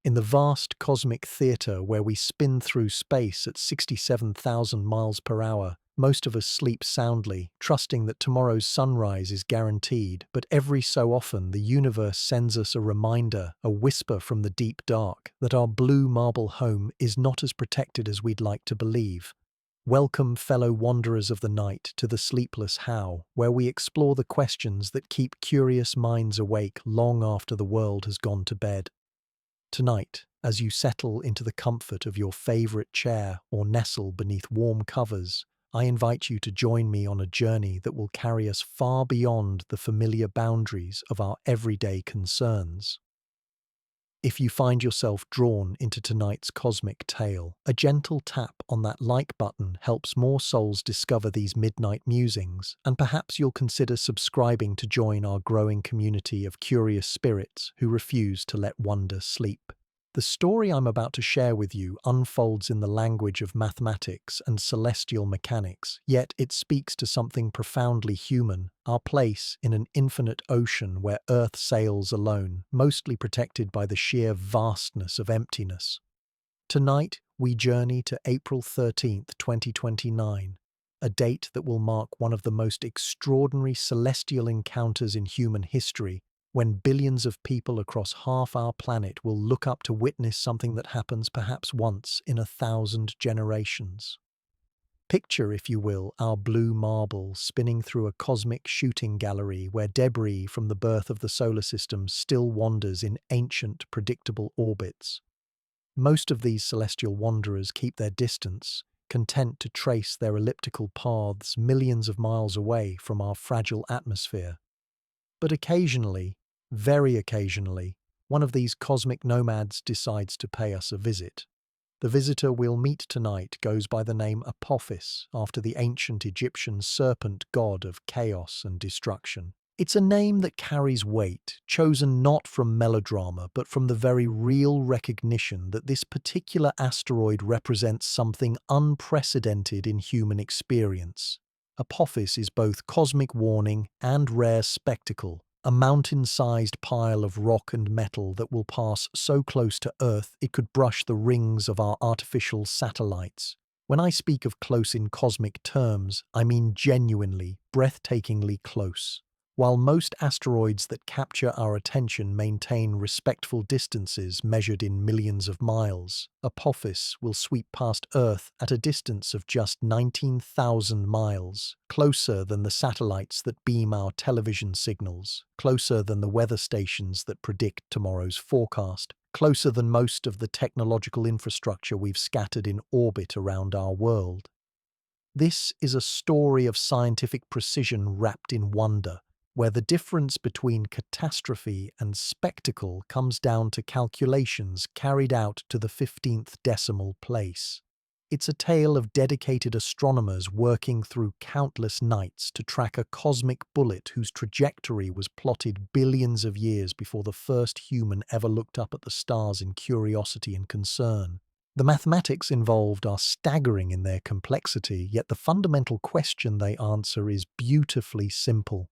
In the vast cosmic theatre where we spin through space at 67,000 miles per hour, most of us sleep soundly, trusting that tomorrow's sunrise is guaranteed, but every so often the universe sends us a reminder, a whisper from the deep dark, that our blue marble home is not as protected as we'd like to believe. Welcome, fellow wanderers of the night, to the Sleepless How, where we explore the questions that keep curious minds awake long after the world has gone to bed. Tonight, as you settle into the comfort of your favorite chair or nestle beneath warm covers, I invite you to join me on a journey that will carry us far beyond the familiar boundaries of our everyday concerns. If you find yourself drawn into tonight's cosmic tale, a gentle tap on that like button helps more souls discover these midnight musings, and perhaps you'll consider subscribing to join our growing community of curious spirits who refuse to let wonder sleep. The story I'm about to share with you unfolds in the language of mathematics and celestial mechanics, yet it speaks to something profoundly human, our place in an infinite ocean where Earth sails alone, mostly protected by the sheer vastness of emptiness. Tonight, we journey to April 13th, 2029, a date that will mark one of the most extraordinary celestial encounters in human history, when billions of people across half our planet will look up to witness something that happens perhaps once in 1,000 generations. Picture, if you will, our blue marble spinning through a cosmic shooting gallery where debris from the birth of the solar system still wanders in ancient, predictable orbits. Most of these celestial wanderers keep their distance, content to trace their elliptical paths millions of miles away from our fragile atmosphere. But occasionally, very occasionally, one of these cosmic nomads decides to pay us a visit. The visitor we'll meet tonight goes by the name Apophis, after the ancient Egyptian serpent god of chaos and destruction. It's a name that carries weight, chosen not from melodrama but from the very real recognition that this particular asteroid represents something unprecedented in human experience. Apophis is both cosmic warning and rare spectacle, a mountain-sized pile of rock and metal that will pass so close to Earth it could brush the rings of our artificial satellites. When I speak of close in cosmic terms, I mean genuinely, breathtakingly close. While most asteroids that capture our attention maintain respectful distances measured in millions of miles, Apophis will sweep past Earth at a distance of just 19,000 miles, closer than the satellites that beam our television signals, closer than the weather stations that predict tomorrow's forecast, closer than most of the technological infrastructure we've scattered in orbit around our world. This is a story of scientific precision wrapped in wonder, where the difference between catastrophe and spectacle comes down to calculations carried out to the 15th decimal place. It's a tale of dedicated astronomers working through countless nights to track a cosmic bullet whose trajectory was plotted billions of years before the first human ever looked up at the stars in curiosity and concern. The mathematics involved are staggering in their complexity, yet the fundamental question they answer is beautifully simple.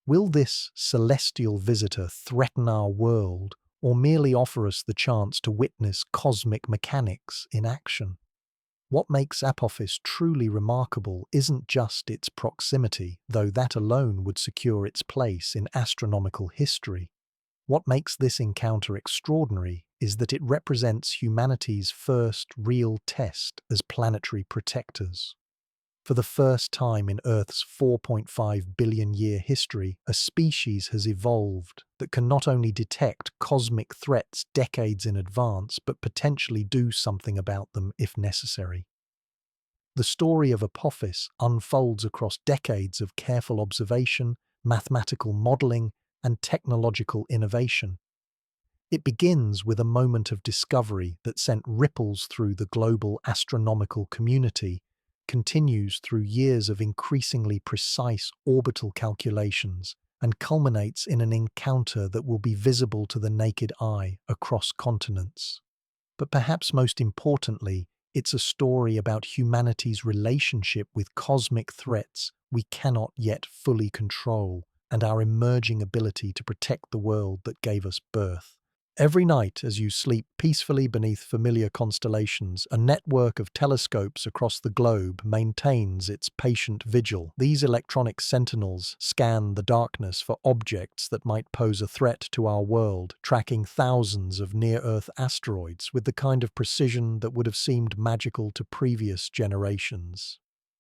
Will this celestial visitor threaten our world, or merely offer us the chance to witness cosmic mechanics in action? What makes Apophis truly remarkable isn't just its proximity, though that alone would secure its place in astronomical history. What makes this encounter extraordinary is that it represents humanity's first real test as planetary protectors. For the first time in Earth's 4.5 billion year history, a species has evolved that can not only detect cosmic threats decades in advance, but potentially do something about them if necessary. The story of Apophis unfolds across decades of careful observation, mathematical modeling, and technological innovation. It begins with a moment of discovery that sent ripples through the global astronomical community, continues through years of increasingly precise orbital calculations, and culminates in an encounter that will be visible to the naked eye across continents. But perhaps most importantly, it's a story about humanity's relationship with cosmic threats we cannot yet fully control, and our emerging ability to protect the world that gave us birth. Every night, as you sleep peacefully beneath familiar constellations, a network of telescopes across the globe maintains its patient vigil. These electronic sentinels scan the darkness for objects that might pose a threat to our world, tracking thousands of near-Earth asteroids with the kind of precision that would have seemed magical to previous generations.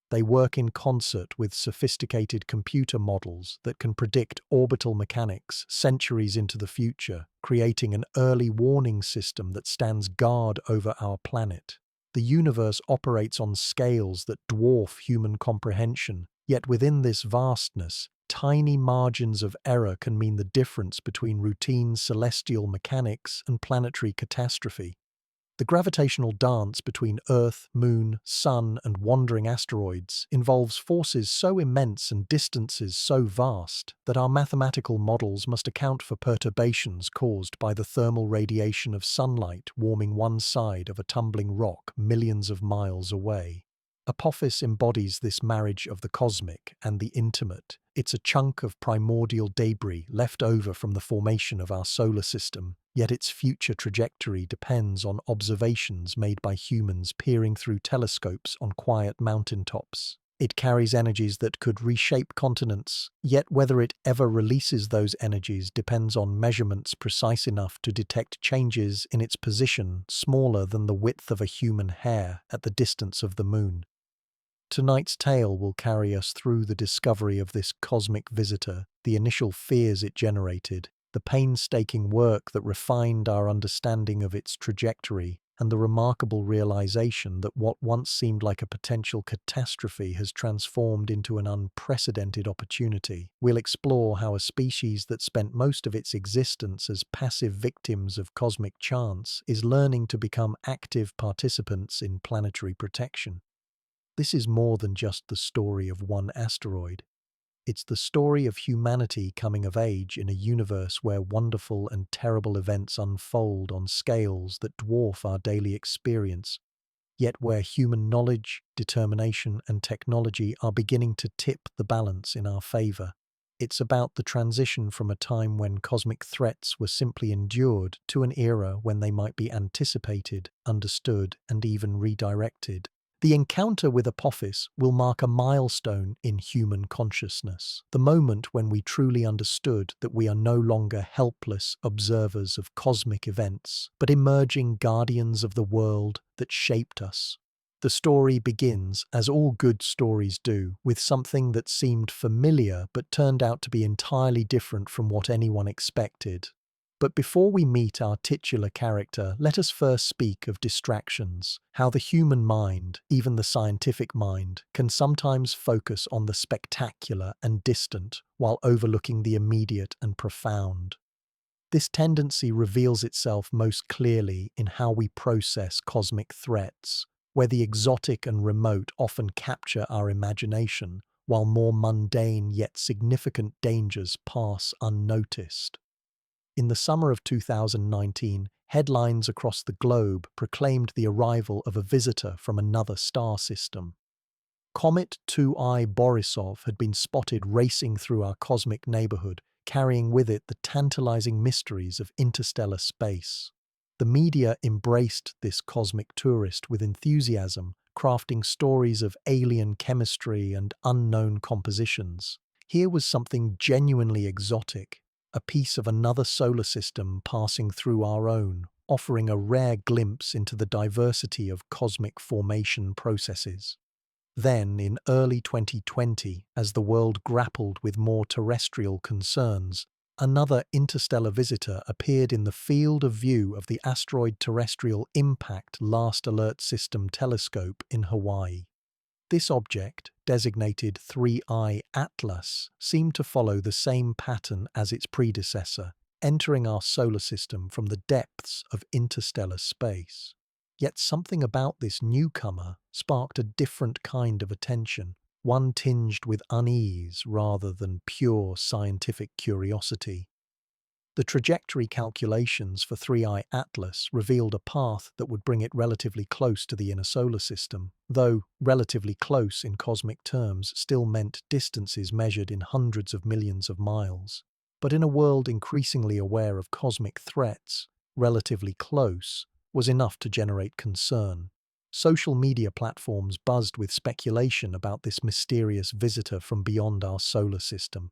They work in concert with sophisticated computer models that can predict orbital mechanics centuries into the future, creating an early warning system that stands guard over our planet. The universe operates on scales that dwarf human comprehension, yet within this vastness, tiny margins of error can mean the difference between routine celestial mechanics and planetary catastrophe. The gravitational dance between Earth, Moon, Sun, and wandering asteroids involves forces so immense and distances so vast that our mathematical models must account for perturbations caused by the thermal radiation of sunlight warming one side of a tumbling rock millions of miles away. Apophis embodies this marriage of the cosmic and the intimate. It's a chunk of primordial debris left over from the formation of our solar system, yet its future trajectory depends on observations made by humans peering through telescopes on quiet mountaintops. It carries energies that could reshape continents, yet whether it ever releases those energies depends on measurements precise enough to detect changes in its position smaller than the width of a human hair at the distance of the Moon. Tonight's tale will carry us through the discovery of this cosmic visitor, the initial fears it generated, the painstaking work that refined our understanding of its trajectory, and the remarkable realization that what once seemed like a potential catastrophe has transformed into an unprecedented opportunity. We'll explore how a species that spent most of its existence as passive victims of cosmic chance is learning to become active participants in planetary protection. This is more than just the story of one asteroid. It's the story of humanity coming of age in a universe where wonderful and terrible events unfold on scales that dwarf our daily experience, yet where human knowledge, determination, and technology are beginning to tip the balance in our favor. It's about the transition from a time when cosmic threats were simply endured to an era when they might be anticipated, understood, and even redirected. The encounter with Apophis will mark a milestone in human consciousness, the moment when we truly understood that we are no longer helpless observers of cosmic events, but emerging guardians of the world that shaped us. The story begins, as all good stories do, with something that seemed familiar but turned out to be entirely different from what anyone expected. But before we meet our titular character, let us first speak of distractions, how the human mind, even the scientific mind, can sometimes focus on the spectacular and distant while overlooking the immediate and profound. This tendency reveals itself most clearly in how we process cosmic threats, where the exotic and remote often capture our imagination, while more mundane yet significant dangers pass unnoticed. In the summer of 2019, headlines across the globe proclaimed the arrival of a visitor from another star system. Comet 2I Borisov had been spotted racing through our cosmic neighborhood, carrying with it the tantalizing mysteries of interstellar space. The media embraced this cosmic tourist with enthusiasm, crafting stories of alien chemistry and unknown compositions. Here was something genuinely exotic, a piece of another solar system passing through our own, offering a rare glimpse into the diversity of cosmic formation processes. Then, in early 2020, as the world grappled with more terrestrial concerns, another interstellar visitor appeared in the field of view of the Asteroid Terrestrial Impact Last Alert System telescope in Hawaii. This object, designated 3I Atlas, seemed to follow the same pattern as its predecessor, entering our solar system from the depths of interstellar space. Yet something about this newcomer sparked a different kind of attention, one tinged with unease rather than pure scientific curiosity. The trajectory calculations for 3I Atlas revealed a path that would bring it relatively close to the inner solar system, though relatively close in cosmic terms still meant distances measured in hundreds of millions of miles. But in a world increasingly aware of cosmic threats, relatively close, was enough to generate concern. Social media platforms buzzed with speculation about this mysterious visitor from beyond our solar system.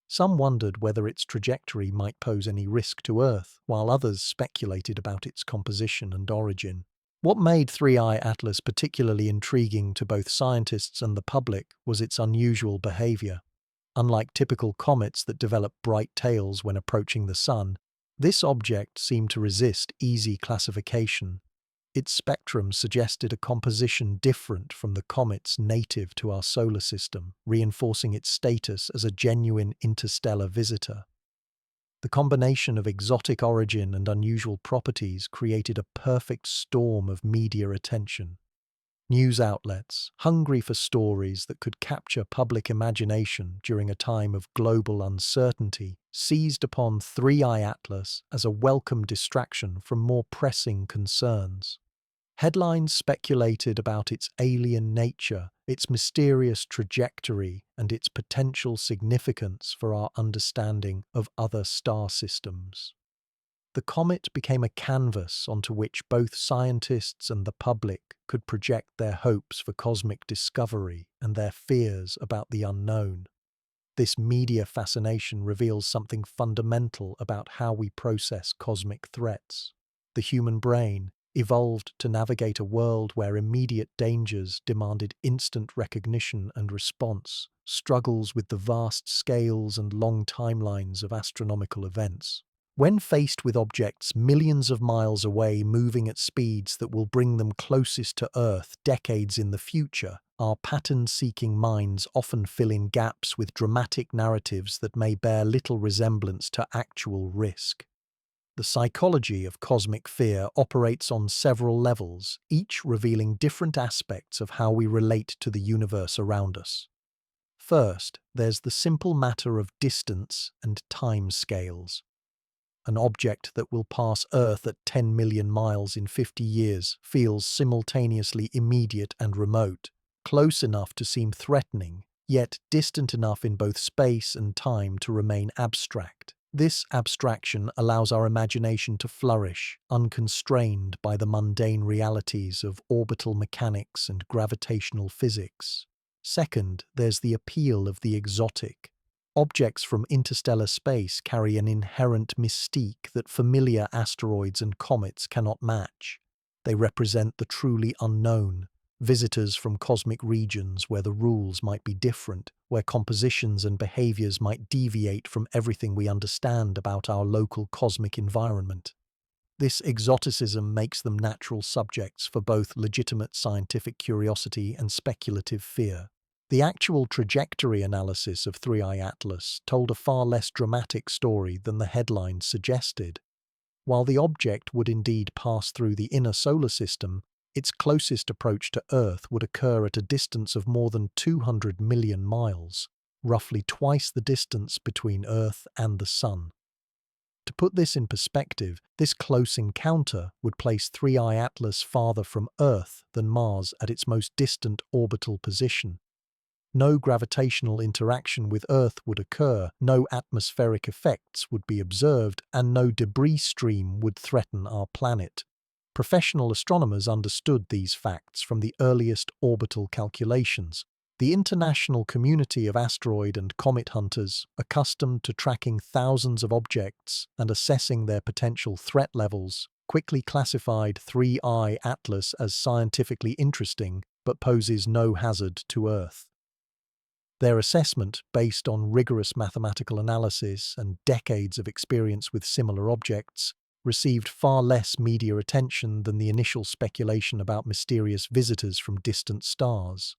Some wondered whether its trajectory might pose any risk to Earth, while others speculated about its composition and origin. What made 3I Atlas particularly intriguing to both scientists and the public was its unusual behavior. Unlike typical comets that develop bright tails when approaching the Sun, this object seemed to resist easy classification. Its spectrum suggested a composition different from the comets native to our solar system, reinforcing its status as a genuine interstellar visitor. The combination of exotic origin and unusual properties created a perfect storm of media attention. News outlets, hungry for stories that could capture public imagination during a time of global uncertainty, seized upon 3I Atlas as a welcome distraction from more pressing concerns. Headlines speculated about its alien nature, its mysterious trajectory, and its potential significance for our understanding of other star systems. The comet became a canvas onto which both scientists and the public could project their hopes for cosmic discovery and their fears about the unknown. This media fascination reveals something fundamental about how we process cosmic threats. The human brain, evolved to navigate a world where immediate dangers demanded instant recognition and response, struggles with the vast scales and long timelines of astronomical events. When faced with objects millions of miles away moving at speeds that will bring them closest to Earth decades in the future, our pattern-seeking minds often fill in gaps with dramatic narratives that may bear little resemblance to actual risk. The psychology of cosmic fear operates on several levels, each revealing different aspects of how we relate to the universe around us. First, there's the simple matter of distance and time scales. An object that will pass Earth at 10 million miles in 50 years feels simultaneously immediate and remote, close enough to seem threatening, yet distant enough in both space and time to remain abstract. This abstraction allows our imagination to flourish, unconstrained by the mundane realities of orbital mechanics and gravitational physics. Second, there's the appeal of the exotic. Objects from interstellar space carry an inherent mystique that familiar asteroids and comets cannot match. They represent the truly unknown, visitors from cosmic regions where the rules might be different, where compositions and behaviors might deviate from everything we understand about our local cosmic environment. This exoticism makes them natural subjects for both legitimate scientific curiosity and speculative fear. The actual trajectory analysis of 3I Atlas told a far less dramatic story than the headlines suggested. While the object would indeed pass through the inner solar system, its closest approach to Earth would occur at a distance of more than 200 million miles, roughly twice the distance between Earth and the Sun. To put this in perspective, this close encounter would place 3I Atlas farther from Earth than Mars at its most distant orbital position. No gravitational interaction with Earth would occur, no atmospheric effects would be observed, and no debris stream would threaten our planet. Professional astronomers understood these facts from the earliest orbital calculations. The international community of asteroid and comet hunters, accustomed to tracking thousands of objects and assessing their potential threat levels, quickly classified 3I Atlas as scientifically interesting but poses no hazard to Earth. Their assessment, based on rigorous mathematical analysis and decades of experience with similar objects, received far less media attention than the initial speculation about mysterious visitors from distant stars.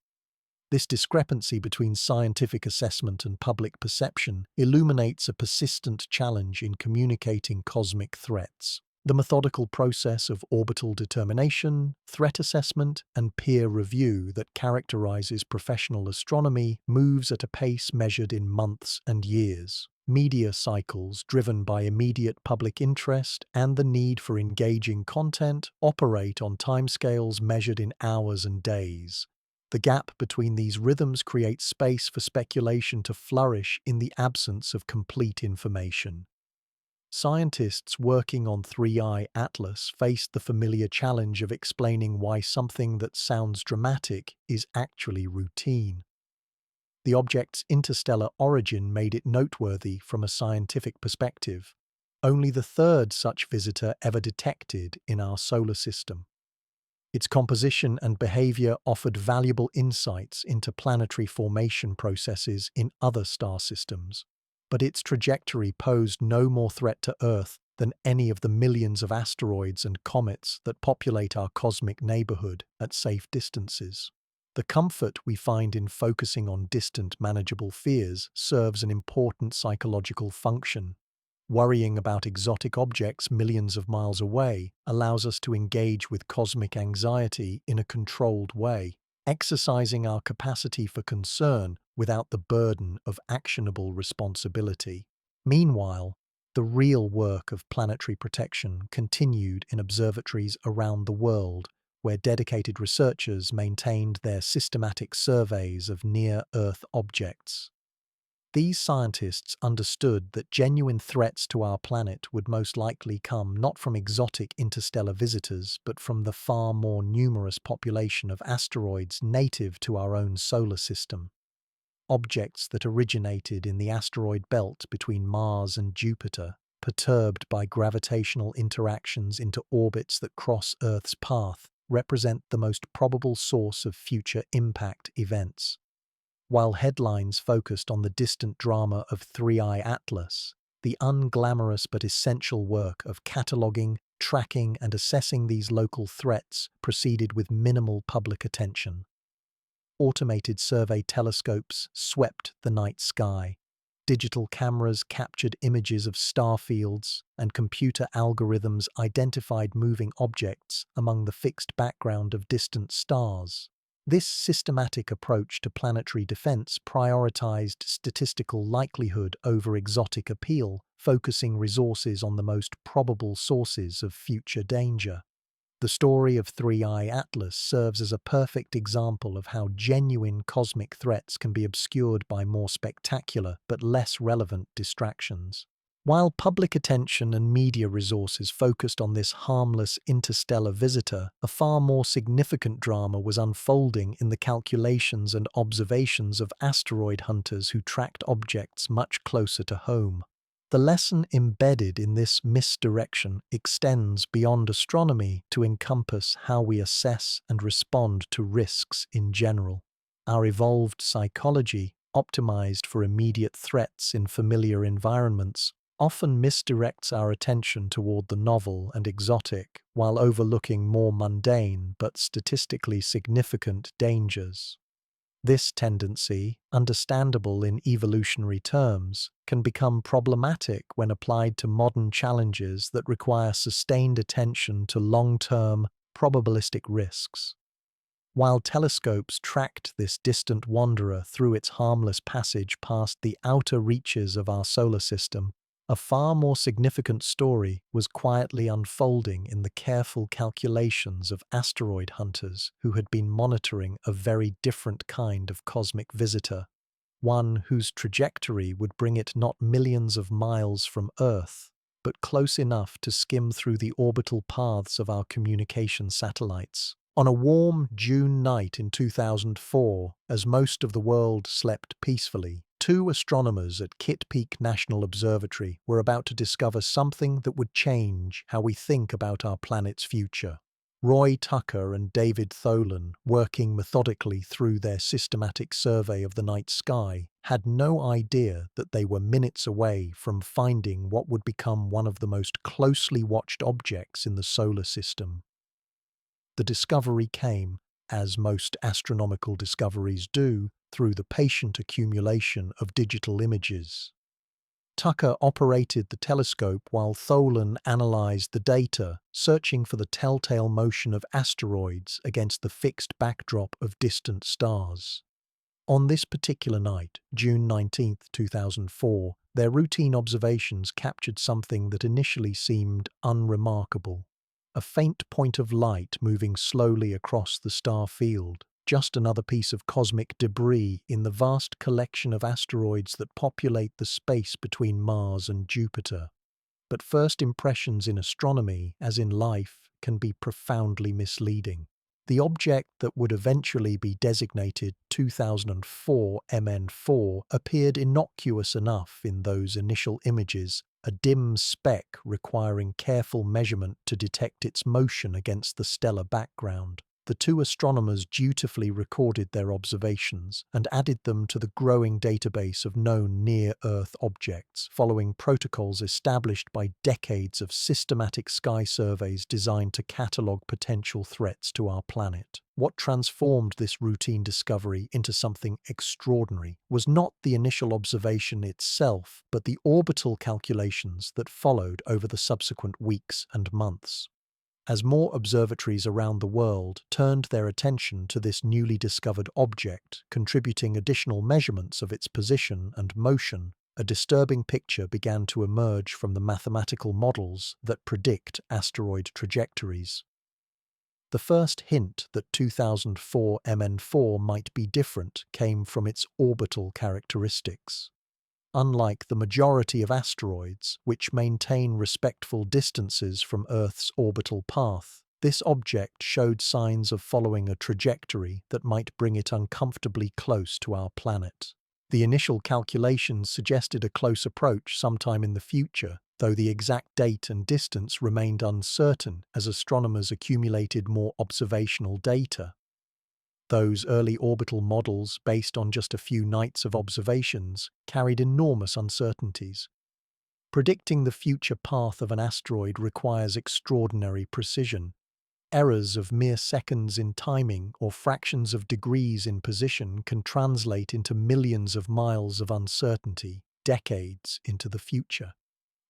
This discrepancy between scientific assessment and public perception illuminates a persistent challenge in communicating cosmic threats. The methodical process of orbital determination, threat assessment, and peer review that characterizes professional astronomy moves at a pace measured in months and years. Media cycles driven by immediate public interest and the need for engaging content operate on timescales measured in hours and days. The gap between these rhythms creates space for speculation to flourish in the absence of complete information. Scientists working on 3I Atlas faced the familiar challenge of explaining why something that sounds dramatic is actually routine. The object's interstellar origin made it noteworthy from a scientific perspective, only the third such visitor ever detected in our solar system. Its composition and behavior offered valuable insights into planetary formation processes in other star systems, but its trajectory posed no more threat to Earth than any of the millions of asteroids and comets that populate our cosmic neighborhood at safe distances. The comfort we find in focusing on distant, manageable fears serves an important psychological function. Worrying about exotic objects millions of miles away allows us to engage with cosmic anxiety in a controlled way, exercising our capacity for concern without the burden of actionable responsibility. Meanwhile, the real work of planetary protection continued in observatories around the world, where dedicated researchers maintained their systematic surveys of near-Earth objects. These scientists understood that genuine threats to our planet would most likely come not from exotic interstellar visitors, but from the far more numerous population of asteroids native to our own solar system. Objects that originated in the asteroid belt between Mars and Jupiter, perturbed by gravitational interactions into orbits that cross Earth's path, represent the most probable source of future impact events. While headlines focused on the distant drama of 3I Atlas, the unglamorous but essential work of cataloguing, tracking, and assessing these local threats proceeded with minimal public attention. Automated survey telescopes swept the night sky. Digital cameras captured images of star fields, and computer algorithms identified moving objects among the fixed background of distant stars. This systematic approach to planetary defense prioritized statistical likelihood over exotic appeal, focusing resources on the most probable sources of future danger. The story of 3I Atlas serves as a perfect example of how genuine cosmic threats can be obscured by more spectacular but less relevant distractions. While public attention and media resources focused on this harmless interstellar visitor, a far more significant drama was unfolding in the calculations and observations of asteroid hunters who tracked objects much closer to home. The lesson embedded in this misdirection extends beyond astronomy to encompass how we assess and respond to risks in general. Our evolved psychology, optimized for immediate threats in familiar environments, often misdirects our attention toward the novel and exotic while overlooking more mundane but statistically significant dangers. This tendency, understandable in evolutionary terms, can become problematic when applied to modern challenges that require sustained attention to long-term, probabilistic risks. While telescopes tracked this distant wanderer through its harmless passage past the outer reaches of our solar system, a far more significant story was quietly unfolding in the careful calculations of asteroid hunters who had been monitoring a very different kind of cosmic visitor, one whose trajectory would bring it not millions of miles from Earth, but close enough to skim through the orbital paths of our communication satellites. On a warm June night in 2004, as most of the world slept peacefully, two astronomers at Kitt Peak National Observatory were about to discover something that would change how we think about our planet's future. Roy Tucker and David Tholen, working methodically through their systematic survey of the night sky, had no idea that they were minutes away from finding what would become one of the most closely watched objects in the solar system. The discovery came, as most astronomical discoveries do, through the patient accumulation of digital images. Tucker operated the telescope while Tholen analyzed the data, searching for the telltale motion of asteroids against the fixed backdrop of distant stars. On this particular night, June 19, 2004, their routine observations captured something that initially seemed unremarkable. A faint point of light moving slowly across the star field, just another piece of cosmic debris in the vast collection of asteroids that populate the space between Mars and Jupiter. but first impressions in astronomy, as in life, can be profoundly misleading. The object that would eventually be designated 2004 MN4 appeared innocuous enough in those initial images, a dim speck requiring careful measurement to detect its motion against the stellar background. The two astronomers dutifully recorded their observations and added them to the growing database of known near-Earth objects, following protocols established by decades of systematic sky surveys designed to catalogue potential threats to our planet. What transformed this routine discovery into something extraordinary was not the initial observation itself, but the orbital calculations that followed over the subsequent weeks and months. As more observatories around the world turned their attention to this newly discovered object, contributing additional measurements of its position and motion, a disturbing picture began to emerge from the mathematical models that predict asteroid trajectories. The first hint that 2004 MN4 might be different came from its orbital characteristics. Unlike the majority of asteroids, which maintain respectful distances from Earth's orbital path, this object showed signs of following a trajectory that might bring it uncomfortably close to our planet. The initial calculations suggested a close approach sometime in the future, though the exact date and distance remained uncertain as astronomers accumulated more observational data. Those early orbital models, based on just a few nights of observations, carried enormous uncertainties. Predicting the future path of an asteroid requires extraordinary precision. Errors of mere seconds in timing or fractions of degrees in position can translate into millions of miles of uncertainty, decades into the future.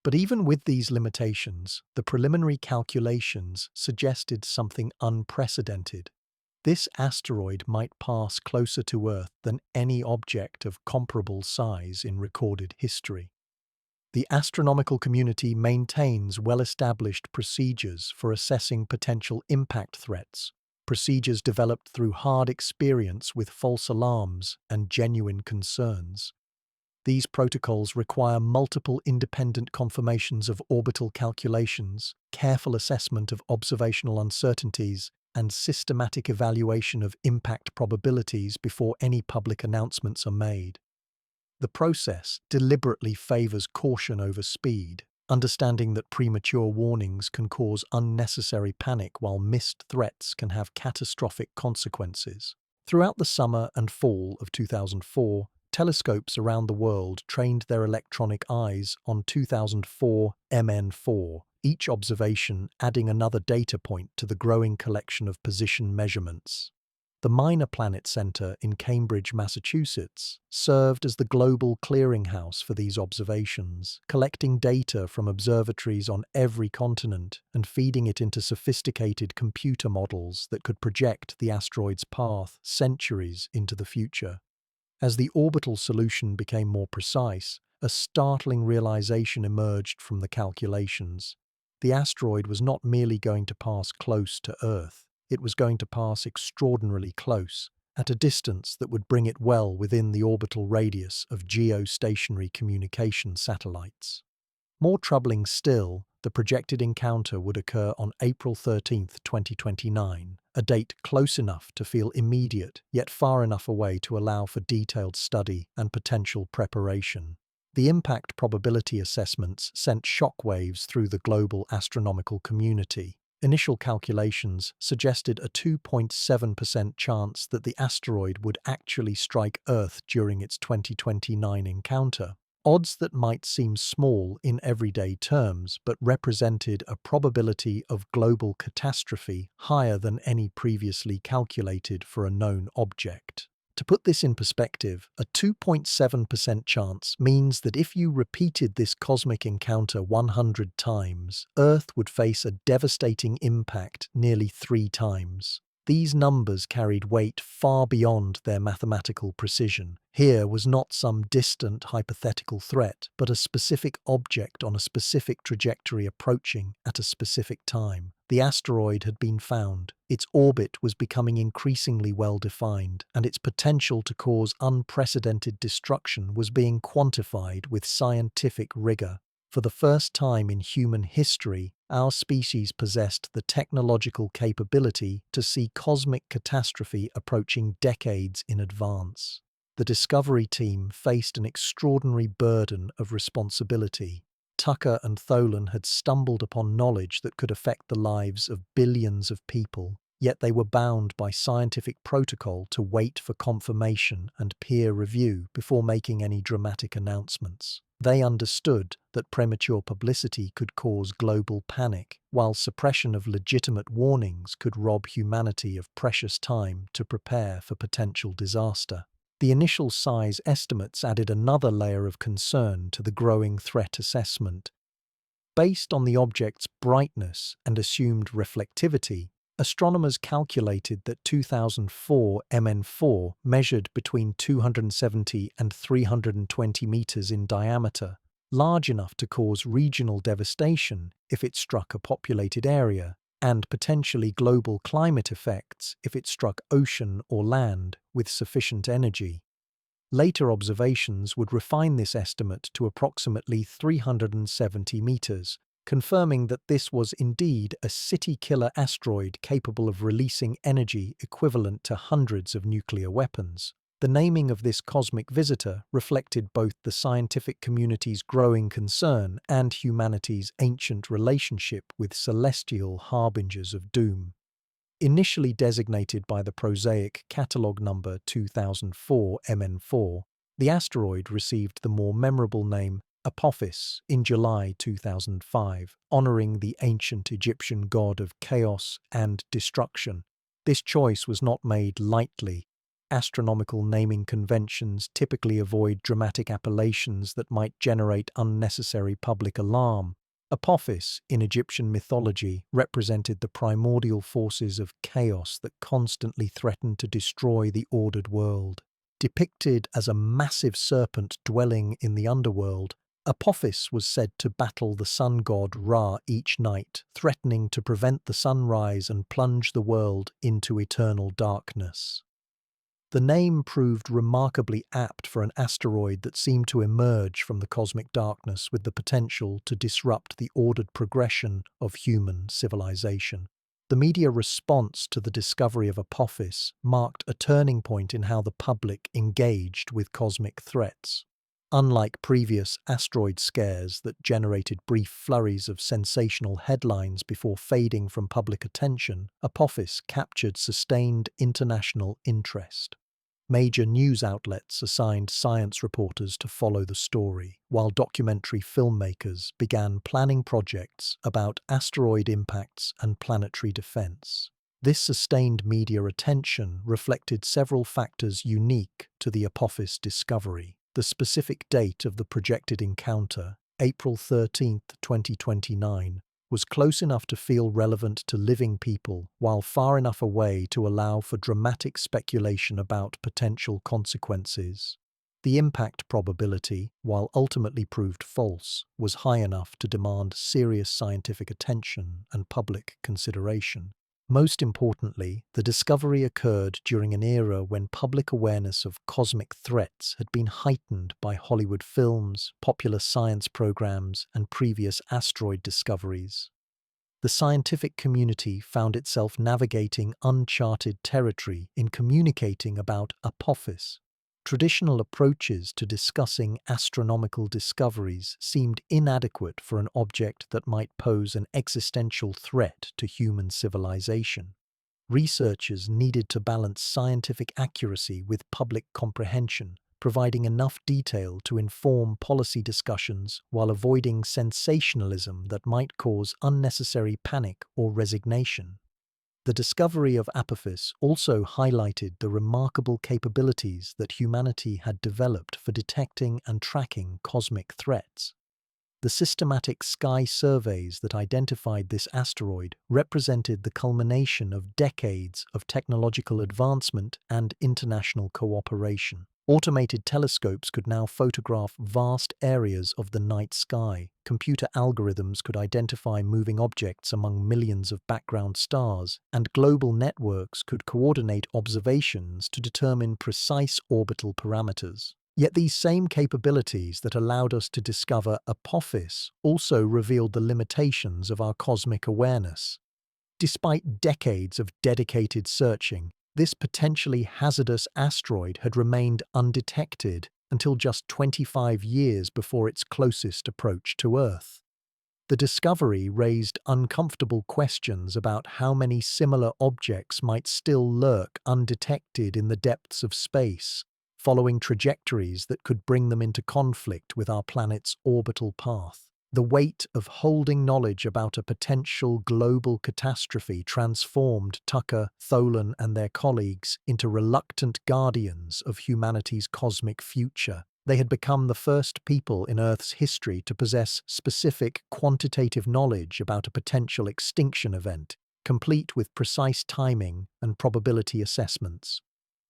But even with these limitations, the preliminary calculations suggested something unprecedented. This asteroid might pass closer to Earth than any object of comparable size in recorded history. The astronomical community maintains well-established procedures for assessing potential impact threats, procedures developed through hard experience with false alarms and genuine concerns. These protocols require multiple independent confirmations of orbital calculations, careful assessment of observational uncertainties, and systematic evaluation of impact probabilities before any public announcements are made. The process deliberately favors caution over speed, understanding that premature warnings can cause unnecessary panic while missed threats can have catastrophic consequences. Throughout the summer and fall of 2004, telescopes around the world trained their electronic eyes on 2004 MN4, each observation adding another data point to the growing collection of position measurements. The Minor Planet Center in Cambridge, Massachusetts, served as the global clearinghouse for these observations, collecting data from observatories on every continent and feeding it into sophisticated computer models that could project the asteroid's path centuries into the future. As the orbital solution became more precise, a startling realization emerged from the calculations. The asteroid was not merely going to pass close to Earth, it was going to pass extraordinarily close, at a distance that would bring it well within the orbital radius of geostationary communication satellites. More troubling still, the projected encounter would occur on April 13, 2029, a date close enough to feel immediate, yet far enough away to allow for detailed study and potential preparation. The impact probability assessments sent shockwaves through the global astronomical community. Initial calculations suggested a 2.7% chance that the asteroid would actually strike Earth during its 2029 encounter. Odds that might seem small in everyday terms, but represented a probability of global catastrophe higher than any previously calculated for a known object. To put this in perspective, a 2.7% chance means that if you repeated this cosmic encounter 100 times, Earth would face a devastating impact nearly 3 times. These numbers carried weight far beyond their mathematical precision. Here was not some distant hypothetical threat, but a specific object on a specific trajectory approaching at a specific time. The asteroid had been found, its orbit was becoming increasingly well-defined, and its potential to cause unprecedented destruction was being quantified with scientific rigor. For the first time in human history, our species possessed the technological capability to see cosmic catastrophe approaching decades in advance. The Discovery team faced an extraordinary burden of responsibility. Tucker and Tholen had stumbled upon knowledge that could affect the lives of billions of people, yet they were bound by scientific protocol to wait for confirmation and peer review before making any dramatic announcements. They understood that premature publicity could cause global panic, while suppression of legitimate warnings could rob humanity of precious time to prepare for potential disaster. The initial size estimates added another layer of concern to the growing threat assessment. Based on the object's brightness and assumed reflectivity, astronomers calculated that 2004 MN4 measured between 270 and 320 meters in diameter, large enough to cause regional devastation if it struck a populated area, and potentially global climate effects if it struck ocean or land with sufficient energy. Later observations would refine this estimate to approximately 370 meters, confirming that this was indeed a city-killer asteroid capable of releasing energy equivalent to hundreds of nuclear weapons. The naming of this cosmic visitor reflected both the scientific community's growing concern and humanity's ancient relationship with celestial harbingers of doom. Initially designated by the prosaic catalogue number 2004 MN4, the asteroid received the more memorable name Apophis in July 2005, honoring the ancient Egyptian god of chaos and destruction. This choice was not made lightly. Astronomical naming conventions typically avoid dramatic appellations that might generate unnecessary public alarm. Apophis, in Egyptian mythology, represented the primordial forces of chaos that constantly threatened to destroy the ordered world. Depicted as a massive serpent dwelling in the underworld, Apophis was said to battle the sun god Ra each night, threatening to prevent the sunrise and plunge the world into eternal darkness. The name proved remarkably apt for an asteroid that seemed to emerge from the cosmic darkness with the potential to disrupt the ordered progression of human civilization. The media response to the discovery of Apophis marked a turning point in how the public engaged with cosmic threats. Unlike previous asteroid scares that generated brief flurries of sensational headlines before fading from public attention, Apophis captured sustained international interest. Major news outlets assigned science reporters to follow the story, while documentary filmmakers began planning projects about asteroid impacts and planetary defense. This sustained media attention reflected several factors unique to the Apophis discovery. The specific date of the projected encounter, April 13, 2029, was close enough to feel relevant to living people while far enough away to allow for dramatic speculation about potential consequences. The impact probability, while ultimately proved false, was high enough to demand serious scientific attention and public consideration. Most importantly, the discovery occurred during an era when public awareness of cosmic threats had been heightened by Hollywood films, popular science programs, and previous asteroid discoveries. The scientific community found itself navigating uncharted territory in communicating about Apophis. Traditional approaches to discussing astronomical discoveries seemed inadequate for an object that might pose an existential threat to human civilization. Researchers needed to balance scientific accuracy with public comprehension, providing enough detail to inform policy discussions while avoiding sensationalism that might cause unnecessary panic or resignation. The discovery of Apophis also highlighted the remarkable capabilities that humanity had developed for detecting and tracking cosmic threats. The systematic sky surveys that identified this asteroid represented the culmination of decades of technological advancement and international cooperation. Automated telescopes could now photograph vast areas of the night sky. Computer algorithms could identify moving objects among millions of background stars, and global networks could coordinate observations to determine precise orbital parameters. Yet these same capabilities that allowed us to discover Apophis also revealed the limitations of our cosmic awareness. Despite decades of dedicated searching, this potentially hazardous asteroid had remained undetected until just 25 years before its closest approach to Earth. The discovery raised uncomfortable questions about how many similar objects might still lurk undetected in the depths of space, following trajectories that could bring them into conflict with our planet's orbital path. The weight of holding knowledge about a potential global catastrophe transformed Tucker, Tholen, and their colleagues into reluctant guardians of humanity's cosmic future. They had become the first people in Earth's history to possess specific quantitative knowledge about a potential extinction event, complete with precise timing and probability assessments.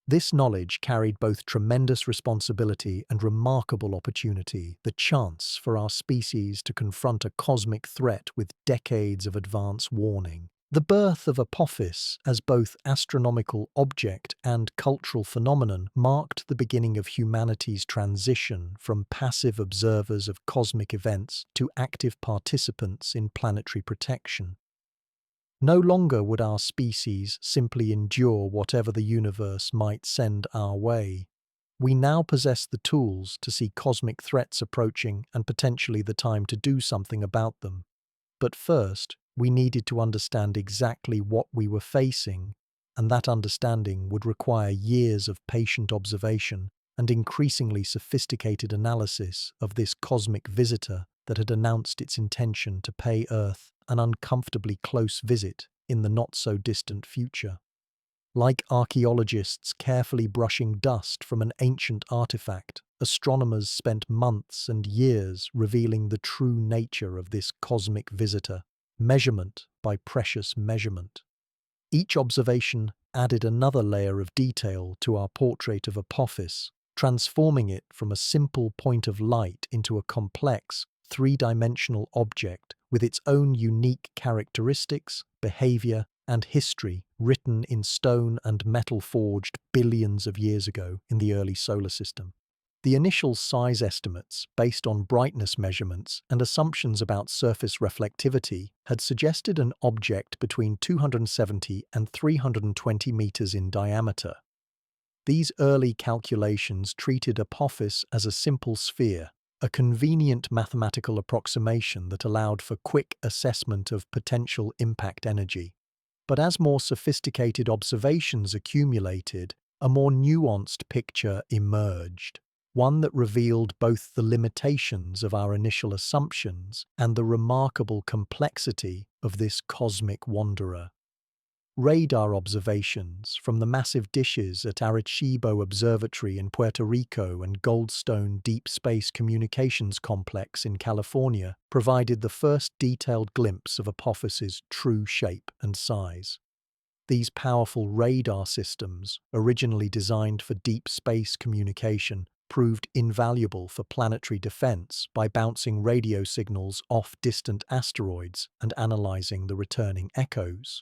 This knowledge carried both tremendous responsibility and remarkable opportunity, the chance for our species to confront a cosmic threat with decades of advance warning. The birth of Apophis as both astronomical object and cultural phenomenon marked the beginning of humanity's transition from passive observers of cosmic events to active participants in planetary protection. No longer would our species simply endure whatever the universe might send our way. We now possess the tools to see cosmic threats approaching and potentially the time to do something about them. But first, we needed to understand exactly what we were facing, and that understanding would require years of patient observation and increasingly sophisticated analysis of this cosmic visitor that had announced its intention to pay Earth an uncomfortably close visit in the not-so-distant future. Like archaeologists carefully brushing dust from an ancient artifact, astronomers spent months and years revealing the true nature of this cosmic visitor, measurement by precious measurement. Each observation added another layer of detail to our portrait of Apophis, transforming it from a simple point of light into a complex, three-dimensional object with its own unique characteristics, behavior, and history written in stone and metal forged billions of years ago in the early solar system. The initial size estimates, based on brightness measurements and assumptions about surface reflectivity, had suggested an object between 270 and 320 meters in diameter. These early calculations treated Apophis as a simple sphere, a convenient mathematical approximation that allowed for quick assessment of potential impact energy. But as more sophisticated observations accumulated, a more nuanced picture emerged, one that revealed both the limitations of our initial assumptions and the remarkable complexity of this cosmic wanderer. Radar observations from the massive dishes at Arecibo Observatory in Puerto Rico and Goldstone Deep Space Communications Complex in California provided the first detailed glimpse of Apophis's true shape and size. These powerful radar systems, originally designed for deep space communication, proved invaluable for planetary defense by bouncing radio signals off distant asteroids and analyzing the returning echoes.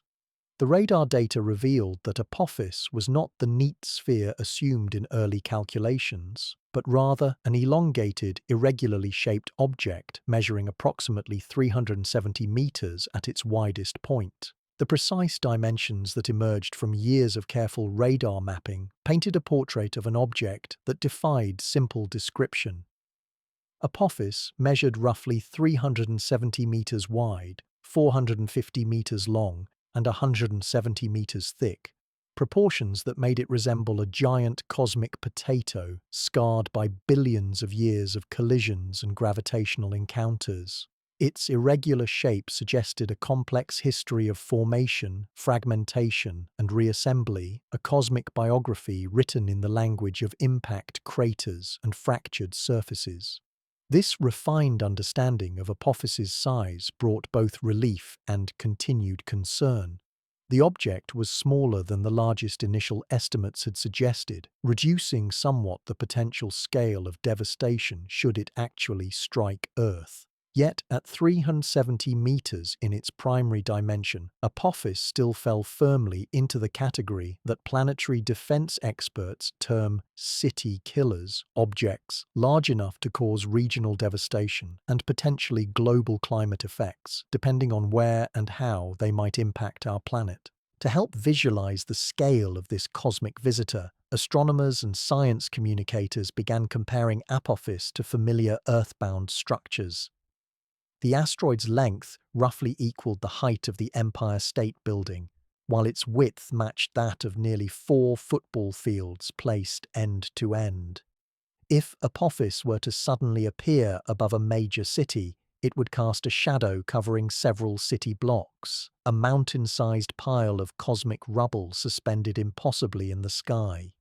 The radar data revealed that Apophis was not the neat sphere assumed in early calculations, but rather an elongated, irregularly shaped object measuring approximately 370 meters at its widest point. The precise dimensions that emerged from years of careful radar mapping painted a portrait of an object that defied simple description. Apophis measured roughly 370 meters wide, 450 meters long, and 170 meters thick, proportions that made it resemble a giant cosmic potato scarred by billions of years of collisions and gravitational encounters. Its irregular shape suggested a complex history of formation, fragmentation, and reassembly, a cosmic biography written in the language of impact craters and fractured surfaces. This refined understanding of Apophis's size brought both relief and continued concern. The object was smaller than the largest initial estimates had suggested, reducing somewhat the potential scale of devastation should it actually strike Earth. Yet, at 370 meters in its primary dimension, Apophis still fell firmly into the category that planetary defense experts term city killers, objects large enough to cause regional devastation and potentially global climate effects, depending on where and how they might impact our planet. To help visualize the scale of this cosmic visitor, astronomers and science communicators began comparing Apophis to familiar Earthbound structures. The asteroid's length roughly equaled the height of the Empire State Building, while its width matched that of nearly 4 football fields placed end to end. If Apophis were to suddenly appear above a major city, it would cast a shadow covering several city blocks, a mountain-sized pile of cosmic rubble suspended impossibly in the sky.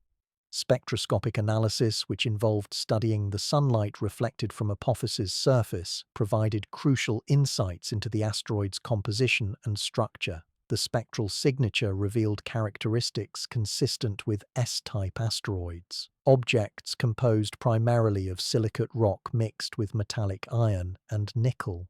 Spectroscopic analysis, which involved studying the sunlight reflected from Apophis's surface, provided crucial insights into the asteroid's composition and structure. The spectral signature revealed characteristics consistent with S-type asteroids, objects composed primarily of silicate rock mixed with metallic iron and nickel.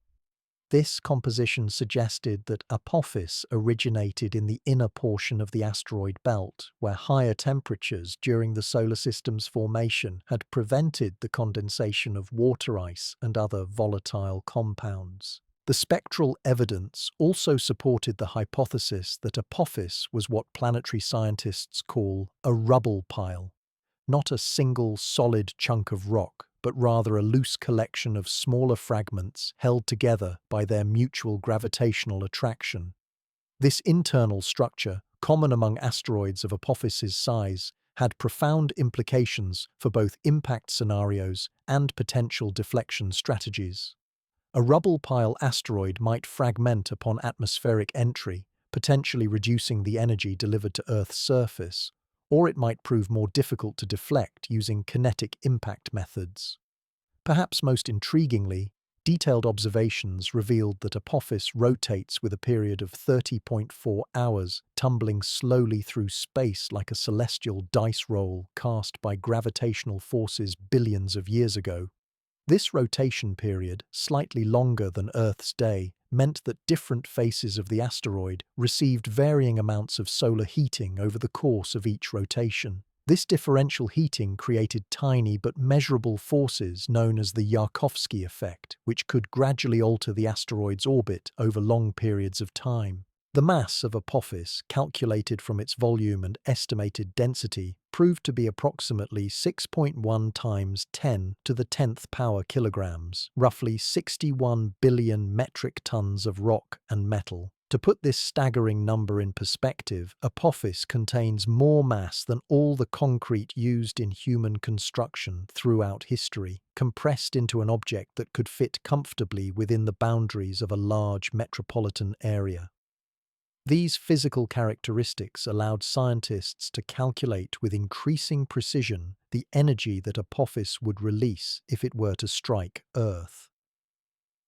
This composition suggested that Apophis originated in the inner portion of the asteroid belt, where higher temperatures during the solar system's formation had prevented the condensation of water ice and other volatile compounds. The spectral evidence also supported the hypothesis that Apophis was what planetary scientists call a rubble pile, not a single solid chunk of rock, but rather a loose collection of smaller fragments held together by their mutual gravitational attraction. This internal structure, common among asteroids of Apophis's size, had profound implications for both impact scenarios and potential deflection strategies. A rubble pile asteroid might fragment upon atmospheric entry, potentially reducing the energy delivered to Earth's surface, or it might prove more difficult to deflect using kinetic impact methods. Perhaps most intriguingly, detailed observations revealed that Apophis rotates with a period of 30.4 hours, tumbling slowly through space like a celestial dice roll cast by gravitational forces billions of years ago. This rotation period, slightly longer than Earth's day, meant that different faces of the asteroid received varying amounts of solar heating over the course of each rotation. This differential heating created tiny but measurable forces known as the Yarkovsky effect, which could gradually alter the asteroid's orbit over long periods of time. The mass of Apophis, calculated from its volume and estimated density, proved to be approximately 6.1 times 10 to the 10th power kilograms, roughly 61 billion metric tons of rock and metal. To put this staggering number in perspective, Apophis contains more mass than all the concrete used in human construction throughout history, compressed into an object that could fit comfortably within the boundaries of a large metropolitan area. These physical characteristics allowed scientists to calculate with increasing precision the energy that Apophis would release if it were to strike Earth.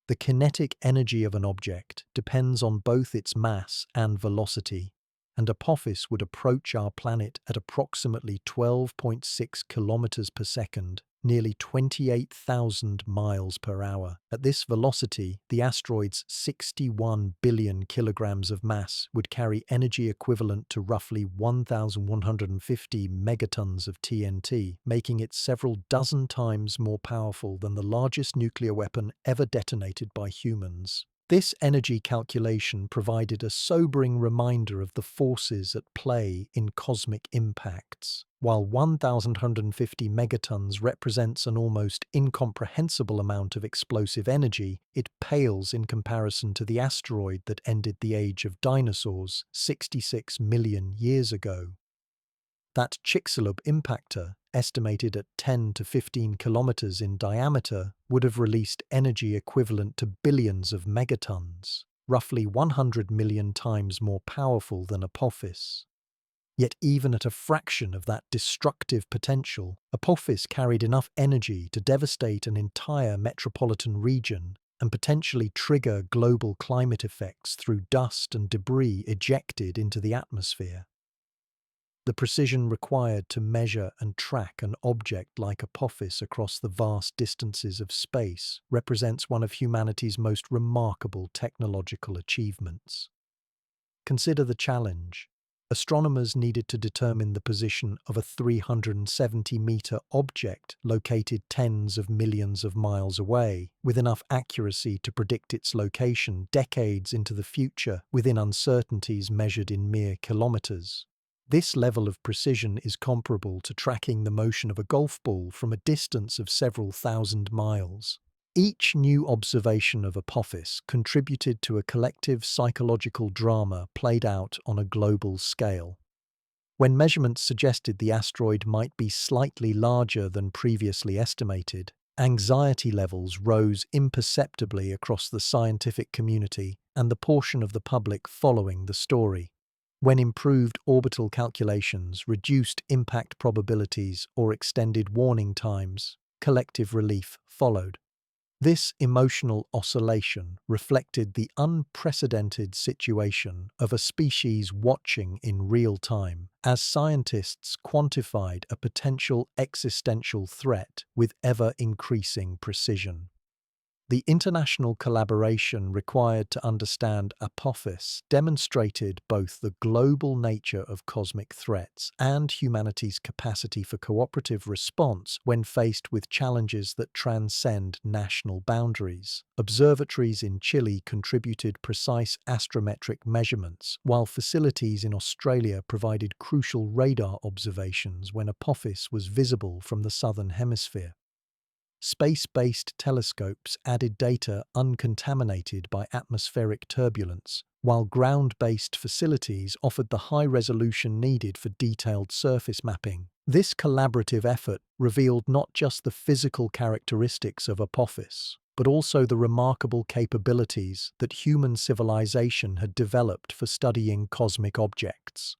The kinetic energy of an object depends on both its mass and velocity, and Apophis would approach our planet at approximately 12.6 kilometers per second, nearly 28,000 miles per hour. At this velocity, the asteroid's 61 billion kilograms of mass would carry energy equivalent to roughly 1,150 megatons of TNT, making it several dozen times more powerful than the largest nuclear weapon ever detonated by humans. This energy calculation provided a sobering reminder of the forces at play in cosmic impacts. While 1,150 megatons represents an almost incomprehensible amount of explosive energy, it pales in comparison to the asteroid that ended the age of dinosaurs 66 million years ago. That Chicxulub impactor, estimated at 10 to 15 kilometers in diameter, would have released energy equivalent to billions of megatons, roughly 100 million times more powerful than Apophis. Yet even at a fraction of that destructive potential, Apophis carried enough energy to devastate an entire metropolitan region and potentially trigger global climate effects through dust and debris ejected into the atmosphere. The precision required to measure and track an object like Apophis across the vast distances of space represents one of humanity's most remarkable technological achievements. Consider the challenge. Astronomers needed to determine the position of a 370-meter object located tens of millions of miles away, with enough accuracy to predict its location decades into the future within uncertainties measured in mere kilometers. This level of precision is comparable to tracking the motion of a golf ball from a distance of several thousand miles. Each new observation of Apophis contributed to a collective psychological drama played out on a global scale. When measurements suggested the asteroid might be slightly larger than previously estimated, anxiety levels rose imperceptibly across the scientific community and the portion of the public following the story. When improved orbital calculations reduced impact probabilities or extended warning times, collective relief followed. This emotional oscillation reflected the unprecedented situation of a species watching in real time as scientists quantified a potential existential threat with ever-increasing precision. The international collaboration required to understand Apophis demonstrated both the global nature of cosmic threats and humanity's capacity for cooperative response when faced with challenges that transcend national boundaries. Observatories in Chile contributed precise astrometric measurements, while facilities in Australia provided crucial radar observations when Apophis was visible from the southern hemisphere. Space-based telescopes added data uncontaminated by atmospheric turbulence, while ground-based facilities offered the high resolution needed for detailed surface mapping. This collaborative effort revealed not just the physical characteristics of Apophis, but also the remarkable capabilities that human civilization had developed for studying cosmic objects.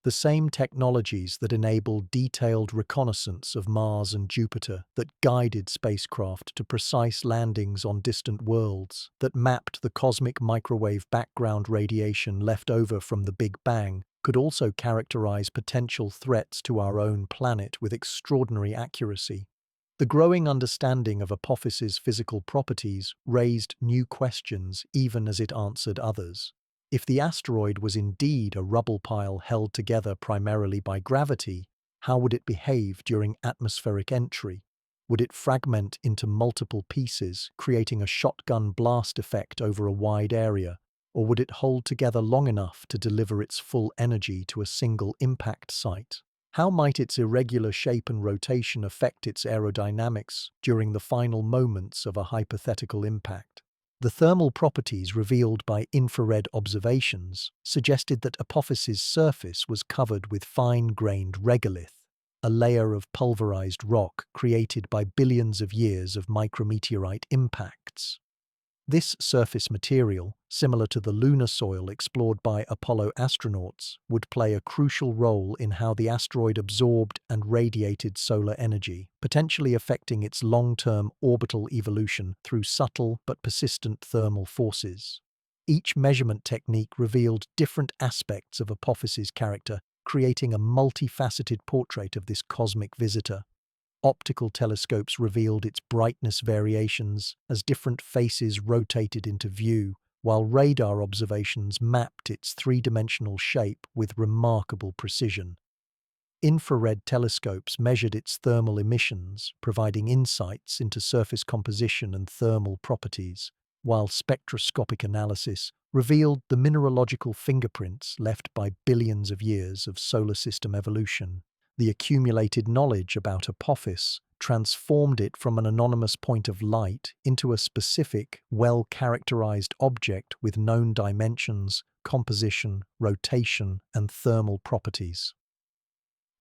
The same technologies that enabled detailed reconnaissance of Mars and Jupiter, that guided spacecraft to precise landings on distant worlds, that mapped the cosmic microwave background radiation left over from the Big Bang, could also characterize potential threats to our own planet with extraordinary accuracy. The growing understanding of Apophis's physical properties raised new questions even as it answered others. If the asteroid was indeed a rubble pile held together primarily by gravity, how would it behave during atmospheric entry? Would it fragment into multiple pieces, creating a shotgun blast effect over a wide area, or would it hold together long enough to deliver its full energy to a single impact site? How might its irregular shape and rotation affect its aerodynamics during the final moments of a hypothetical impact? The thermal properties revealed by infrared observations suggested that Apophis's surface was covered with fine-grained regolith, a layer of pulverized rock created by billions of years of micrometeorite impacts. This surface material, similar to the lunar soil explored by Apollo astronauts, would play a crucial role in how the asteroid absorbed and radiated solar energy, potentially affecting its long-term orbital evolution through subtle but persistent thermal forces. Each measurement technique revealed different aspects of Apophis's character, creating a multifaceted portrait of this cosmic visitor. Optical telescopes revealed its brightness variations as different faces rotated into view, while radar observations mapped its three-dimensional shape with remarkable precision. Infrared telescopes measured its thermal emissions, providing insights into surface composition and thermal properties, while spectroscopic analysis revealed the mineralogical fingerprints left by billions of years of solar system evolution. The accumulated knowledge about Apophis transformed it from an anonymous point of light into a specific, well-characterized object with known dimensions, composition, rotation, and thermal properties.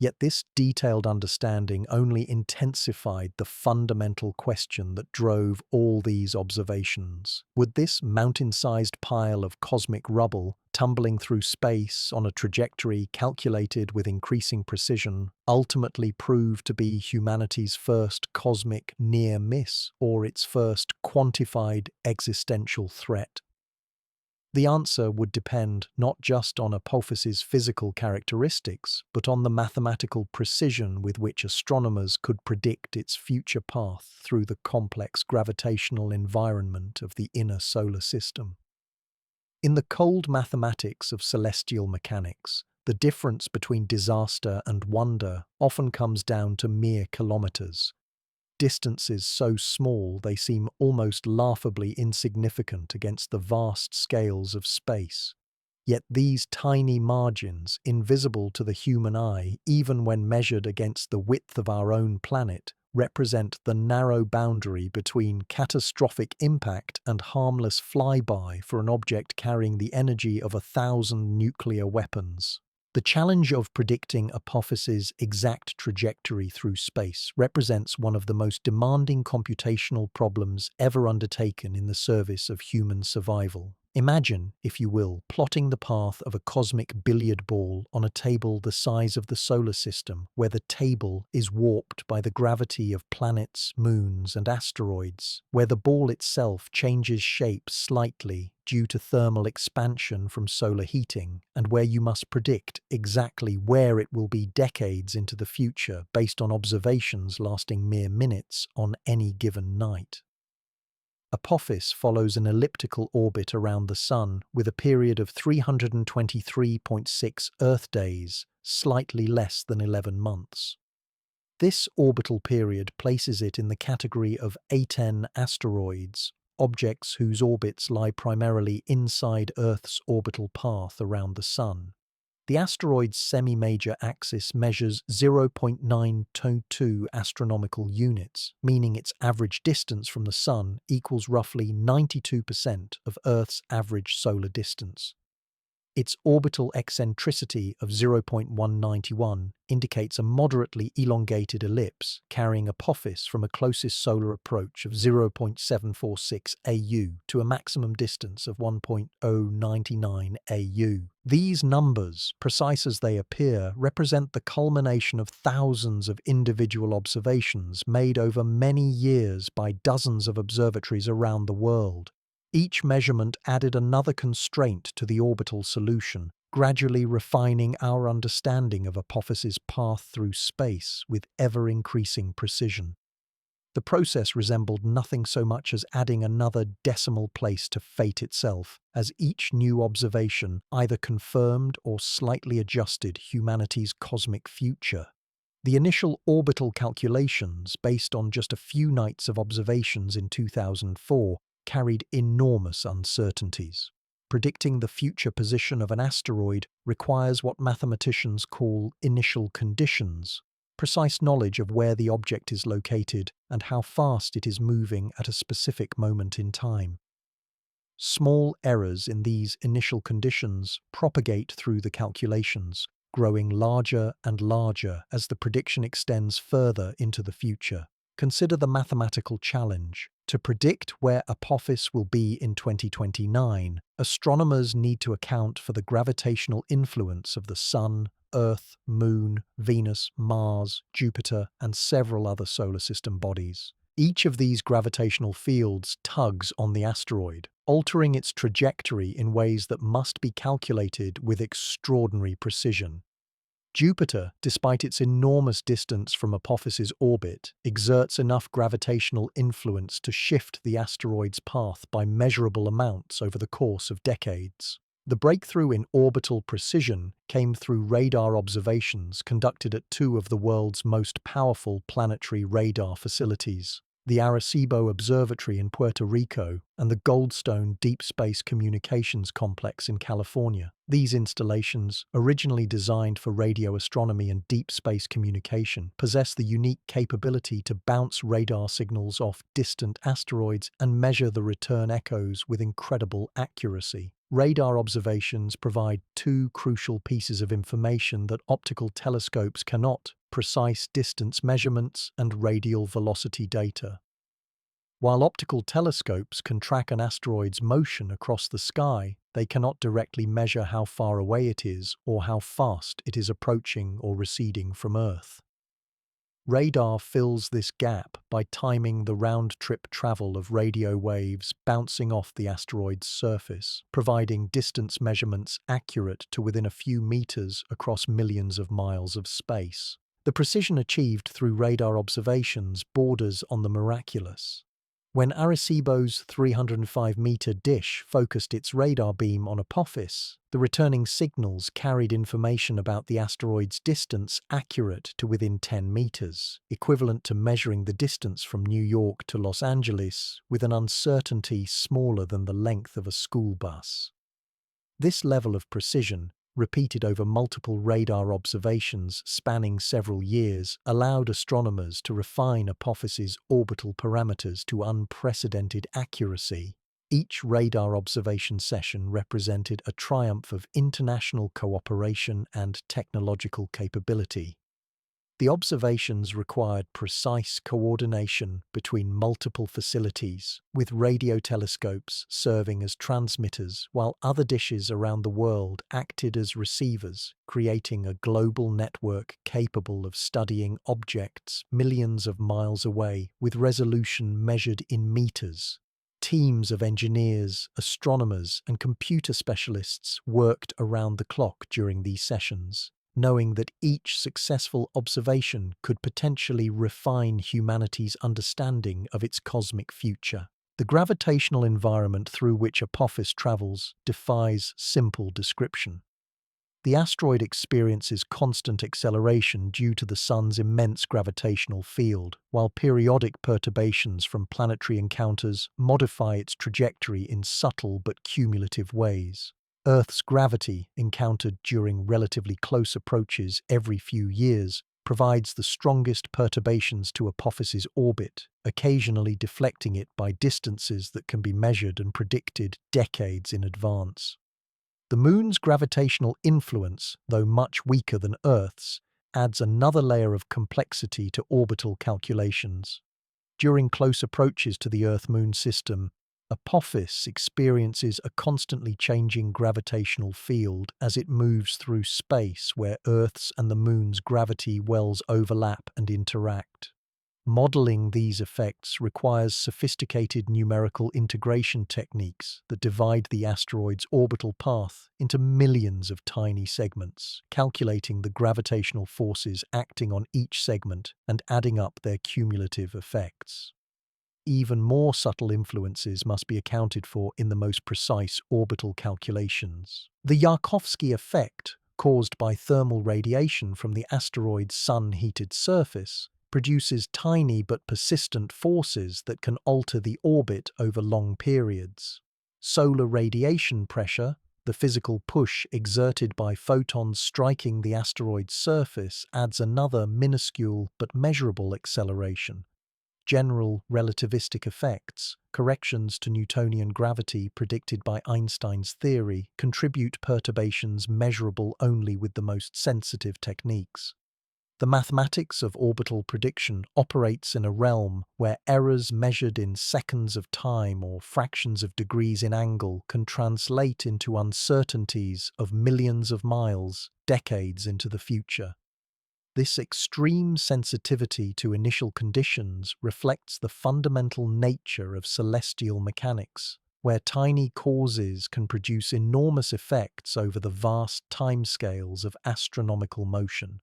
Yet this detailed understanding only intensified the fundamental question that drove all these observations. Would this mountain-sized pile of cosmic rubble, tumbling through space on a trajectory calculated with increasing precision, ultimately prove to be humanity's first cosmic near-miss or its first quantified existential threat? The answer would depend not just on Apophis's physical characteristics, but on the mathematical precision with which astronomers could predict its future path through the complex gravitational environment of the inner solar system. In the cold mathematics of celestial mechanics, the difference between disaster and wonder often comes down to mere kilometers. Distances so small they seem almost laughably insignificant against the vast scales of space. Yet these tiny margins, invisible to the human eye even when measured against the width of our own planet, represent the narrow boundary between catastrophic impact and harmless flyby for an object carrying the energy of 1,000 nuclear weapons. The challenge of predicting Apophis's exact trajectory through space represents one of the most demanding computational problems ever undertaken in the service of human survival. Imagine, if you will, plotting the path of a cosmic billiard ball on a table the size of the solar system, where the table is warped by the gravity of planets, moons, and asteroids, where the ball itself changes shape slightly due to thermal expansion from solar heating, and where you must predict exactly where it will be decades into the future based on observations lasting mere minutes on any given night. Apophis follows an elliptical orbit around the Sun with a period of 323.6 Earth days, slightly less than 11 months. This orbital period places it in the category of A10 asteroids, objects whose orbits lie primarily inside Earth's orbital path around the Sun. The asteroid's semi-major axis measures 0.922 astronomical units, meaning its average distance from the Sun equals roughly 92% of Earth's average solar distance. Its orbital eccentricity of 0.191 indicates a moderately elongated ellipse carrying Apophis from a closest solar approach of 0.746 AU to a maximum distance of 1.099 AU. These numbers, precise as they appear, represent the culmination of thousands of individual observations made over many years by dozens of observatories around the world. Each measurement added another constraint to the orbital solution, gradually refining our understanding of Apophis's path through space with ever-increasing precision. The process resembled nothing so much as adding another decimal place to fate itself, as each new observation either confirmed or slightly adjusted humanity's cosmic future. The initial orbital calculations, based on just a few nights of observations in 2004, carried enormous uncertainties. Predicting the future position of an asteroid requires what mathematicians call initial conditions, precise knowledge of where the object is located and how fast it is moving at a specific moment in time. Small errors in these initial conditions propagate through the calculations, growing larger and larger as the prediction extends further into the future. Consider the mathematical challenge. To predict where Apophis will be in 2029, astronomers need to account for the gravitational influence of the Sun, Earth, Moon, Venus, Mars, Jupiter, and several other solar system bodies. Each of these gravitational fields tugs on the asteroid, altering its trajectory in ways that must be calculated with extraordinary precision. Jupiter, despite its enormous distance from Apophis's orbit, exerts enough gravitational influence to shift the asteroid's path by measurable amounts over the course of decades. The breakthrough in orbital precision came through radar observations conducted at two of the world's most powerful planetary radar facilities, the Arecibo Observatory in Puerto Rico and the Goldstone Deep Space Communications Complex in California. These installations, originally designed for radio astronomy and deep space communication, possess the unique capability to bounce radar signals off distant asteroids and measure the return echoes with incredible accuracy. Radar observations provide two crucial pieces of information that optical telescopes cannot: precise distance measurements and radial velocity data. While optical telescopes can track an asteroid's motion across the sky, they cannot directly measure how far away it is or how fast it is approaching or receding from Earth. Radar fills this gap by timing the round-trip travel of radio waves bouncing off the asteroid's surface, providing distance measurements accurate to within a few meters across millions of miles of space. The precision achieved through radar observations borders on the miraculous. When Arecibo's 305-meter dish focused its radar beam on Apophis, the returning signals carried information about the asteroid's distance accurate to within 10 meters, equivalent to measuring the distance from New York to Los Angeles with an uncertainty smaller than the length of a school bus. This level of precision, repeated over multiple radar observations spanning several years, allowed astronomers to refine Apophis's orbital parameters to unprecedented accuracy. Each radar observation session represented a triumph of international cooperation and technological capability. The observations required precise coordination between multiple facilities, with radio telescopes serving as transmitters while other dishes around the world acted as receivers, creating a global network capable of studying objects millions of miles away with resolution measured in meters. Teams of engineers, astronomers, and computer specialists worked around the clock during these sessions, knowing that each successful observation could potentially refine humanity's understanding of its cosmic future. The gravitational environment through which Apophis travels defies simple description. The asteroid experiences constant acceleration due to the Sun's immense gravitational field, while periodic perturbations from planetary encounters modify its trajectory in subtle but cumulative ways. Earth's gravity, encountered during relatively close approaches every few years, provides the strongest perturbations to Apophis's orbit, occasionally deflecting it by distances that can be measured and predicted decades in advance. The Moon's gravitational influence, though much weaker than Earth's, adds another layer of complexity to orbital calculations. During close approaches to the Earth-Moon system, Apophis experiences a constantly changing gravitational field as it moves through space where Earth's and the Moon's gravity wells overlap and interact. Modeling these effects requires sophisticated numerical integration techniques that divide the asteroid's orbital path into millions of tiny segments, calculating the gravitational forces acting on each segment and adding up their cumulative effects. Even more subtle influences must be accounted for in the most precise orbital calculations. The Yarkovsky effect, caused by thermal radiation from the asteroid's sun-heated surface, produces tiny but persistent forces that can alter the orbit over long periods. Solar radiation pressure, the physical push exerted by photons striking the asteroid's surface, adds another minuscule but measurable acceleration. General relativistic effects, corrections to Newtonian gravity predicted by Einstein's theory, contribute perturbations measurable only with the most sensitive techniques. The mathematics of orbital prediction operates in a realm where errors measured in seconds of time or fractions of degrees in angle can translate into uncertainties of millions of miles, decades into the future. This extreme sensitivity to initial conditions reflects the fundamental nature of celestial mechanics, where tiny causes can produce enormous effects over the vast timescales of astronomical motion.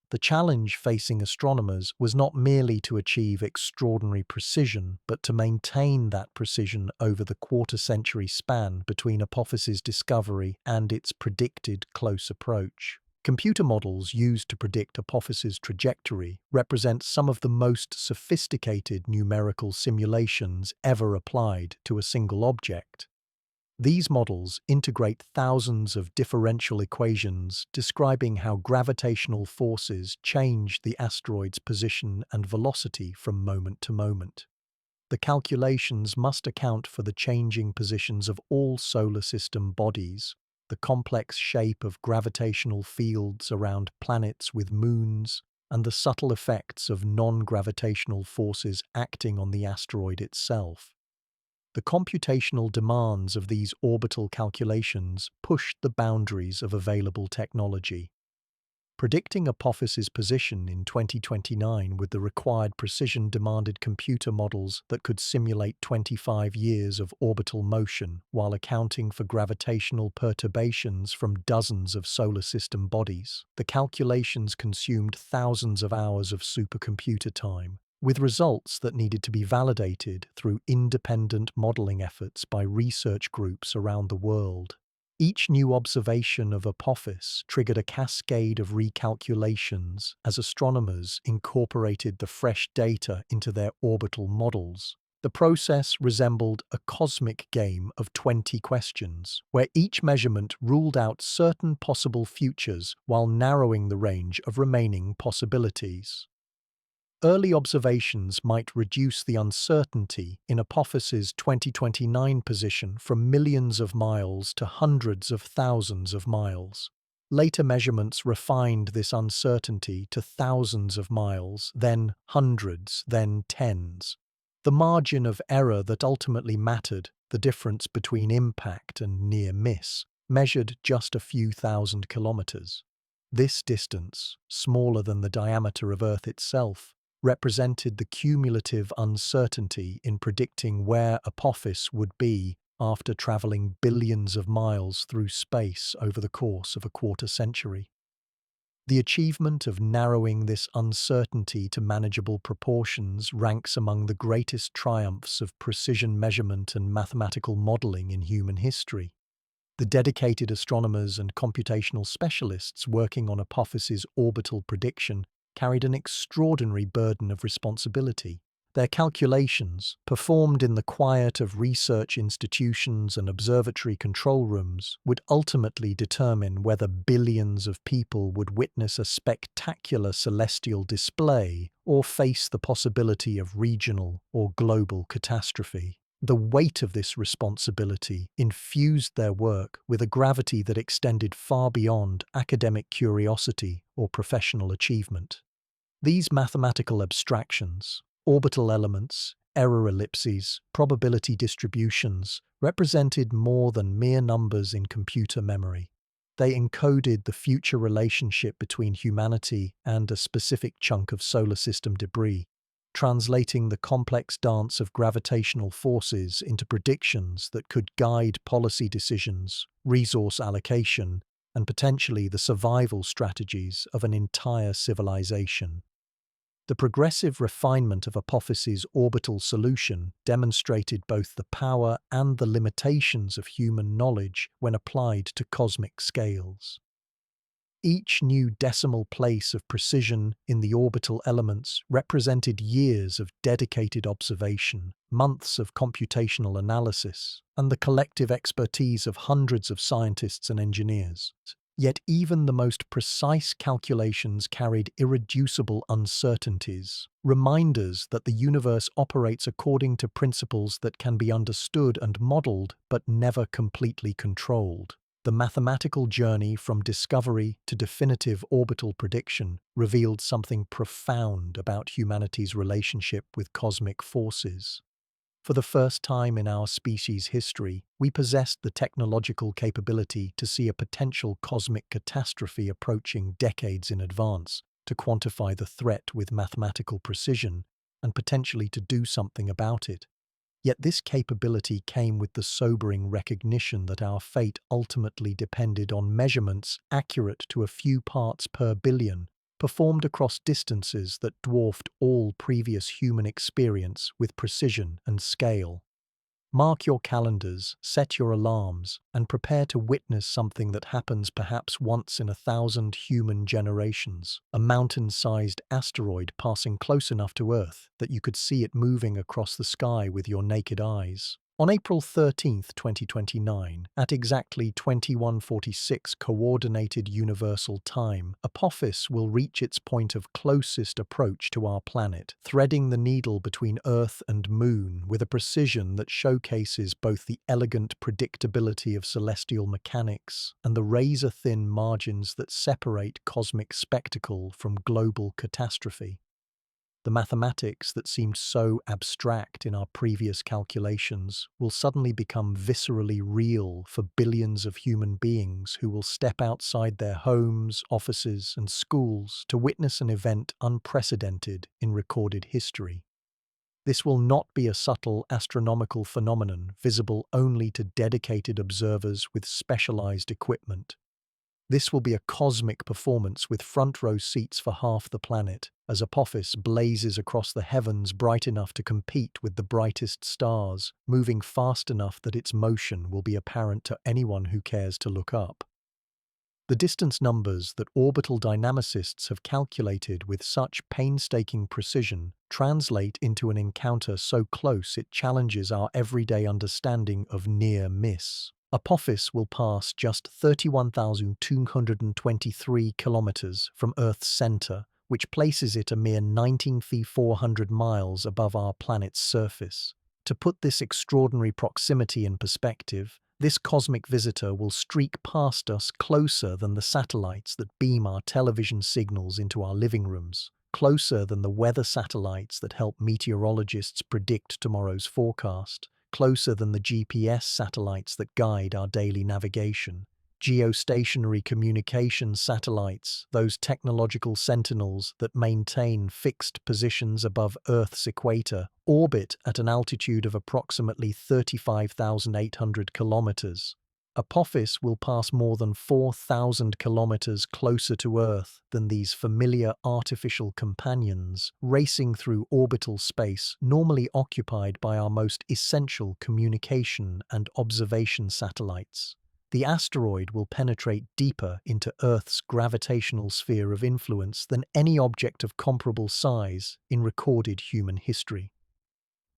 The challenge facing astronomers was not merely to achieve extraordinary precision, but to maintain that precision over the quarter-century span between Apophis's discovery and its predicted close approach. Computer models used to predict Apophis's trajectory represent some of the most sophisticated numerical simulations ever applied to a single object. These models integrate thousands of differential equations describing how gravitational forces change the asteroid's position and velocity from moment to moment. The calculations must account for the changing positions of all solar system bodies, the complex shape of gravitational fields around planets with moons, and the subtle effects of non-gravitational forces acting on the asteroid itself. The computational demands of these orbital calculations pushed the boundaries of available technology. Predicting Apophis's position in 2029 with the required precision demanded computer models that could simulate 25 years of orbital motion while accounting for gravitational perturbations from dozens of solar system bodies. The calculations consumed thousands of hours of supercomputer time, with results that needed to be validated through independent modeling efforts by research groups around the world. Each new observation of Apophis triggered a cascade of recalculations as astronomers incorporated the fresh data into their orbital models. The process resembled a cosmic game of 20 questions, where each measurement ruled out certain possible futures while narrowing the range of remaining possibilities. Early observations might reduce the uncertainty in Apophis's 2029 position from millions of miles to hundreds of thousands of miles. Later measurements refined this uncertainty to thousands of miles, then hundreds, then tens. The margin of error that ultimately mattered, the difference between impact and near miss, measured just a few thousand kilometers. This distance, smaller than the diameter of Earth itself, represented the cumulative uncertainty in predicting where Apophis would be after traveling billions of miles through space over the course of a quarter century. The achievement of narrowing this uncertainty to manageable proportions ranks among the greatest triumphs of precision measurement and mathematical modeling in human history. The dedicated astronomers and computational specialists working on Apophis's orbital prediction carried an extraordinary burden of responsibility. Their calculations, performed in the quiet of research institutions and observatory control rooms, would ultimately determine whether billions of people would witness a spectacular celestial display or face the possibility of regional or global catastrophe. The weight of this responsibility infused their work with a gravity that extended far beyond academic curiosity or professional achievement. These mathematical abstractions, orbital elements, error ellipses, probability distributions, represented more than mere numbers in computer memory. They encoded the future relationship between humanity and a specific chunk of solar system debris, translating the complex dance of gravitational forces into predictions that could guide policy decisions, resource allocation, and potentially the survival strategies of an entire civilization. The progressive refinement of Apophis's orbital solution demonstrated both the power and the limitations of human knowledge when applied to cosmic scales. Each new decimal place of precision in the orbital elements represented years of dedicated observation, months of computational analysis, and the collective expertise of hundreds of scientists and engineers. Yet even the most precise calculations carried irreducible uncertainties, reminders that the universe operates according to principles that can be understood and modeled but never completely controlled. The mathematical journey from discovery to definitive orbital prediction revealed something profound about humanity's relationship with cosmic forces. For the first time in our species' history, we possessed the technological capability to see a potential cosmic catastrophe approaching decades in advance, to quantify the threat with mathematical precision, and potentially to do something about it. Yet this capability came with the sobering recognition that our fate ultimately depended on measurements accurate to a few parts per billion, performed across distances that dwarfed all previous human experience with precision and scale. Mark your calendars, set your alarms, and prepare to witness something that happens perhaps once in 1,000 human generations, a mountain-sized asteroid passing close enough to Earth that you could see it moving across the sky with your naked eyes. On April 13, 2029, at exactly 21:46 Coordinated Universal Time, Apophis will reach its point of closest approach to our planet, threading the needle between Earth and Moon with a precision that showcases both the elegant predictability of celestial mechanics and the razor-thin margins that separate cosmic spectacle from global catastrophe. The mathematics that seemed so abstract in our previous calculations will suddenly become viscerally real for billions of human beings who will step outside their homes, offices, and schools to witness an event unprecedented in recorded history. This will not be a subtle astronomical phenomenon visible only to dedicated observers with specialized equipment. This will be a cosmic performance with front row seats for half the planet, as Apophis blazes across the heavens bright enough to compete with the brightest stars, moving fast enough that its motion will be apparent to anyone who cares to look up. The distance numbers that orbital dynamicists have calculated with such painstaking precision translate into an encounter so close it challenges our everyday understanding of near miss. Apophis will pass just 31,223 kilometers from Earth's center, which places it a mere 19,400 miles above our planet's surface. To put this extraordinary proximity in perspective, this cosmic visitor will streak past us closer than the satellites that beam our television signals into our living rooms, closer than the weather satellites that help meteorologists predict tomorrow's forecast, closer than the GPS satellites that guide our daily navigation. Geostationary communication satellites, those technological sentinels that maintain fixed positions above Earth's equator, orbit at an altitude of approximately 35,800 kilometers. Apophis will pass more than 4,000 kilometers closer to Earth than these familiar artificial companions, racing through orbital space normally occupied by our most essential communication and observation satellites. The asteroid will penetrate deeper into Earth's gravitational sphere of influence than any object of comparable size in recorded human history.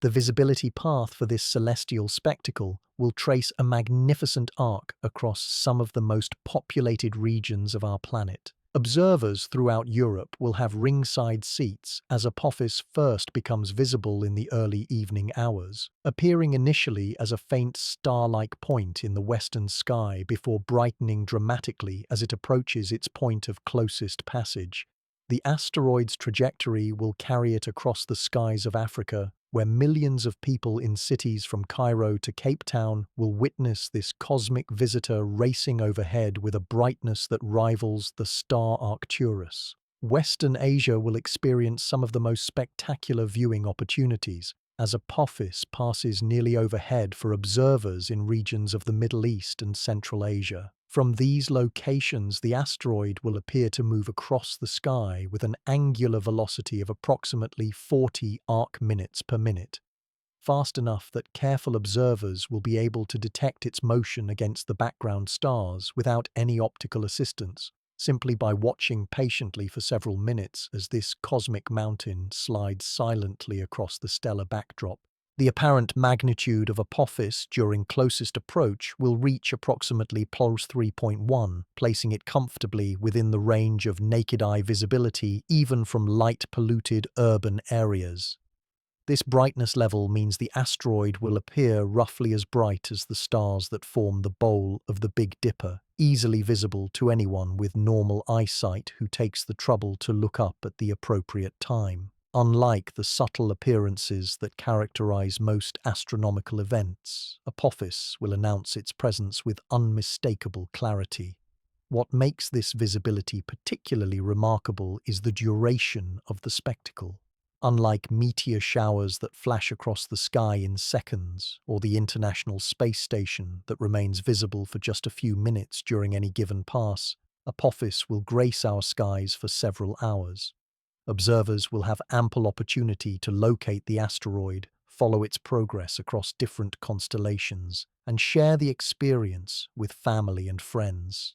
The visibility path for this celestial spectacle will trace a magnificent arc across some of the most populated regions of our planet. Observers throughout Europe will have ringside seats as Apophis first becomes visible in the early evening hours, appearing initially as a faint star-like point in the western sky before brightening dramatically as it approaches its point of closest passage. The asteroid's trajectory will carry it across the skies of Africa, where millions of people in cities from Cairo to Cape Town will witness this cosmic visitor racing overhead with a brightness that rivals the star Arcturus. Western Asia will experience some of the most spectacular viewing opportunities, as Apophis passes nearly overhead for observers in regions of the Middle East and Central Asia. From these locations, the asteroid will appear to move across the sky with an angular velocity of approximately 40 arc-minutes per minute, fast enough that careful observers will be able to detect its motion against the background stars without any optical assistance, simply by watching patiently for several minutes as this cosmic mountain slides silently across the stellar backdrop. The apparent magnitude of Apophis during closest approach will reach approximately plus 3.1, placing it comfortably within the range of naked eye visibility even from light-polluted urban areas. This brightness level means the asteroid will appear roughly as bright as the stars that form the bowl of the Big Dipper, easily visible to anyone with normal eyesight who takes the trouble to look up at the appropriate time. Unlike the subtle appearances that characterize most astronomical events, Apophis will announce its presence with unmistakable clarity. What makes this visibility particularly remarkable is the duration of the spectacle. Unlike meteor showers that flash across the sky in seconds, or the International Space Station that remains visible for just a few minutes during any given pass, Apophis will grace our skies for several hours. Observers will have ample opportunity to locate the asteroid, follow its progress across different constellations, and share the experience with family and friends.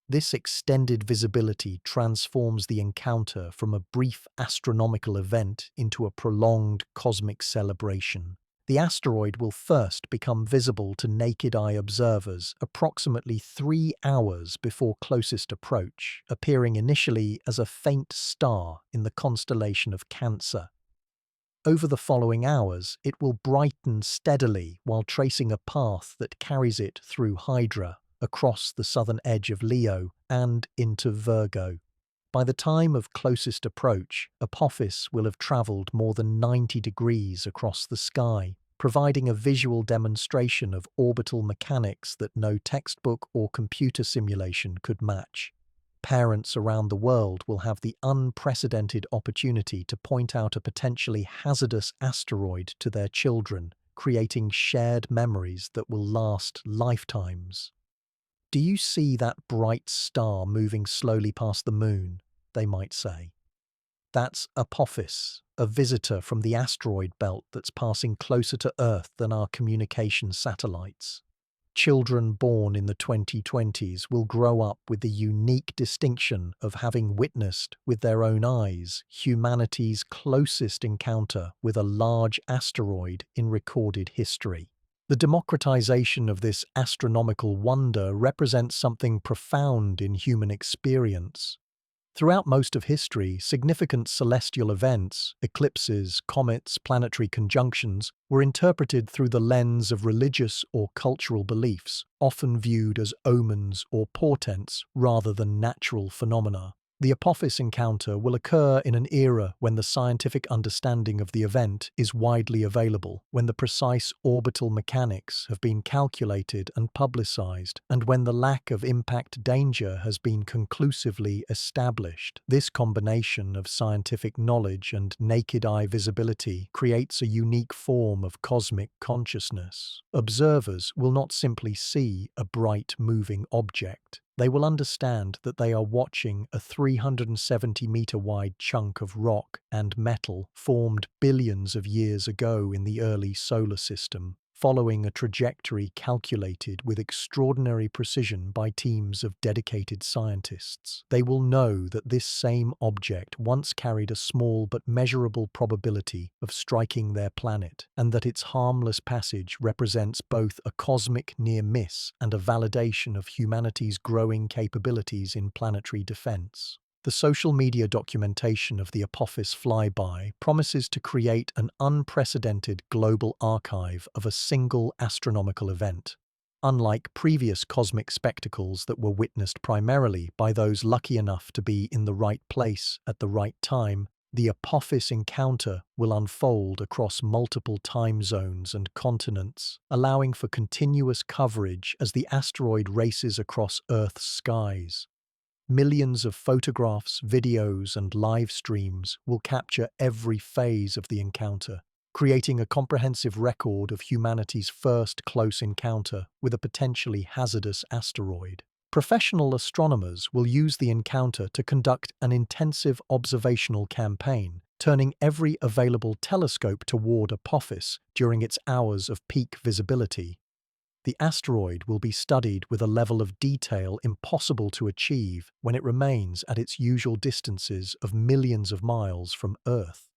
This extended visibility transforms the encounter from a brief astronomical event into a prolonged cosmic celebration. The asteroid will first become visible to naked-eye observers approximately 3 hours before closest approach, appearing initially as a faint star in the constellation of Cancer. Over the following hours, it will brighten steadily while tracing a path that carries it through Hydra, across the southern edge of Leo, and into Virgo. By the time of closest approach, Apophis will have traveled more than 90 degrees across the sky, providing a visual demonstration of orbital mechanics that no textbook or computer simulation could match. Parents around the world will have the unprecedented opportunity to point out a potentially hazardous asteroid to their children, creating shared memories that will last lifetimes. "Do you see that bright star moving slowly past the moon?" they might say. That's Apophis, a visitor from the asteroid belt that's passing closer to Earth than our communication satellites. Children born in the 2020s will grow up with the unique distinction of having witnessed with their own eyes humanity's closest encounter with a large asteroid in recorded history. The democratization of this astronomical wonder represents something profound in human experience. Throughout most of history, significant celestial events, eclipses, comets, planetary conjunctions, were interpreted through the lens of religious or cultural beliefs, often viewed as omens or portents rather than natural phenomena. The Apophis encounter will occur in an era when the scientific understanding of the event is widely available, when the precise orbital mechanics have been calculated and publicized, and when the lack of impact danger has been conclusively established. This combination of scientific knowledge and naked eye visibility creates a unique form of cosmic consciousness. Observers will not simply see a bright moving object. They will understand that they are watching a 370-meter wide chunk of rock and metal formed billions of years ago in the early solar system, following a trajectory calculated with extraordinary precision by teams of dedicated scientists. They will know that this same object once carried a small but measurable probability of striking their planet, and that its harmless passage represents both a cosmic near-miss and a validation of humanity's growing capabilities in planetary defense. The social media documentation of the Apophis flyby promises to create an unprecedented global archive of a single astronomical event. Unlike previous cosmic spectacles that were witnessed primarily by those lucky enough to be in the right place at the right time, the Apophis encounter will unfold across multiple time zones and continents, allowing for continuous coverage as the asteroid races across Earth's skies. Millions of photographs, videos, and live streams will capture every phase of the encounter, creating a comprehensive record of humanity's first close encounter with a potentially hazardous asteroid. Professional astronomers will use the encounter to conduct an intensive observational campaign, turning every available telescope toward Apophis during its hours of peak visibility. The asteroid will be studied with a level of detail impossible to achieve when it remains at its usual distances of millions of miles from Earth.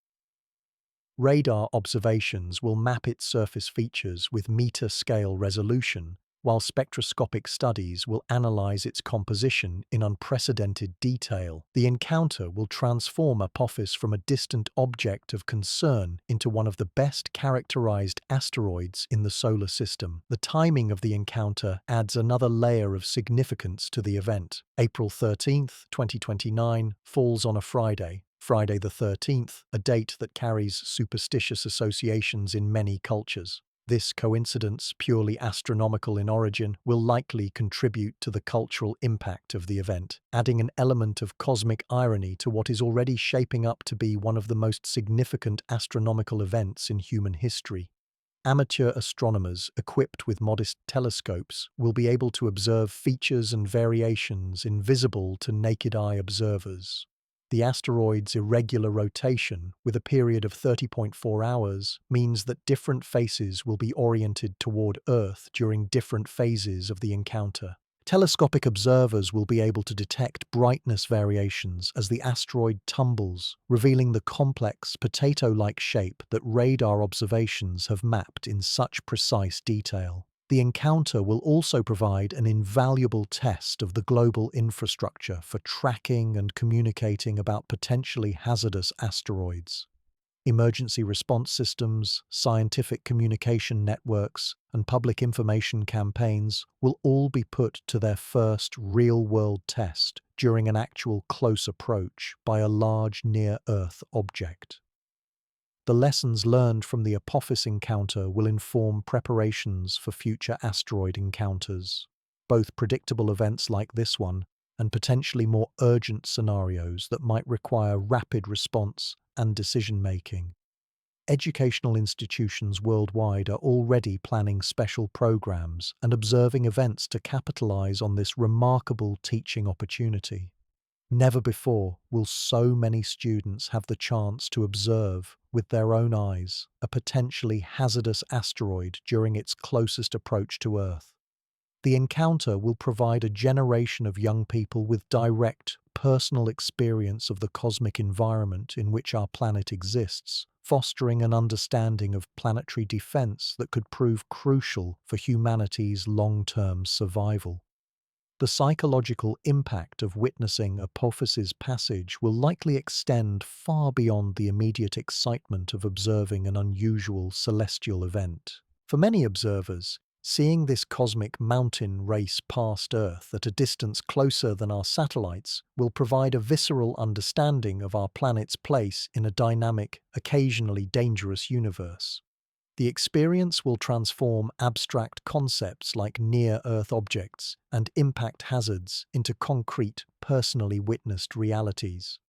Radar observations will map its surface features with meter-scale resolution, while spectroscopic studies will analyze its composition in unprecedented detail. The encounter will transform Apophis from a distant object of concern into one of the best characterized asteroids in the solar system. The timing of the encounter adds another layer of significance to the event. April 13th, 2029 falls on a Friday. Friday the 13th, a date that carries superstitious associations in many cultures. This coincidence, purely astronomical in origin, will likely contribute to the cultural impact of the event, adding an element of cosmic irony to what is already shaping up to be one of the most significant astronomical events in human history. Amateur astronomers equipped with modest telescopes will be able to observe features and variations invisible to naked-eye observers. The asteroid's irregular rotation, with a period of 30.4 hours, means that different faces will be oriented toward Earth during different phases of the encounter. Telescopic observers will be able to detect brightness variations as the asteroid tumbles, revealing the complex, potato-like shape that radar observations have mapped in such precise detail. The encounter will also provide an invaluable test of the global infrastructure for tracking and communicating about potentially hazardous asteroids. Emergency response systems, scientific communication networks, and public information campaigns will all be put to their first real-world test during an actual close approach by a large near-Earth object. The lessons learned from the Apophis encounter will inform preparations for future asteroid encounters, both predictable events like this one and potentially more urgent scenarios that might require rapid response and decision-making. Educational institutions worldwide are already planning special programs and observing events to capitalize on this remarkable teaching opportunity. Never before will so many students have the chance to observe, with their own eyes, a potentially hazardous asteroid during its closest approach to Earth. The encounter will provide a generation of young people with direct, personal experience of the cosmic environment in which our planet exists, fostering an understanding of planetary defense that could prove crucial for humanity's long-term survival. The psychological impact of witnessing Apophis's passage will likely extend far beyond the immediate excitement of observing an unusual celestial event. For many observers, seeing this cosmic mountain race past Earth at a distance closer than our satellites will provide a visceral understanding of our planet's place in a dynamic, occasionally dangerous universe. The experience will transform abstract concepts like near-Earth objects and impact hazards into concrete, personally witnessed realities.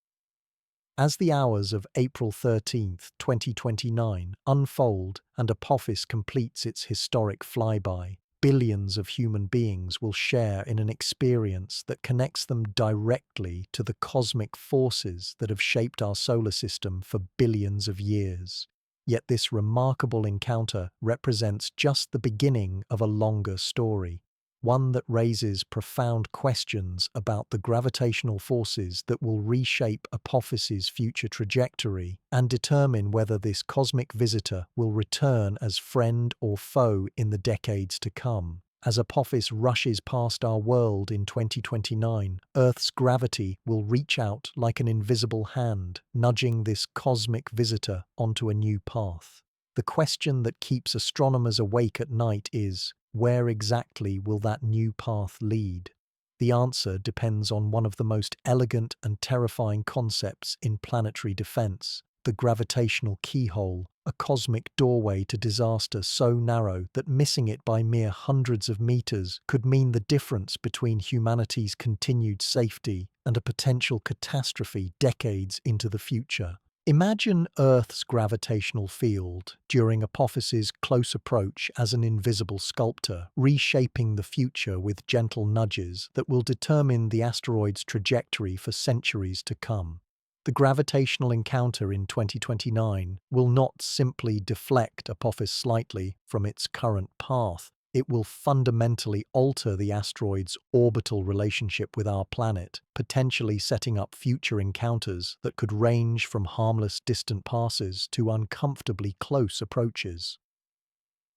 As the hours of April 13, 2029 unfold and Apophis completes its historic flyby, billions of human beings will share in an experience that connects them directly to the cosmic forces that have shaped our solar system for billions of years. Yet this remarkable encounter represents just the beginning of a longer story, one that raises profound questions about the gravitational forces that will reshape Apophis's future trajectory and determine whether this cosmic visitor will return as friend or foe in the decades to come. As Apophis rushes past our world in 2029, Earth's gravity will reach out like an invisible hand, nudging this cosmic visitor onto a new path. The question that keeps astronomers awake at night is, where exactly will that new path lead? The answer depends on one of the most elegant and terrifying concepts in planetary defense: the gravitational keyhole, a cosmic doorway to disaster so narrow that missing it by mere hundreds of meters could mean the difference between humanity's continued safety and a potential catastrophe decades into the future. Imagine Earth's gravitational field during Apophis's close approach as an invisible sculptor, reshaping the future with gentle nudges that will determine the asteroid's trajectory for centuries to come. The gravitational encounter in 2029 will not simply deflect Apophis slightly from its current path. It will fundamentally alter the asteroid's orbital relationship with our planet, potentially setting up future encounters that could range from harmless distant passes to uncomfortably close approaches.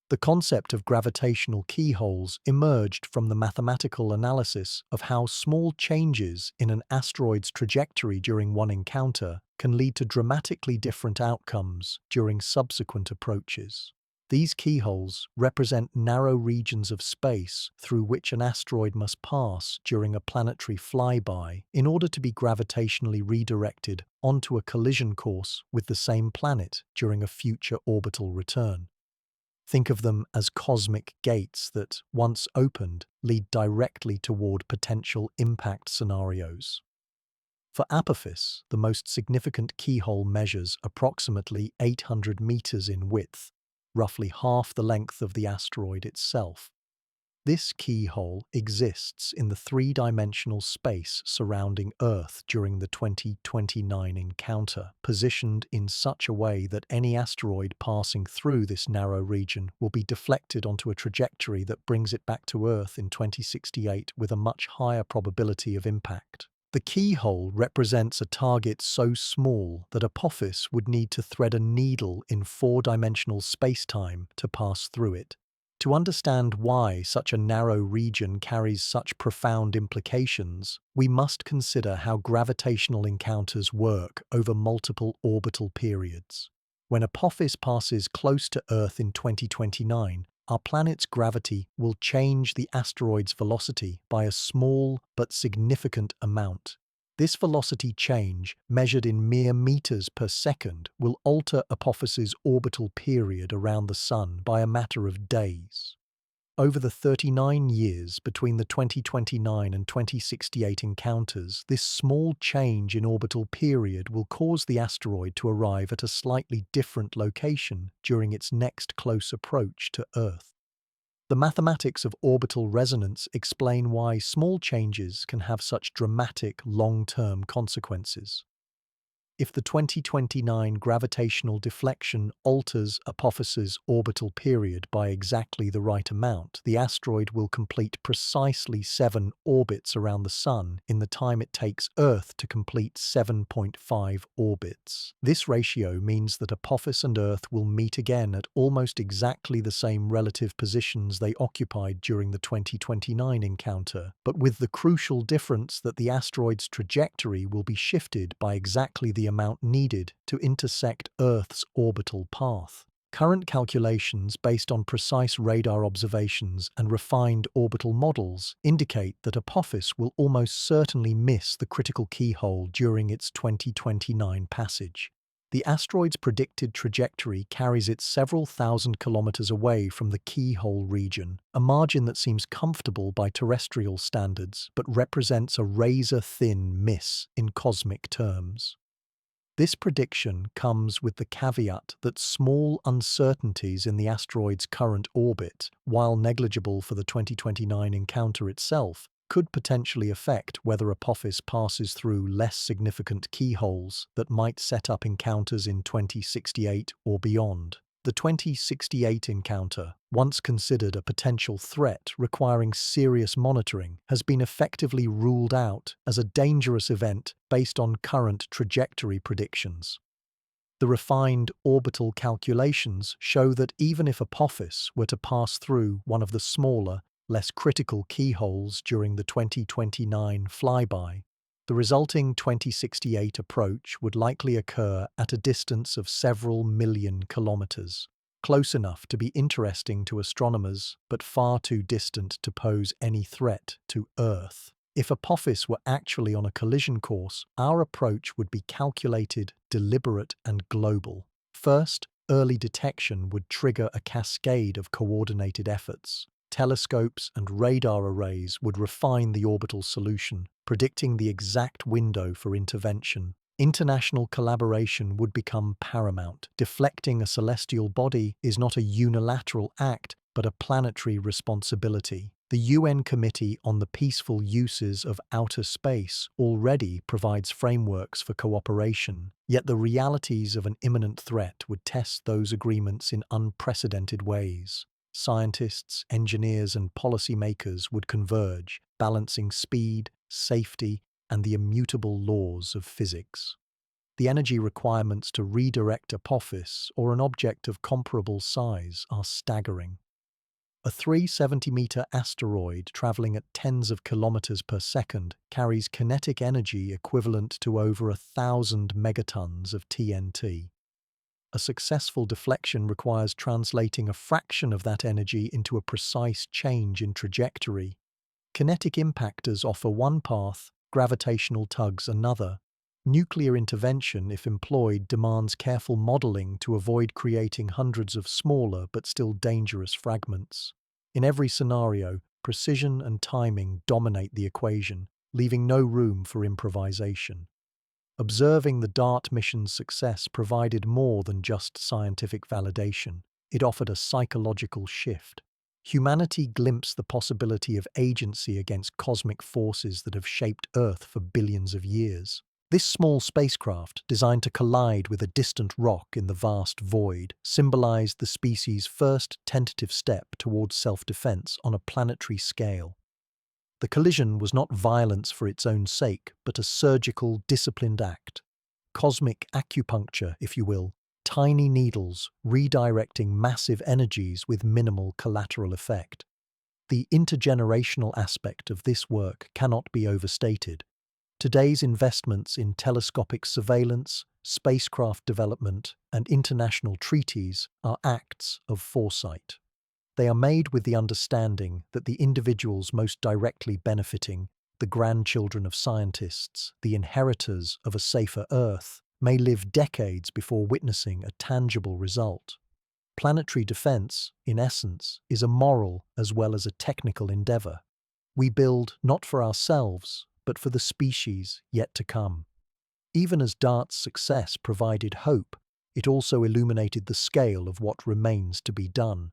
The concept of gravitational keyholes emerged from the mathematical analysis of how small changes in an asteroid's trajectory during one encounter can lead to dramatically different outcomes during subsequent approaches. These keyholes represent narrow regions of space through which an asteroid must pass during a planetary flyby in order to be gravitationally redirected onto a collision course with the same planet during a future orbital return. Think of them as cosmic gates that, once opened, lead directly toward potential impact scenarios. For Apophis, the most significant keyhole measures approximately 800 meters in width, roughly half the length of the asteroid itself. This keyhole exists in the three-dimensional space surrounding Earth during the 2029 encounter, positioned in such a way that any asteroid passing through this narrow region will be deflected onto a trajectory that brings it back to Earth in 2068 with a much higher probability of impact. The keyhole represents a target so small that Apophis would need to thread a needle in four-dimensional space-time to pass through it. To understand why such a narrow region carries such profound implications, we must consider how gravitational encounters work over multiple orbital periods. When Apophis passes close to Earth in 2029, our planet's gravity will change the asteroid's velocity by a small but significant amount. This velocity change, measured in mere meters per second, will alter Apophis's orbital period around the Sun by a matter of days. Over the 39 years between the 2029 and 2068 encounters, this small change in orbital period will cause the asteroid to arrive at a slightly different location during its next close approach to Earth. The mathematics of orbital resonance explain why small changes can have such dramatic long-term consequences. If the 2029 gravitational deflection alters Apophis's orbital period by exactly the right amount, the asteroid will complete precisely 7 orbits around the Sun in the time it takes Earth to complete 7.5 orbits. This ratio means that Apophis and Earth will meet again at almost exactly the same relative positions they occupied during the 2029 encounter, but with the crucial difference that the asteroid's trajectory will be shifted by exactly the amount needed to intersect Earth's orbital path. Current calculations based on precise radar observations and refined orbital models indicate that Apophis will almost certainly miss the critical keyhole during its 2029 passage. The asteroid's predicted trajectory carries it several thousand kilometers away from the keyhole region, a margin that seems comfortable by terrestrial standards but represents a razor-thin miss in cosmic terms. This prediction comes with the caveat that small uncertainties in the asteroid's current orbit, while negligible for the 2029 encounter itself, could potentially affect whether Apophis passes through less significant keyholes that might set up encounters in 2068 or beyond. The 2068 encounter, once considered a potential threat requiring serious monitoring, has been effectively ruled out as a dangerous event based on current trajectory predictions. The refined orbital calculations show that even if Apophis were to pass through one of the smaller, less critical keyholes during the 2029 flyby, the resulting 2068 approach would likely occur at a distance of several million kilometers, close enough to be interesting to astronomers but far too distant to pose any threat to Earth. If Apophis were actually on a collision course, our approach would be calculated, deliberate, and global. First, early detection would trigger a cascade of coordinated efforts. Telescopes and radar arrays would refine the orbital solution, predicting the exact window for intervention. International collaboration would become paramount. Deflecting a celestial body is not a unilateral act, but a planetary responsibility. The UN Committee on the Peaceful Uses of Outer Space already provides frameworks for cooperation, yet the realities of an imminent threat would test those agreements in unprecedented ways. Scientists, engineers, and policymakers would converge, balancing speed, safety, and the immutable laws of physics. The energy requirements to redirect Apophis or an object of comparable size are staggering. A 370-meter asteroid traveling at tens of kilometers per second carries kinetic energy equivalent to over 1,000 megatons of TNT. A successful deflection requires translating a fraction of that energy into a precise change in trajectory. Kinetic impactors offer one path, gravitational tugs another. Nuclear intervention, if employed, demands careful modeling to avoid creating hundreds of smaller but still dangerous fragments. In every scenario, precision and timing dominate the equation, leaving no room for improvisation. Observing the DART mission's success provided more than just scientific validation. It offered a psychological shift. Humanity glimpsed the possibility of agency against cosmic forces that have shaped Earth for billions of years. This small spacecraft, designed to collide with a distant rock in the vast void, symbolized the species' first tentative step towards self-defense on a planetary scale. The collision was not violence for its own sake, but a surgical, disciplined act. Cosmic acupuncture, if you will, tiny needles redirecting massive energies with minimal collateral effect. The intergenerational aspect of this work cannot be overstated. Today's investments in telescopic surveillance, spacecraft development, and international treaties are acts of foresight. They are made with the understanding that the individuals most directly benefiting, the grandchildren of scientists, the inheritors of a safer Earth, may live decades before witnessing a tangible result. Planetary defense, in essence, is a moral as well as a technical endeavor. We build not for ourselves, but for the species yet to come. Even as DART's success provided hope, it also illuminated the scale of what remains to be done.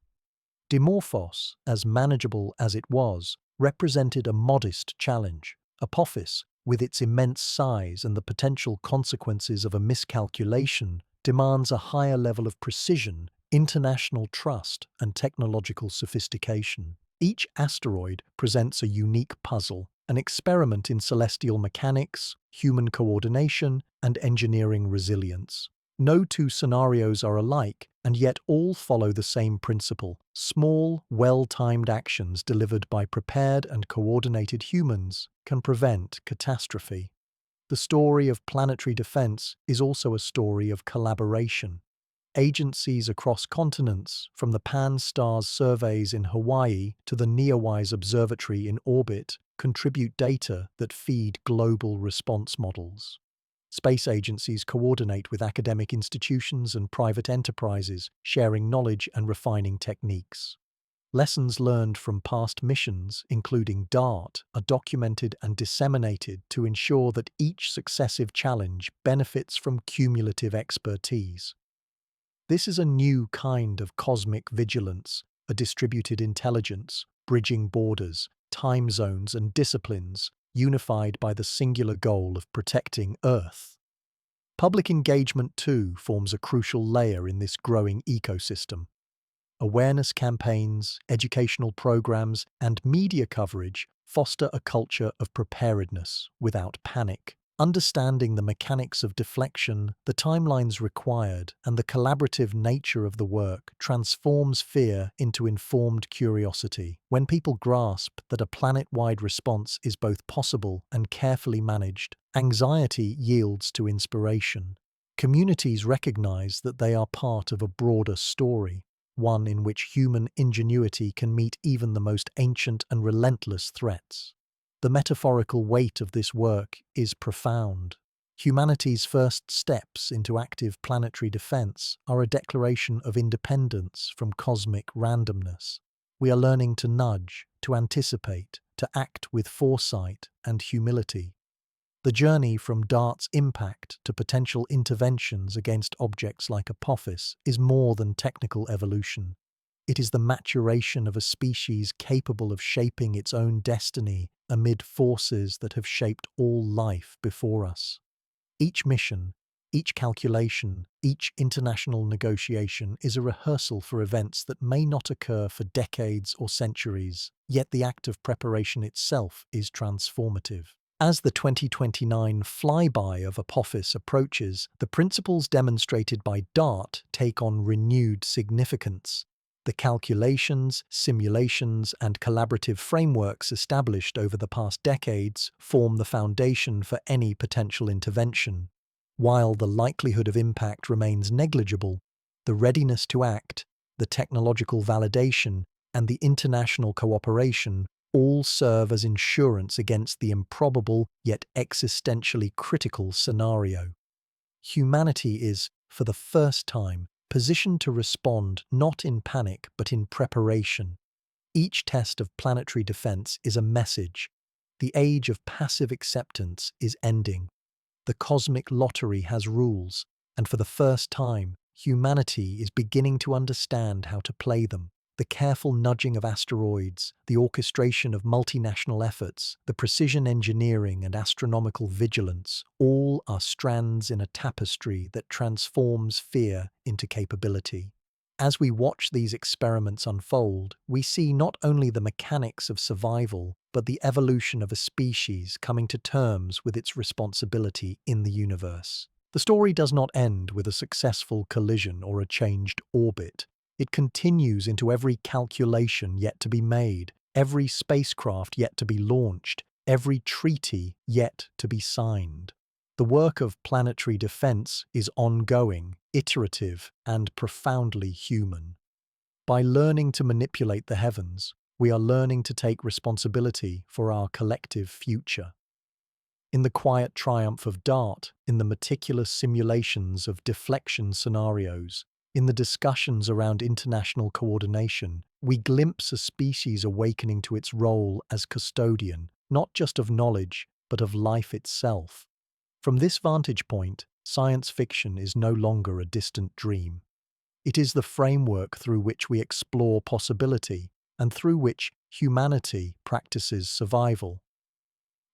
Dimorphos, as manageable as it was, represented a modest challenge. Apophis, with its immense size and the potential consequences of a miscalculation, demands a higher level of precision, international trust, and technological sophistication. Each asteroid presents a unique puzzle, an experiment in celestial mechanics, human coordination, and engineering resilience. No two scenarios are alike, and yet all follow the same principle: small, well-timed actions delivered by prepared and coordinated humans can prevent catastrophe. The story of planetary defense is also a story of collaboration. Agencies across continents, from the Pan-STARRS surveys in Hawaii to the Neowise Observatory in orbit, contribute data that feed global response models. Space agencies coordinate with academic institutions and private enterprises, sharing knowledge and refining techniques. Lessons learned from past missions, including DART, are documented and disseminated to ensure that each successive challenge benefits from cumulative expertise. This is a new kind of cosmic vigilance, a distributed intelligence, bridging borders, time zones, and disciplines, unified by the singular goal of protecting Earth. Public engagement, too, forms a crucial layer in this growing ecosystem. Awareness campaigns, educational programs, and media coverage foster a culture of preparedness without panic. Understanding the mechanics of deflection, the timelines required, and the collaborative nature of the work transforms fear into informed curiosity. When people grasp that a planet-wide response is both possible and carefully managed, anxiety yields to inspiration. Communities recognize that they are part of a broader story, one in which human ingenuity can meet even the most ancient and relentless threats. The metaphorical weight of this work is profound. Humanity's first steps into active planetary defense are a declaration of independence from cosmic randomness. We are learning to nudge, to anticipate, to act with foresight and humility. The journey from DART's impact to potential interventions against objects like Apophis is more than technical evolution. It is the maturation of a species capable of shaping its own destiny amid forces that have shaped all life before us. Each mission, each calculation, each international negotiation is a rehearsal for events that may not occur for decades or centuries, yet the act of preparation itself is transformative. As the 2029 flyby of Apophis approaches, the principles demonstrated by DART take on renewed significance. The calculations, simulations, and collaborative frameworks established over the past decades form the foundation for any potential intervention. While the likelihood of impact remains negligible, the readiness to act, the technological validation, and the international cooperation all serve as insurance against the improbable yet existentially critical scenario. Humanity is, for the first time, positioned to respond not in panic but in preparation. Each test of planetary defense is a message. The age of passive acceptance is ending. The cosmic lottery has rules, and for the first time, humanity is beginning to understand how to play them. The careful nudging of asteroids, the orchestration of multinational efforts, the precision engineering and astronomical vigilance, all are strands in a tapestry that transforms fear into capability. As we watch these experiments unfold, we see not only the mechanics of survival, but the evolution of a species coming to terms with its responsibility in the universe. The story does not end with a successful collision or a changed orbit. It continues into every calculation yet to be made, every spacecraft yet to be launched, every treaty yet to be signed. The work of planetary defense is ongoing, iterative, and profoundly human. By learning to manipulate the heavens, we are learning to take responsibility for our collective future. In the quiet triumph of DART, in the meticulous simulations of deflection scenarios, in the discussions around international coordination, we glimpse a species awakening to its role as custodian, not just of knowledge, but of life itself. From this vantage point, science fiction is no longer a distant dream. It is the framework through which we explore possibility and through which humanity practices survival.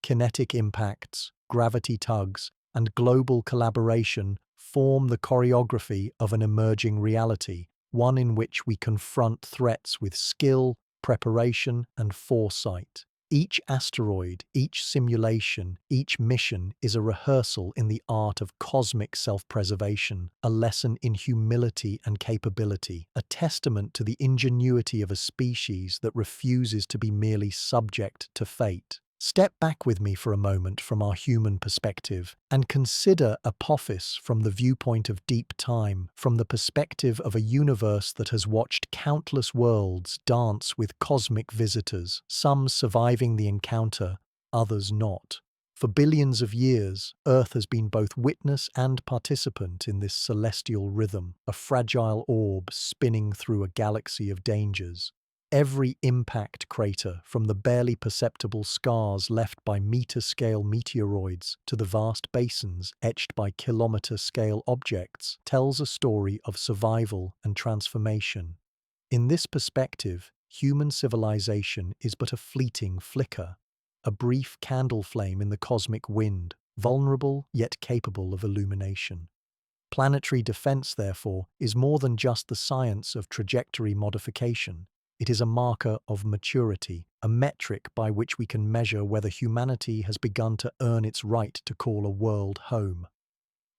Kinetic impacts, gravity tugs, and global collaboration form the choreography of an emerging reality, one in which we confront threats with skill, preparation, and foresight. Each asteroid, each simulation, each mission is a rehearsal in the art of cosmic self-preservation, a lesson in humility and capability, a testament to the ingenuity of a species that refuses to be merely subject to fate. Step back with me for a moment from our human perspective and consider Apophis from the viewpoint of deep time, from the perspective of a universe that has watched countless worlds dance with cosmic visitors, some surviving the encounter, others not. For billions of years, Earth has been both witness and participant in this celestial rhythm, a fragile orb spinning through a galaxy of dangers. Every impact crater, from the barely perceptible scars left by meter-scale meteoroids to the vast basins etched by kilometer-scale objects, tells a story of survival and transformation. In this perspective, human civilization is but a fleeting flicker, a brief candle flame in the cosmic wind, vulnerable yet capable of illumination. Planetary defense, therefore, is more than just the science of trajectory modification. It is a marker of maturity, a metric by which we can measure whether humanity has begun to earn its right to call a world home.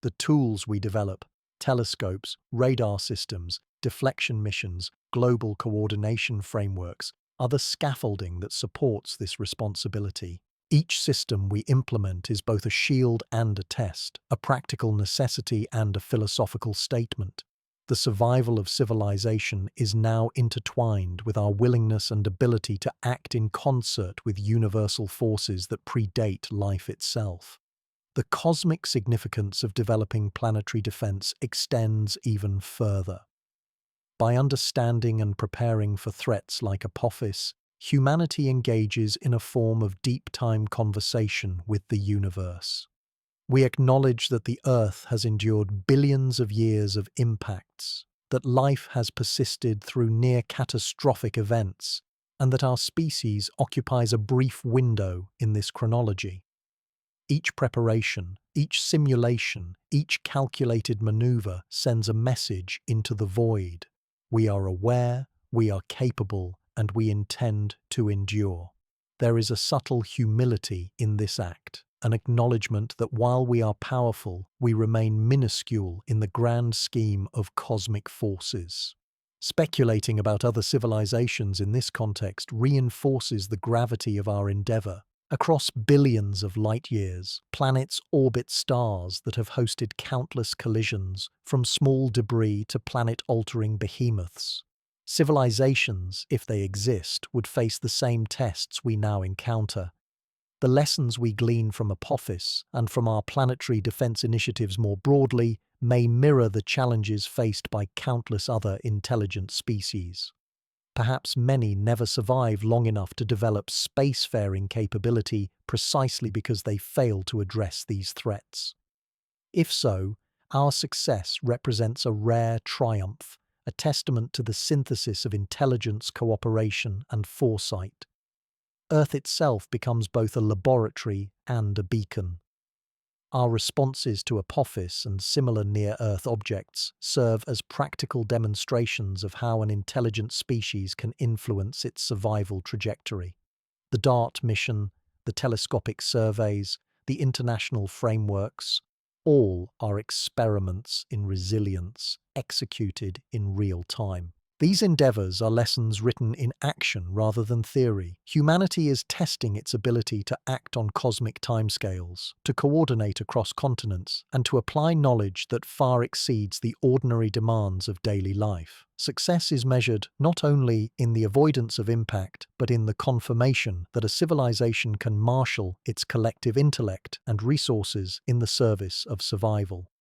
The tools we develop, telescopes, radar systems, deflection missions, global coordination frameworks, are the scaffolding that supports this responsibility. Each system we implement is both a shield and a test, a practical necessity and a philosophical statement. The survival of civilization is now intertwined with our willingness and ability to act in concert with universal forces that predate life itself. The cosmic significance of developing planetary defense extends even further. By understanding and preparing for threats like Apophis, humanity engages in a form of deep-time conversation with the universe. We acknowledge that the Earth has endured billions of years of impacts, that life has persisted through near-catastrophic events, and that our species occupies a brief window in this chronology. Each preparation, each simulation, each calculated maneuver sends a message into the void. We are aware, we are capable, and we intend to endure. There is a subtle humility in this act, an acknowledgement that while we are powerful, we remain minuscule in the grand scheme of cosmic forces. Speculating about other civilizations in this context reinforces the gravity of our endeavor. Across billions of light-years, planets orbit stars that have hosted countless collisions, from small debris to planet-altering behemoths. Civilizations, if they exist, would face the same tests we now encounter. The lessons we glean from Apophis and from our planetary defense initiatives more broadly may mirror the challenges faced by countless other intelligent species. Perhaps many never survive long enough to develop spacefaring capability precisely because they fail to address these threats. If so, our success represents a rare triumph, a testament to the synthesis of intelligence, cooperation, and foresight. Earth itself becomes both a laboratory and a beacon. Our responses to Apophis and similar near-Earth objects serve as practical demonstrations of how an intelligent species can influence its survival trajectory. The DART mission, the telescopic surveys, the international frameworks, all are experiments in resilience executed in real time. These endeavors are lessons written in action rather than theory. Humanity is testing its ability to act on cosmic timescales, to coordinate across continents, and to apply knowledge that far exceeds the ordinary demands of daily life. Success is measured not only in the avoidance of impact, but in the confirmation that a civilization can marshal its collective intellect and resources in the service of survival.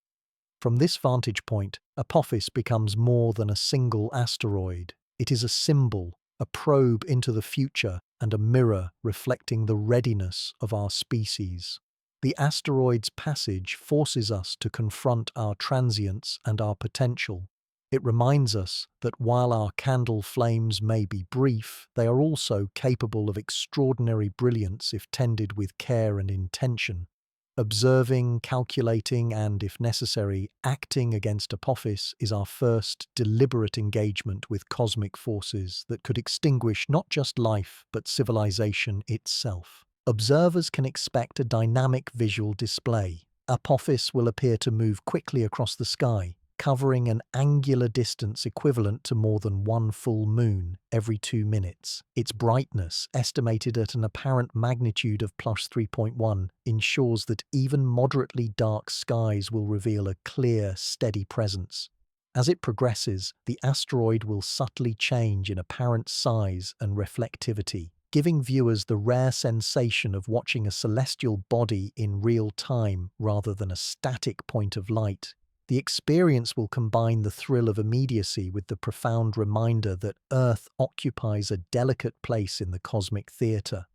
From this vantage point, Apophis becomes more than a single asteroid. It is a symbol, a probe into the future, and a mirror reflecting the readiness of our species. The asteroid's passage forces us to confront our transience and our potential. It reminds us that while our candle flames may be brief, they are also capable of extraordinary brilliance if tended with care and intention. Observing, calculating, and, if necessary, acting against Apophis is our first deliberate engagement with cosmic forces that could extinguish not just life, but civilization itself. Observers can expect a dynamic visual display. Apophis will appear to move quickly across the sky, covering an angular distance equivalent to more than one full moon every 2 minutes. Its brightness, estimated at an apparent magnitude of plus 3.1, ensures that even moderately dark skies will reveal a clear, steady presence. As it progresses, the asteroid will subtly change in apparent size and reflectivity, giving viewers the rare sensation of watching a celestial body in real time rather than a static point of light. The experience will combine the thrill of immediacy with the profound reminder that Earth occupies a delicate place in the cosmic theatre.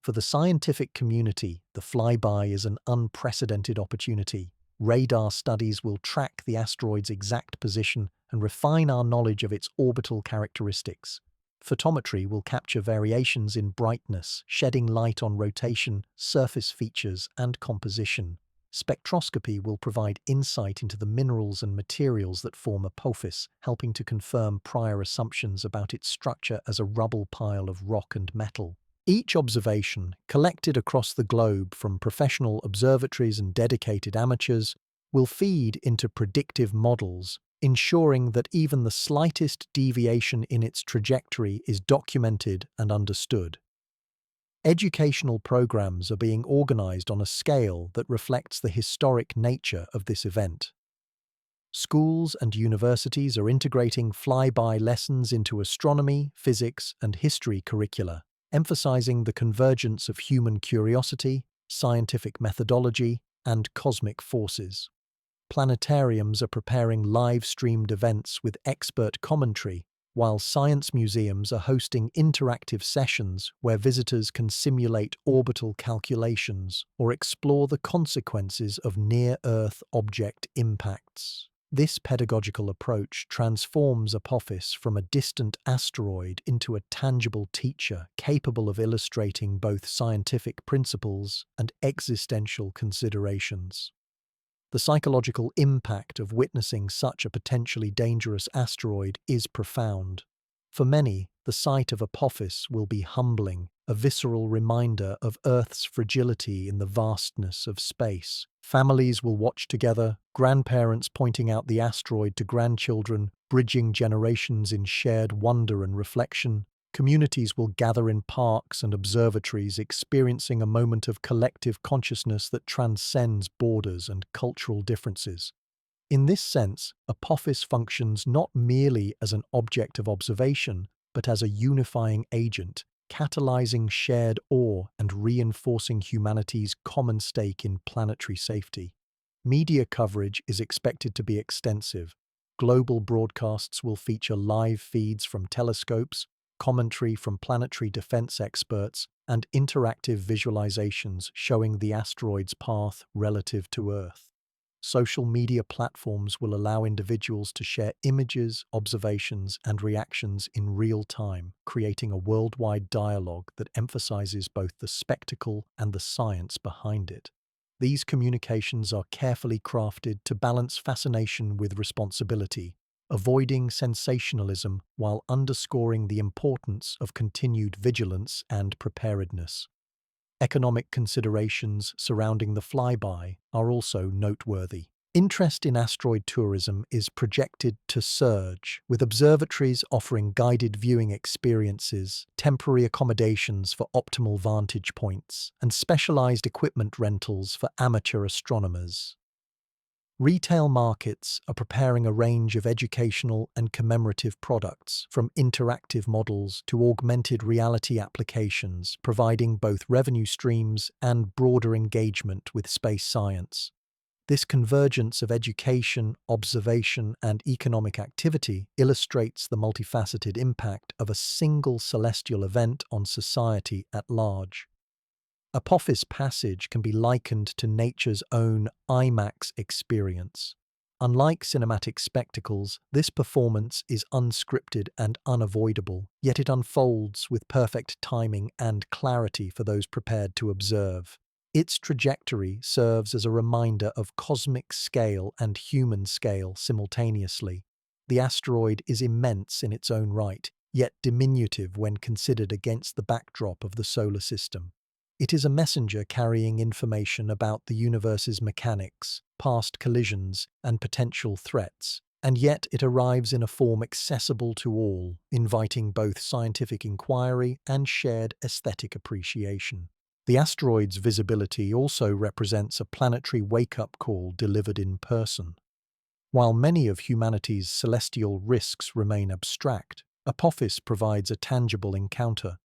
For the scientific community, the flyby is an unprecedented opportunity. Radar studies will track the asteroid's exact position and refine our knowledge of its orbital characteristics. Photometry will capture variations in brightness, shedding light on rotation, surface features, and composition. Spectroscopy will provide insight into the minerals and materials that form Apophis, helping to confirm prior assumptions about its structure as a rubble pile of rock and metal. Each observation, collected across the globe from professional observatories and dedicated amateurs, will feed into predictive models, ensuring that even the slightest deviation in its trajectory is documented and understood. Educational programs are being organized on a scale that reflects the historic nature of this event. Schools and universities are integrating flyby lessons into astronomy, physics, and history curricula, emphasizing the convergence of human curiosity, scientific methodology, and cosmic forces. Planetariums are preparing live-streamed events with expert commentary, while science museums are hosting interactive sessions where visitors can simulate orbital calculations or explore the consequences of near-Earth object impacts. This pedagogical approach transforms Apophis from a distant asteroid into a tangible teacher capable of illustrating both scientific principles and existential considerations. The psychological impact of witnessing such a potentially dangerous asteroid is profound. For many, the sight of Apophis will be humbling, a visceral reminder of Earth's fragility in the vastness of space. Families will watch together, grandparents pointing out the asteroid to grandchildren, bridging generations in shared wonder and reflection. Communities will gather in parks and observatories, experiencing a moment of collective consciousness that transcends borders and cultural differences. In this sense, Apophis functions not merely as an object of observation, but as a unifying agent, catalyzing shared awe and reinforcing humanity's common stake in planetary safety. Media coverage is expected to be extensive. Global broadcasts will feature live feeds from telescopes, commentary from planetary defense experts, and interactive visualizations showing the asteroid's path relative to Earth. Social media platforms will allow individuals to share images, observations, and reactions in real time, creating a worldwide dialogue that emphasizes both the spectacle and the science behind it. These communications are carefully crafted to balance fascination with responsibility, avoiding sensationalism while underscoring the importance of continued vigilance and preparedness. Economic considerations surrounding the flyby are also noteworthy. Interest in asteroid tourism is projected to surge, with observatories offering guided viewing experiences, temporary accommodations for optimal vantage points, and specialized equipment rentals for amateur astronomers. Retail markets are preparing a range of educational and commemorative products, from interactive models to augmented reality applications, providing both revenue streams and broader engagement with space science. This convergence of education, observation, and economic activity illustrates the multifaceted impact of a single celestial event on society at large. Apophis Passage can be likened to nature's own IMAX experience. Unlike cinematic spectacles, this performance is unscripted and unavoidable, yet it unfolds with perfect timing and clarity for those prepared to observe. Its trajectory serves as a reminder of cosmic scale and human scale simultaneously. The asteroid is immense in its own right, yet diminutive when considered against the backdrop of the solar system. It is a messenger carrying information about the universe's mechanics, past collisions, and potential threats, and yet it arrives in a form accessible to all, inviting both scientific inquiry and shared aesthetic appreciation. The asteroid's visibility also represents a planetary wake-up call delivered in person. While many of humanity's celestial risks remain abstract, Apophis provides a tangible encounter.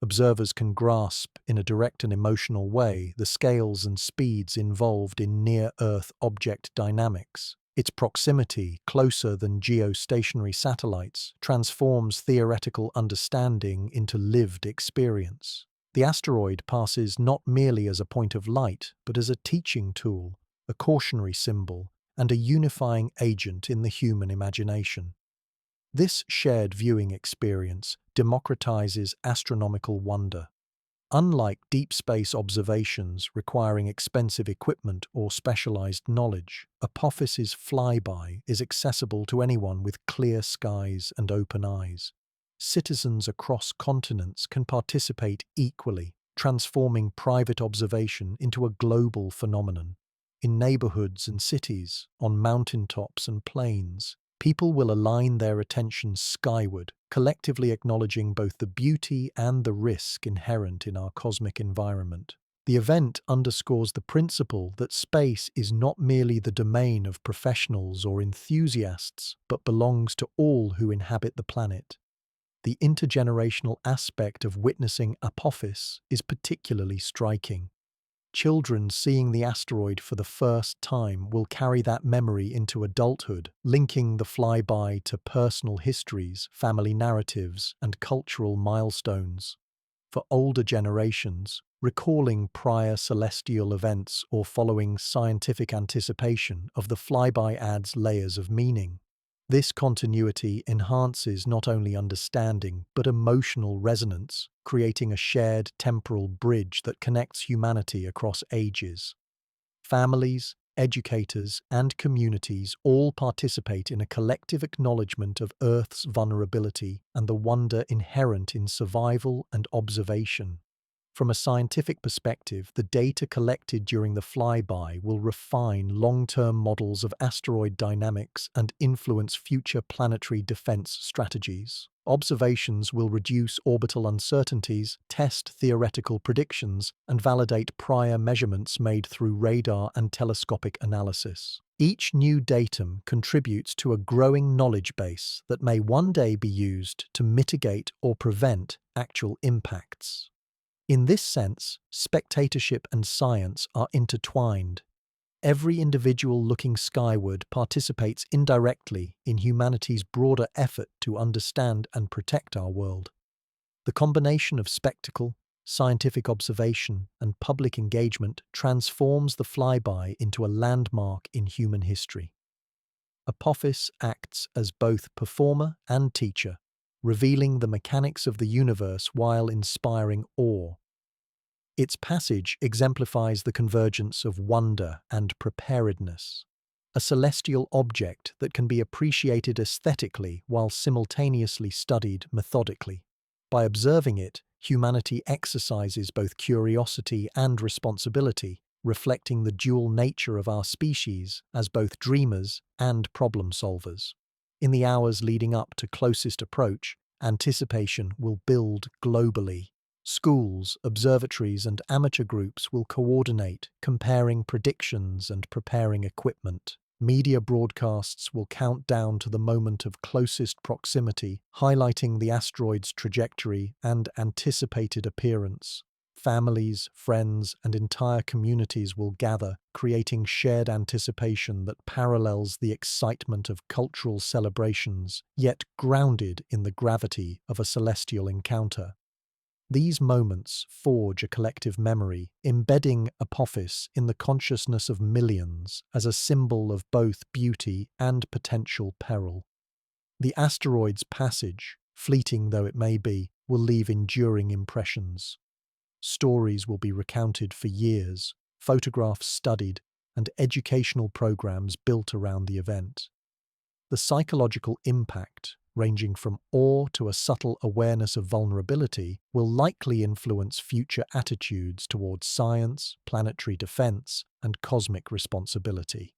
Observers can grasp, in a direct and emotional way, the scales and speeds involved in near-Earth object dynamics. Its proximity, closer than geostationary satellites, transforms theoretical understanding into lived experience. The asteroid passes not merely as a point of light, but as a teaching tool, a cautionary symbol, and a unifying agent in the human imagination. This shared viewing experience democratizes astronomical wonder. Unlike deep space observations requiring expensive equipment or specialized knowledge, Apophis's flyby is accessible to anyone with clear skies and open eyes. Citizens across continents can participate equally, transforming private observation into a global phenomenon. In neighborhoods and cities, on mountaintops and plains, people will align their attention skyward, collectively acknowledging both the beauty and the risk inherent in our cosmic environment. The event underscores the principle that space is not merely the domain of professionals or enthusiasts, but belongs to all who inhabit the planet. The intergenerational aspect of witnessing Apophis is particularly striking. Children seeing the asteroid for the first time will carry that memory into adulthood, linking the flyby to personal histories, family narratives, and cultural milestones. For older generations, recalling prior celestial events or following scientific anticipation of the flyby adds layers of meaning. This continuity enhances not only understanding but emotional resonance, creating a shared temporal bridge that connects humanity across ages. Families, educators, and communities all participate in a collective acknowledgement of Earth's vulnerability and the wonder inherent in survival and observation. From a scientific perspective, the data collected during the flyby will refine long-term models of asteroid dynamics and influence future planetary defense strategies. Observations will reduce orbital uncertainties, test theoretical predictions, and validate prior measurements made through radar and telescopic analysis. Each new datum contributes to a growing knowledge base that may one day be used to mitigate or prevent actual impacts. In this sense, spectatorship and science are intertwined. Every individual looking skyward participates indirectly in humanity's broader effort to understand and protect our world. The combination of spectacle, scientific observation, and public engagement transforms the flyby into a landmark in human history. Apophis acts as both performer and teacher, revealing the mechanics of the universe while inspiring awe. Its passage exemplifies the convergence of wonder and preparedness, a celestial object that can be appreciated aesthetically while simultaneously studied methodically. By observing it, humanity exercises both curiosity and responsibility, reflecting the dual nature of our species as both dreamers and problem solvers. In the hours leading up to closest approach, anticipation will build globally. Schools, observatories, and amateur groups will coordinate, comparing predictions and preparing equipment. Media broadcasts will count down to the moment of closest proximity, highlighting the asteroid's trajectory and anticipated appearance. Families, friends, and entire communities will gather, creating shared anticipation that parallels the excitement of cultural celebrations, yet grounded in the gravity of a celestial encounter. These moments forge a collective memory, embedding Apophis in the consciousness of millions as a symbol of both beauty and potential peril. The asteroid's passage, fleeting though it may be, will leave enduring impressions. Stories will be recounted for years, photographs studied, and educational programs built around the event. The psychological impact, ranging from awe to a subtle awareness of vulnerability, will likely influence future attitudes towards science, planetary defense, and cosmic responsibility.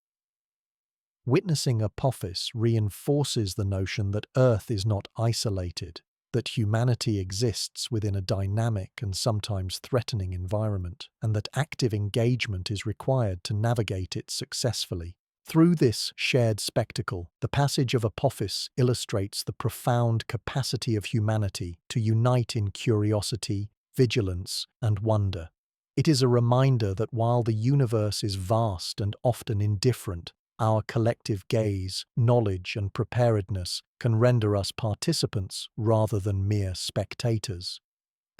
Witnessing Apophis reinforces the notion that Earth is not isolated, that humanity exists within a dynamic and sometimes threatening environment, and that active engagement is required to navigate it successfully. Through this shared spectacle, the passage of Apophis illustrates the profound capacity of humanity to unite in curiosity, vigilance, and wonder. It is a reminder that while the universe is vast and often indifferent, our collective gaze, knowledge, and preparedness can render us participants rather than mere spectators.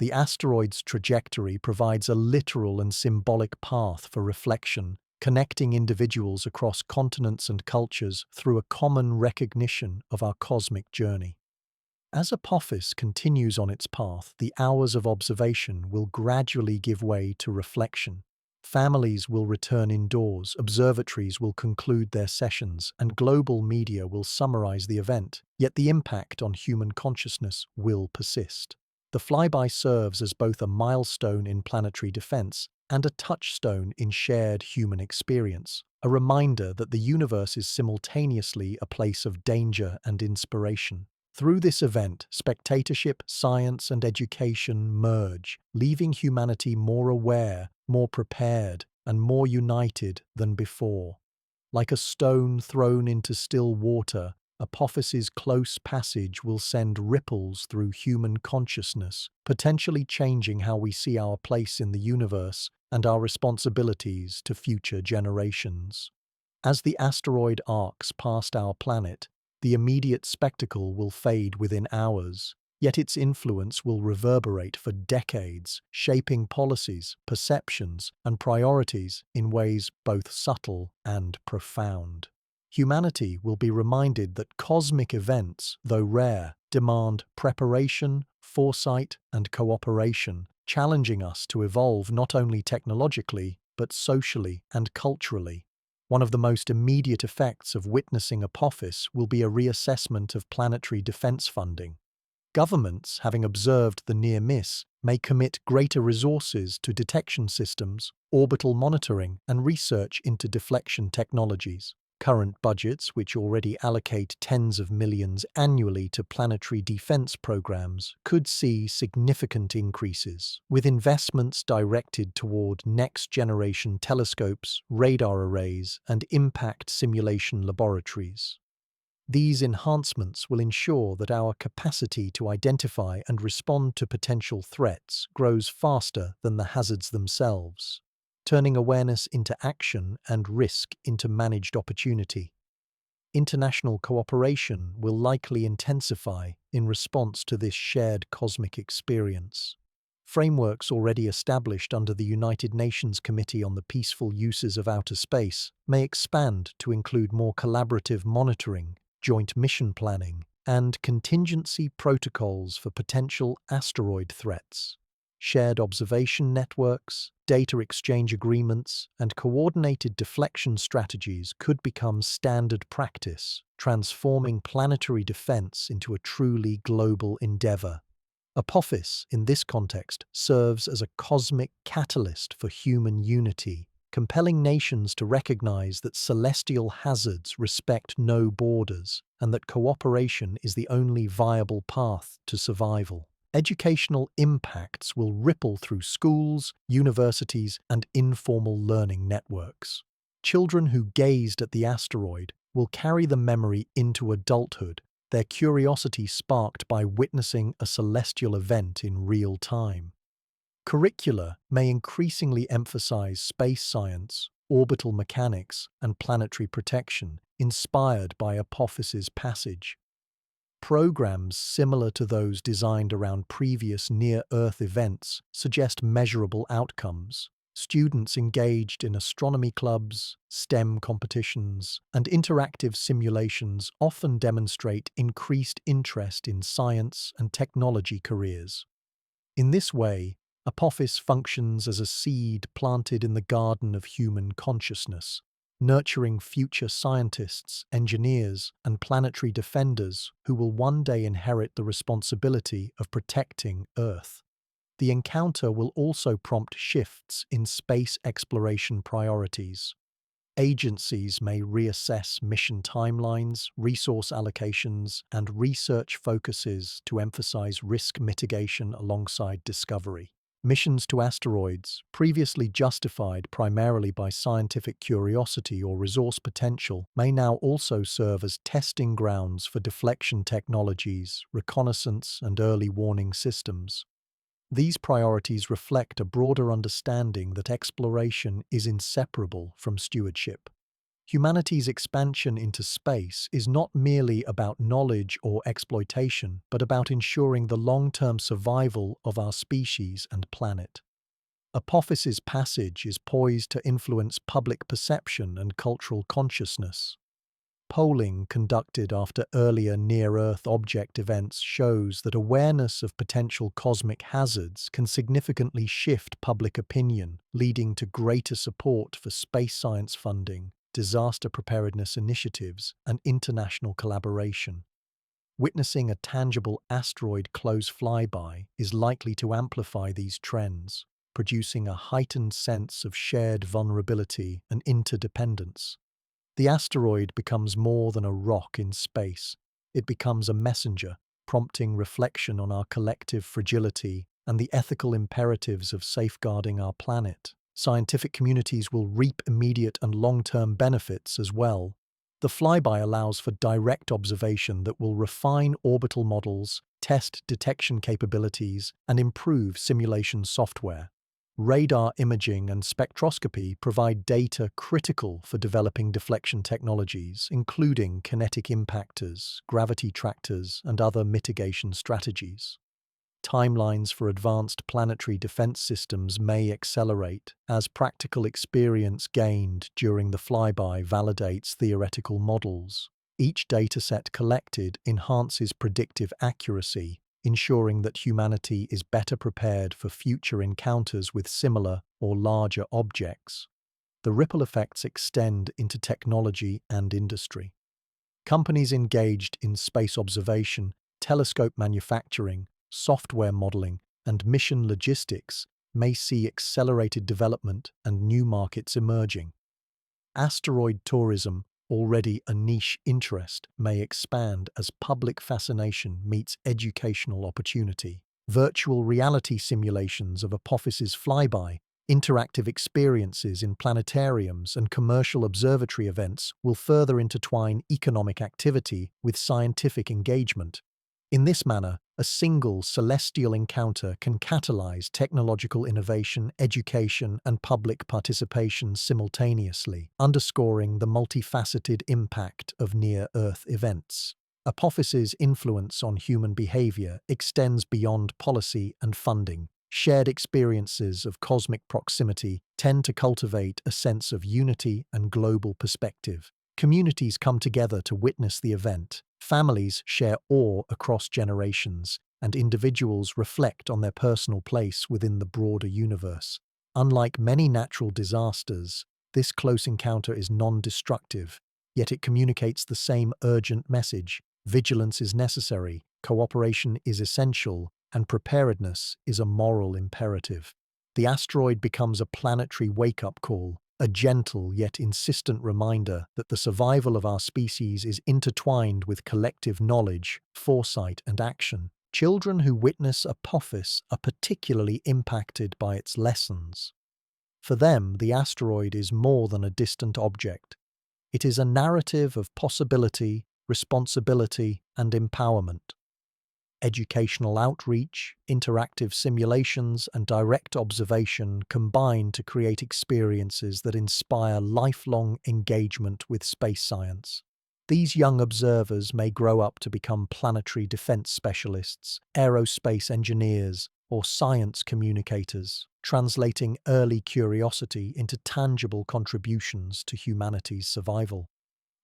The asteroid's trajectory provides a literal and symbolic path for reflection, connecting individuals across continents and cultures through a common recognition of our cosmic journey. As Apophis continues on its path, the hours of observation will gradually give way to reflection. Families will return indoors, observatories will conclude their sessions, and global media will summarize the event, yet the impact on human consciousness will persist. The flyby serves as both a milestone in planetary defense and a touchstone in shared human experience, a reminder that the universe is simultaneously a place of danger and inspiration. Through this event, spectatorship, science, and education merge, leaving humanity more aware, more prepared, and more united than before. Like a stone thrown into still water, Apophis's close passage will send ripples through human consciousness, potentially changing how we see our place in the universe and our responsibilities to future generations. As the asteroid arcs past our planet, the immediate spectacle will fade within hours, yet its influence will reverberate for decades, shaping policies, perceptions, and priorities in ways both subtle and profound. Humanity will be reminded that cosmic events, though rare, demand preparation, foresight, and cooperation, challenging us to evolve not only technologically, but socially and culturally. One of the most immediate effects of witnessing Apophis will be a reassessment of planetary defense funding. Governments, having observed the near miss, may commit greater resources to detection systems, orbital monitoring, and research into deflection technologies. Current budgets, which already allocate tens of millions annually to planetary defense programs, could see significant increases, with investments directed toward next-generation telescopes, radar arrays, and impact simulation laboratories. These enhancements will ensure that our capacity to identify and respond to potential threats grows faster than the hazards themselves, turning awareness into action and risk into managed opportunity. International cooperation will likely intensify in response to this shared cosmic experience. Frameworks already established under the United Nations Committee on the Peaceful Uses of Outer Space may expand to include more collaborative monitoring, joint mission planning, and contingency protocols for potential asteroid threats. Shared observation networks, data exchange agreements, and coordinated deflection strategies could become standard practice, transforming planetary defense into a truly global endeavor. Apophis, in this context, serves as a cosmic catalyst for human unity, compelling nations to recognize that celestial hazards respect no borders and that cooperation is the only viable path to survival. Educational impacts will ripple through schools, universities, and informal learning networks. Children who gazed at the asteroid will carry the memory into adulthood, their curiosity sparked by witnessing a celestial event in real time. Curricula may increasingly emphasize space science, orbital mechanics, and planetary protection, inspired by Apophyse's passage. Programs similar to those designed around previous near-Earth events suggest measurable outcomes. Students engaged in astronomy clubs, STEM competitions, and interactive simulations often demonstrate increased interest in science and technology careers. In this way, Apophis functions as a seed planted in the garden of human consciousness, nurturing future scientists, engineers, and planetary defenders who will one day inherit the responsibility of protecting Earth. The encounter will also prompt shifts in space exploration priorities. Agencies may reassess mission timelines, resource allocations, and research focuses to emphasize risk mitigation alongside discovery. Missions to asteroids, previously justified primarily by scientific curiosity or resource potential, may now also serve as testing grounds for deflection technologies, reconnaissance, and early warning systems. These priorities reflect a broader understanding that exploration is inseparable from stewardship. Humanity's expansion into space is not merely about knowledge or exploitation, but about ensuring the long-term survival of our species and planet. Apophyse's passage is poised to influence public perception and cultural consciousness. Polling conducted after earlier near-Earth object events shows that awareness of potential cosmic hazards can significantly shift public opinion, leading to greater support for space science funding, disaster preparedness initiatives, and international collaboration. Witnessing a tangible asteroid close flyby is likely to amplify these trends, producing a heightened sense of shared vulnerability and interdependence. The asteroid becomes more than a rock in space. It becomes a messenger, prompting reflection on our collective fragility and the ethical imperatives of safeguarding our planet. Scientific communities will reap immediate and long-term benefits as well. The flyby allows for direct observation that will refine orbital models, test detection capabilities, and improve simulation software. Radar imaging and spectroscopy provide data critical for developing deflection technologies, including kinetic impactors, gravity tractors, and other mitigation strategies. Timelines for advanced planetary defense systems may accelerate as practical experience gained during the flyby validates theoretical models. Each dataset collected enhances predictive accuracy, ensuring that humanity is better prepared for future encounters with similar or larger objects. The ripple effects extend into technology and industry. Companies engaged in space observation, telescope manufacturing, software modeling, and mission logistics may see accelerated development and new markets emerging. Asteroid tourism, already a niche interest, may expand as public fascination meets educational opportunity. Virtual reality simulations of Apophyse's flyby, interactive experiences in planetariums and commercial observatory events will further intertwine economic activity with scientific engagement. In this manner, a single celestial encounter can catalyze technological innovation, education, and public participation simultaneously, underscoring the multifaceted impact of near-Earth events. Apophyse's influence on human behavior extends beyond policy and funding. Shared experiences of cosmic proximity tend to cultivate a sense of unity and global perspective. Communities come together to witness the event. Families share awe across generations, and individuals reflect on their personal place within the broader universe. Unlike many natural disasters, this close encounter is non-destructive, yet it communicates the same urgent message: vigilance is necessary, cooperation is essential, and preparedness is a moral imperative. The asteroid becomes a planetary wake-up call, a gentle yet insistent reminder that the survival of our species is intertwined with collective knowledge, foresight, and action. Children who witness Apophis are particularly impacted by its lessons. For them, the asteroid is more than a distant object. It is a narrative of possibility, responsibility, and empowerment. Educational outreach, interactive simulations, and direct observation combine to create experiences that inspire lifelong engagement with space science. These young observers may grow up to become planetary defense specialists, aerospace engineers, or science communicators, translating early curiosity into tangible contributions to humanity's survival.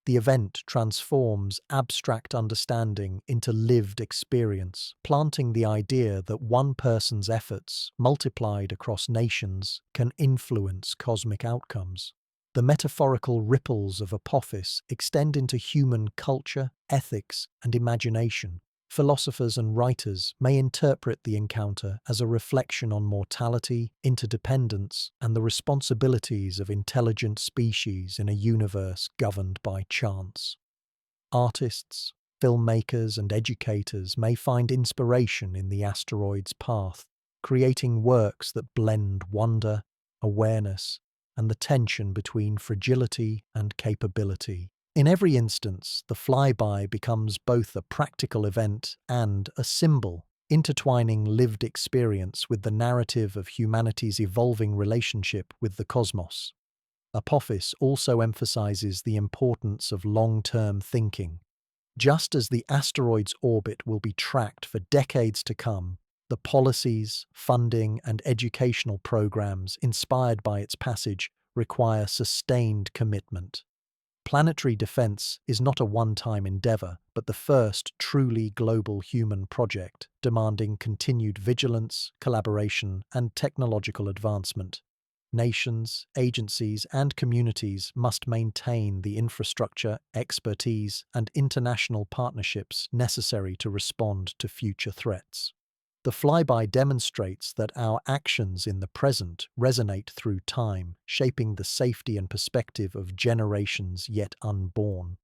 The event transforms abstract understanding into lived experience, planting the idea that one person's efforts, multiplied across nations, can influence cosmic outcomes. The metaphorical ripples of Apophis extend into human culture, ethics, and imagination. Philosophers and writers may interpret the encounter as a reflection on mortality, interdependence, and the responsibilities of intelligent species in a universe governed by chance. Artists, filmmakers, and educators may find inspiration in the asteroid's path, creating works that blend wonder, awareness, and the tension between fragility and capability. In every instance, the flyby becomes both a practical event and a symbol, intertwining lived experience with the narrative of humanity's evolving relationship with the cosmos. Apophis also emphasizes the importance of long-term thinking. Just as the asteroid's orbit will be tracked for decades to come, the policies, funding, and educational programs inspired by its passage require sustained commitment. Planetary defense is not a one-time endeavor, but the first truly global human project, demanding continued vigilance, collaboration, and technological advancement. Nations, agencies, and communities must maintain the infrastructure, expertise, and international partnerships necessary to respond to future threats. The flyby demonstrates that our actions in the present resonate through time, shaping the safety and perspective of generations yet unborn.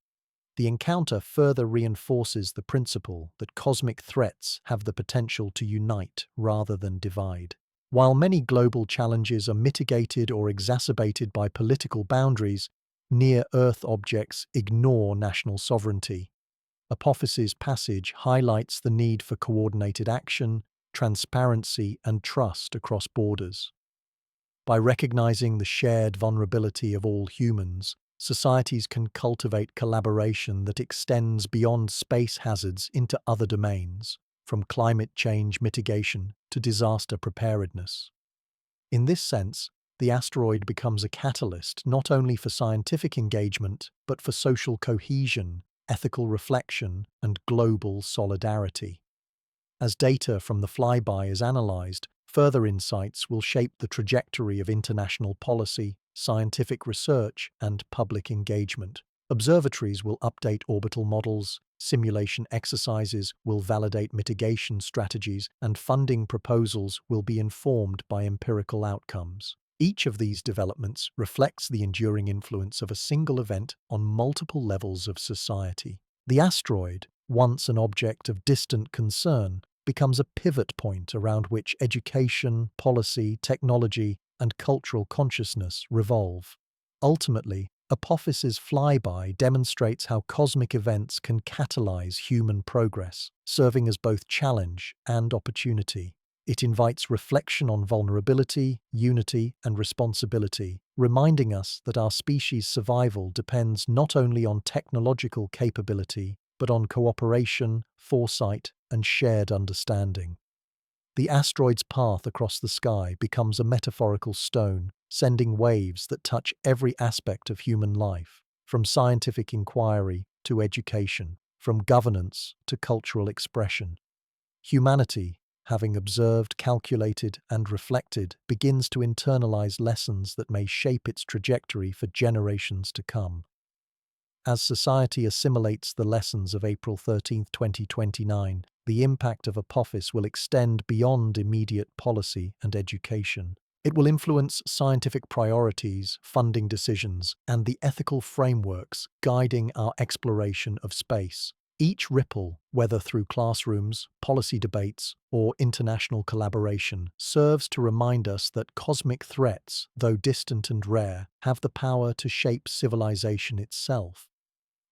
The encounter further reinforces the principle that cosmic threats have the potential to unite rather than divide. While many global challenges are mitigated or exacerbated by political boundaries, near-Earth objects ignore national sovereignty. Apophis's passage highlights the need for coordinated action, transparency, and trust across borders. By recognizing the shared vulnerability of all humans, societies can cultivate collaboration that extends beyond space hazards into other domains, from climate change mitigation to disaster preparedness. In this sense, the asteroid becomes a catalyst not only for scientific engagement, but for social cohesion, ethical reflection, and global solidarity. As data from the flyby is analyzed, further insights will shape the trajectory of international policy, scientific research, and public engagement. Observatories will update orbital models, simulation exercises will validate mitigation strategies, and funding proposals will be informed by empirical outcomes. Each of these developments reflects the enduring influence of a single event on multiple levels of society. The asteroid, once an object of distant concern, becomes a pivot point around which education, policy, technology, and cultural consciousness revolve. Ultimately, Apophis's flyby demonstrates how cosmic events can catalyze human progress, serving as both challenge and opportunity. It invites reflection on vulnerability, unity, and responsibility, reminding us that our species' survival depends not only on technological capability, but on cooperation, foresight, and shared understanding. The asteroid's path across the sky becomes a metaphorical stone, sending waves that touch every aspect of human life, from scientific inquiry to education, from governance to cultural expression. Humanity, having observed, calculated, and reflected, begins to internalize lessons that may shape its trajectory for generations to come. As society assimilates the lessons of April 13, 2029, the impact of Apophis will extend beyond immediate policy and education. It will influence scientific priorities, funding decisions, and the ethical frameworks guiding our exploration of space. Each ripple, whether through classrooms, policy debates, or international collaboration, serves to remind us that cosmic threats, though distant and rare, have the power to shape civilization itself.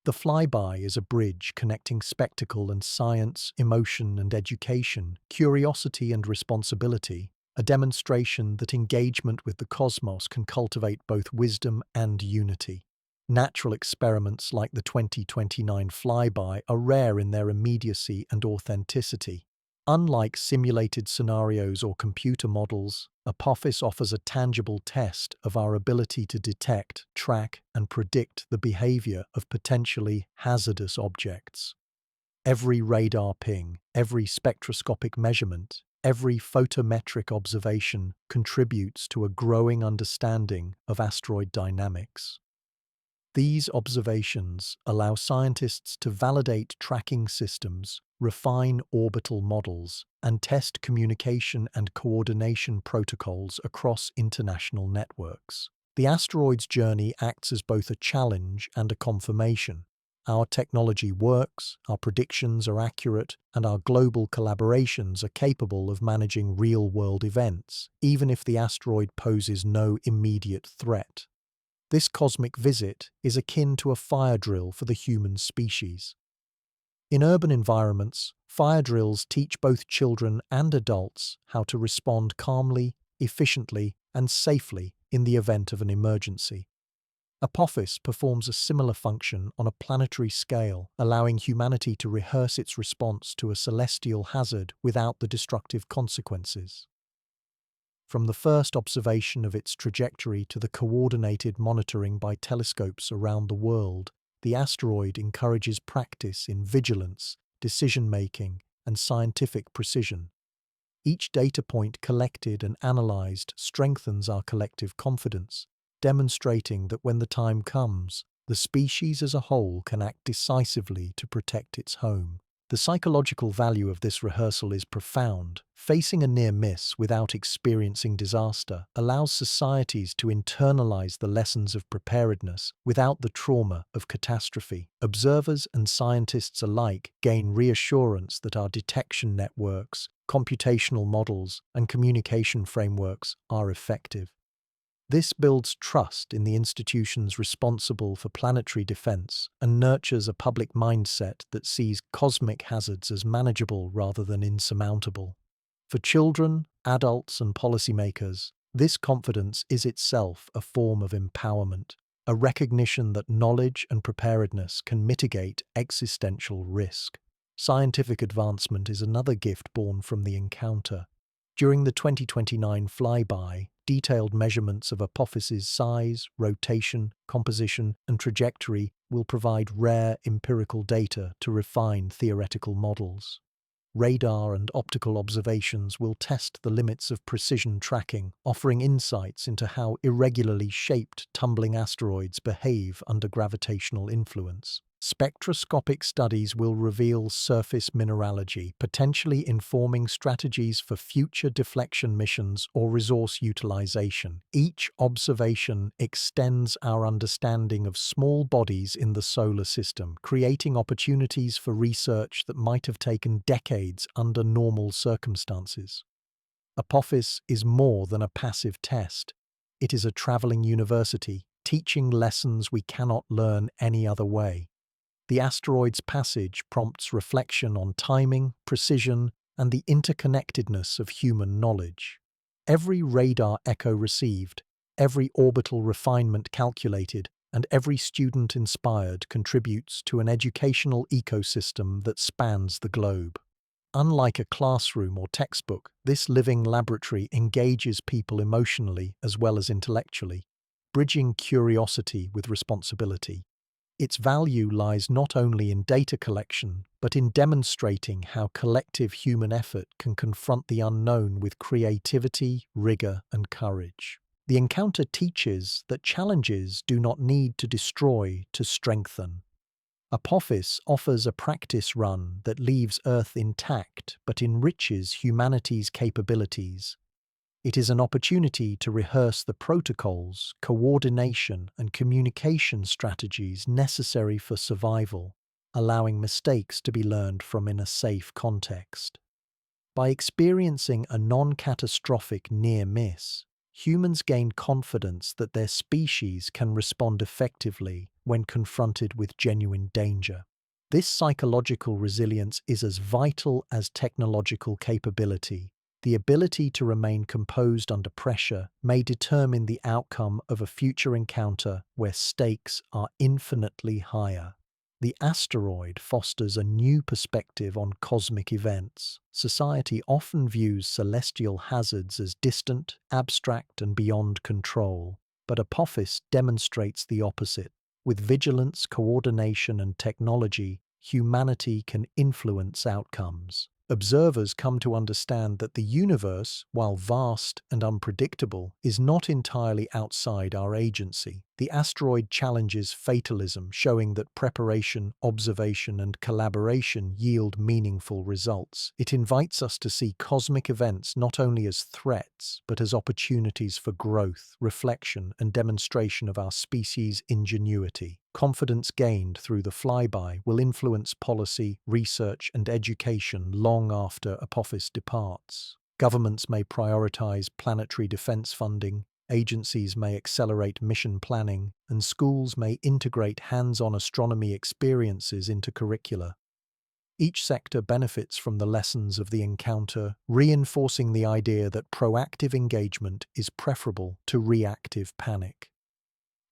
The flyby is a bridge connecting spectacle and science, emotion and education, curiosity and responsibility, a demonstration that engagement with the cosmos can cultivate both wisdom and unity. Natural experiments like the 2029 flyby are rare in their immediacy and authenticity. Unlike simulated scenarios or computer models, Apophis offers a tangible test of our ability to detect, track, and predict the behavior of potentially hazardous objects. Every radar ping, every spectroscopic measurement, every photometric observation contributes to a growing understanding of asteroid dynamics. These observations allow scientists to validate tracking systems, refine orbital models, and test communication and coordination protocols across international networks. The asteroid's journey acts as both a challenge and a confirmation. Our technology works, our predictions are accurate, and our global collaborations are capable of managing real-world events, even if the asteroid poses no immediate threat. This cosmic visit is akin to a fire drill for the human species. In urban environments, fire drills teach both children and adults how to respond calmly, efficiently, and safely in the event of an emergency. Apophis performs a similar function on a planetary scale, allowing humanity to rehearse its response to a celestial hazard without the destructive consequences. From the first observation of its trajectory to the coordinated monitoring by telescopes around the world, the asteroid encourages practice in vigilance, decision-making, and scientific precision. Each data point collected and analyzed strengthens our collective confidence, demonstrating that when the time comes, the species as a whole can act decisively to protect its home. The psychological value of this rehearsal is profound. Facing a near miss without experiencing disaster allows societies to internalize the lessons of preparedness without the trauma of catastrophe. Observers and scientists alike gain reassurance that our detection networks, computational models, and communication frameworks are effective. This builds trust in the institutions responsible for planetary defense and nurtures a public mindset that sees cosmic hazards as manageable rather than insurmountable. For children, adults, and policymakers, this confidence is itself a form of empowerment, a recognition that knowledge and preparedness can mitigate existential risk. Scientific advancement is another gift born from the encounter. During the 2029 flyby, detailed measurements of Apophis's size, rotation, composition, and trajectory will provide rare empirical data to refine theoretical models. Radar and optical observations will test the limits of precision tracking, offering insights into how irregularly shaped tumbling asteroids behave under gravitational influence. Spectroscopic studies will reveal surface mineralogy, potentially informing strategies for future deflection missions or resource utilization. Each observation extends our understanding of small bodies in the solar system, creating opportunities for research that might have taken decades under normal circumstances. Apophis is more than a passive test. It is a traveling university, teaching lessons we cannot learn any other way. The asteroid's passage prompts reflection on timing, precision, and the interconnectedness of human knowledge. Every radar echo received, every orbital refinement calculated, and every student inspired contributes to an educational ecosystem that spans the globe. Unlike a classroom or textbook, this living laboratory engages people emotionally as well as intellectually, bridging curiosity with responsibility. Its value lies not only in data collection, but in demonstrating how collective human effort can confront the unknown with creativity, rigor, and courage. The encounter teaches that challenges do not need to destroy to strengthen. Apophis offers a practice run that leaves Earth intact but enriches humanity's capabilities. It is an opportunity to rehearse the protocols, coordination, and communication strategies necessary for survival, allowing mistakes to be learned from in a safe context. By experiencing a non-catastrophic near miss, humans gain confidence that their species can respond effectively when confronted with genuine danger. This psychological resilience is as vital as technological capability. The ability to remain composed under pressure may determine the outcome of a future encounter where stakes are infinitely higher. The asteroid fosters a new perspective on cosmic events. Society often views celestial hazards as distant, abstract, and beyond control, but Apophis demonstrates the opposite. With vigilance, coordination, and technology, humanity can influence outcomes. Observers come to understand that the universe, while vast and unpredictable, is not entirely outside our agency. The asteroid challenges fatalism, showing that preparation, observation, and collaboration yield meaningful results. It invites us to see cosmic events not only as threats, but as opportunities for growth, reflection, and demonstration of our species' ingenuity. Confidence gained through the flyby will influence policy, research, and education long after Apophis departs. Governments may prioritize planetary defense funding, agencies may accelerate mission planning, and schools may integrate hands-on astronomy experiences into curricula. Each sector benefits from the lessons of the encounter, reinforcing the idea that proactive engagement is preferable to reactive panic.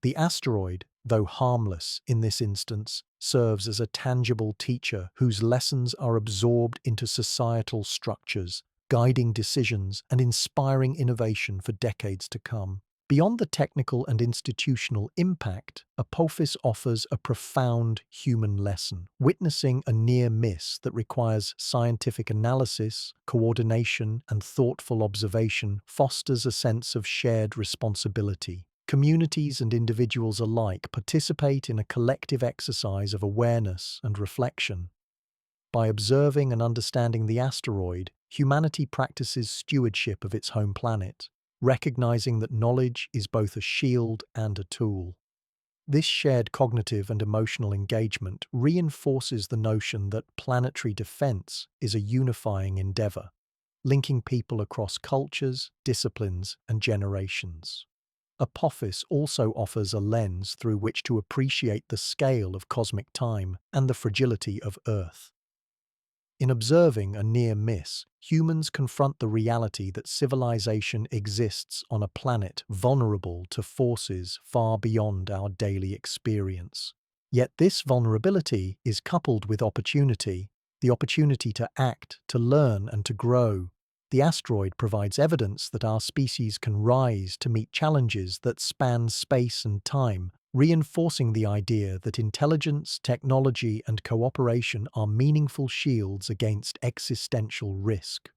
The asteroid, though harmless in this instance, serves as a tangible teacher whose lessons are absorbed into societal structures, guiding decisions and inspiring innovation for decades to come. Beyond the technical and institutional impact, Apophis offers a profound human lesson. Witnessing a near miss that requires scientific analysis, coordination, and thoughtful observation fosters a sense of shared responsibility. Communities and individuals alike participate in a collective exercise of awareness and reflection. By observing and understanding the asteroid, humanity practices stewardship of its home planet, recognizing that knowledge is both a shield and a tool. This shared cognitive and emotional engagement reinforces the notion that planetary defense is a unifying endeavor, linking people across cultures, disciplines, and generations. Apophis also offers a lens through which to appreciate the scale of cosmic time and the fragility of Earth. In observing a near miss, humans confront the reality that civilization exists on a planet vulnerable to forces far beyond our daily experience. Yet this vulnerability is coupled with opportunity, the opportunity to act, to learn, and to grow. The asteroid provides evidence that our species can rise to meet challenges that span space and time, reinforcing the idea that intelligence, technology, and cooperation are meaningful shields against existential risk.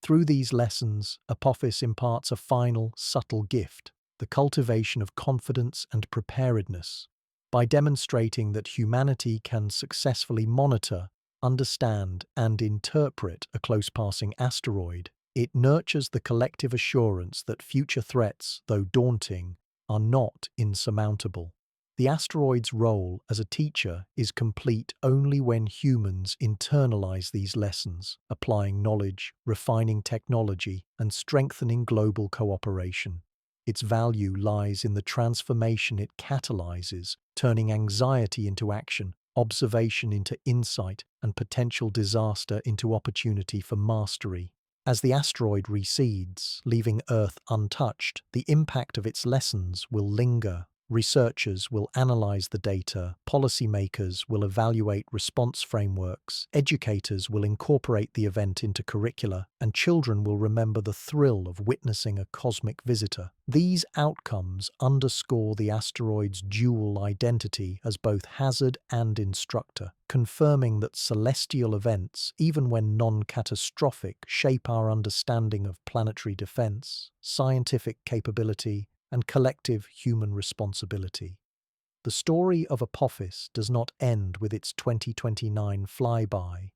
Through these lessons, Apophis imparts a final, subtle gift, the cultivation of confidence and preparedness. By demonstrating that humanity can successfully monitor, understand, and interpret a close-passing asteroid, it nurtures the collective assurance that future threats, though daunting, are not insurmountable. The asteroid's role as a teacher is complete only when humans internalize these lessons, applying knowledge, refining technology, and strengthening global cooperation. Its value lies in the transformation it catalyzes, turning anxiety into action, observation into insight, and potential disaster into opportunity for mastery. As the asteroid recedes, leaving Earth untouched, the impact of its lessons will linger. Researchers will analyze the data, policymakers will evaluate response frameworks, educators will incorporate the event into curricula, and children will remember the thrill of witnessing a cosmic visitor. These outcomes underscore the asteroid's dual identity as both hazard and instructor, confirming that celestial events, even when non-catastrophic, shape our understanding of planetary defense, scientific capability, and collective human responsibility. The story of Apophis does not end with its 2029 flyby.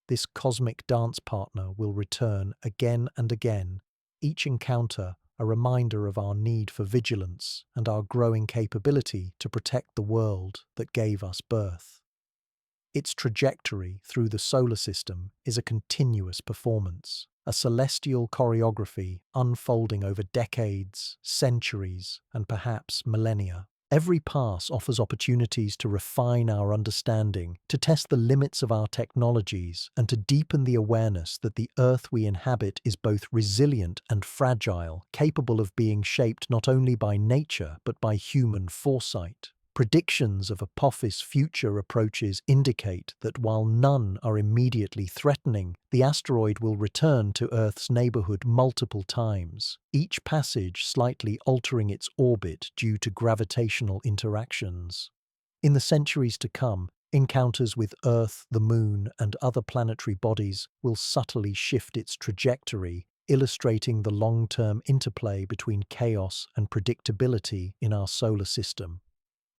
This cosmic dance partner will return again and again, Each encounter a reminder of our need for vigilance and our growing capability to protect the world that gave us birth. Its trajectory through the solar system is a continuous performance, a celestial choreography unfolding over decades, centuries, and perhaps millennia. Every pass offers opportunities to refine our understanding, to test the limits of our technologies, and to deepen the awareness that the Earth we inhabit is both resilient and fragile, capable of being shaped not only by nature but by human foresight. Predictions of Apophis's future approaches indicate that while none are immediately threatening, the asteroid will return to Earth's neighborhood multiple times, each passage slightly altering its orbit due to gravitational interactions. In the centuries to come, encounters with Earth, the Moon, and other planetary bodies will subtly shift its trajectory, illustrating the long-term interplay between chaos and predictability in our solar system.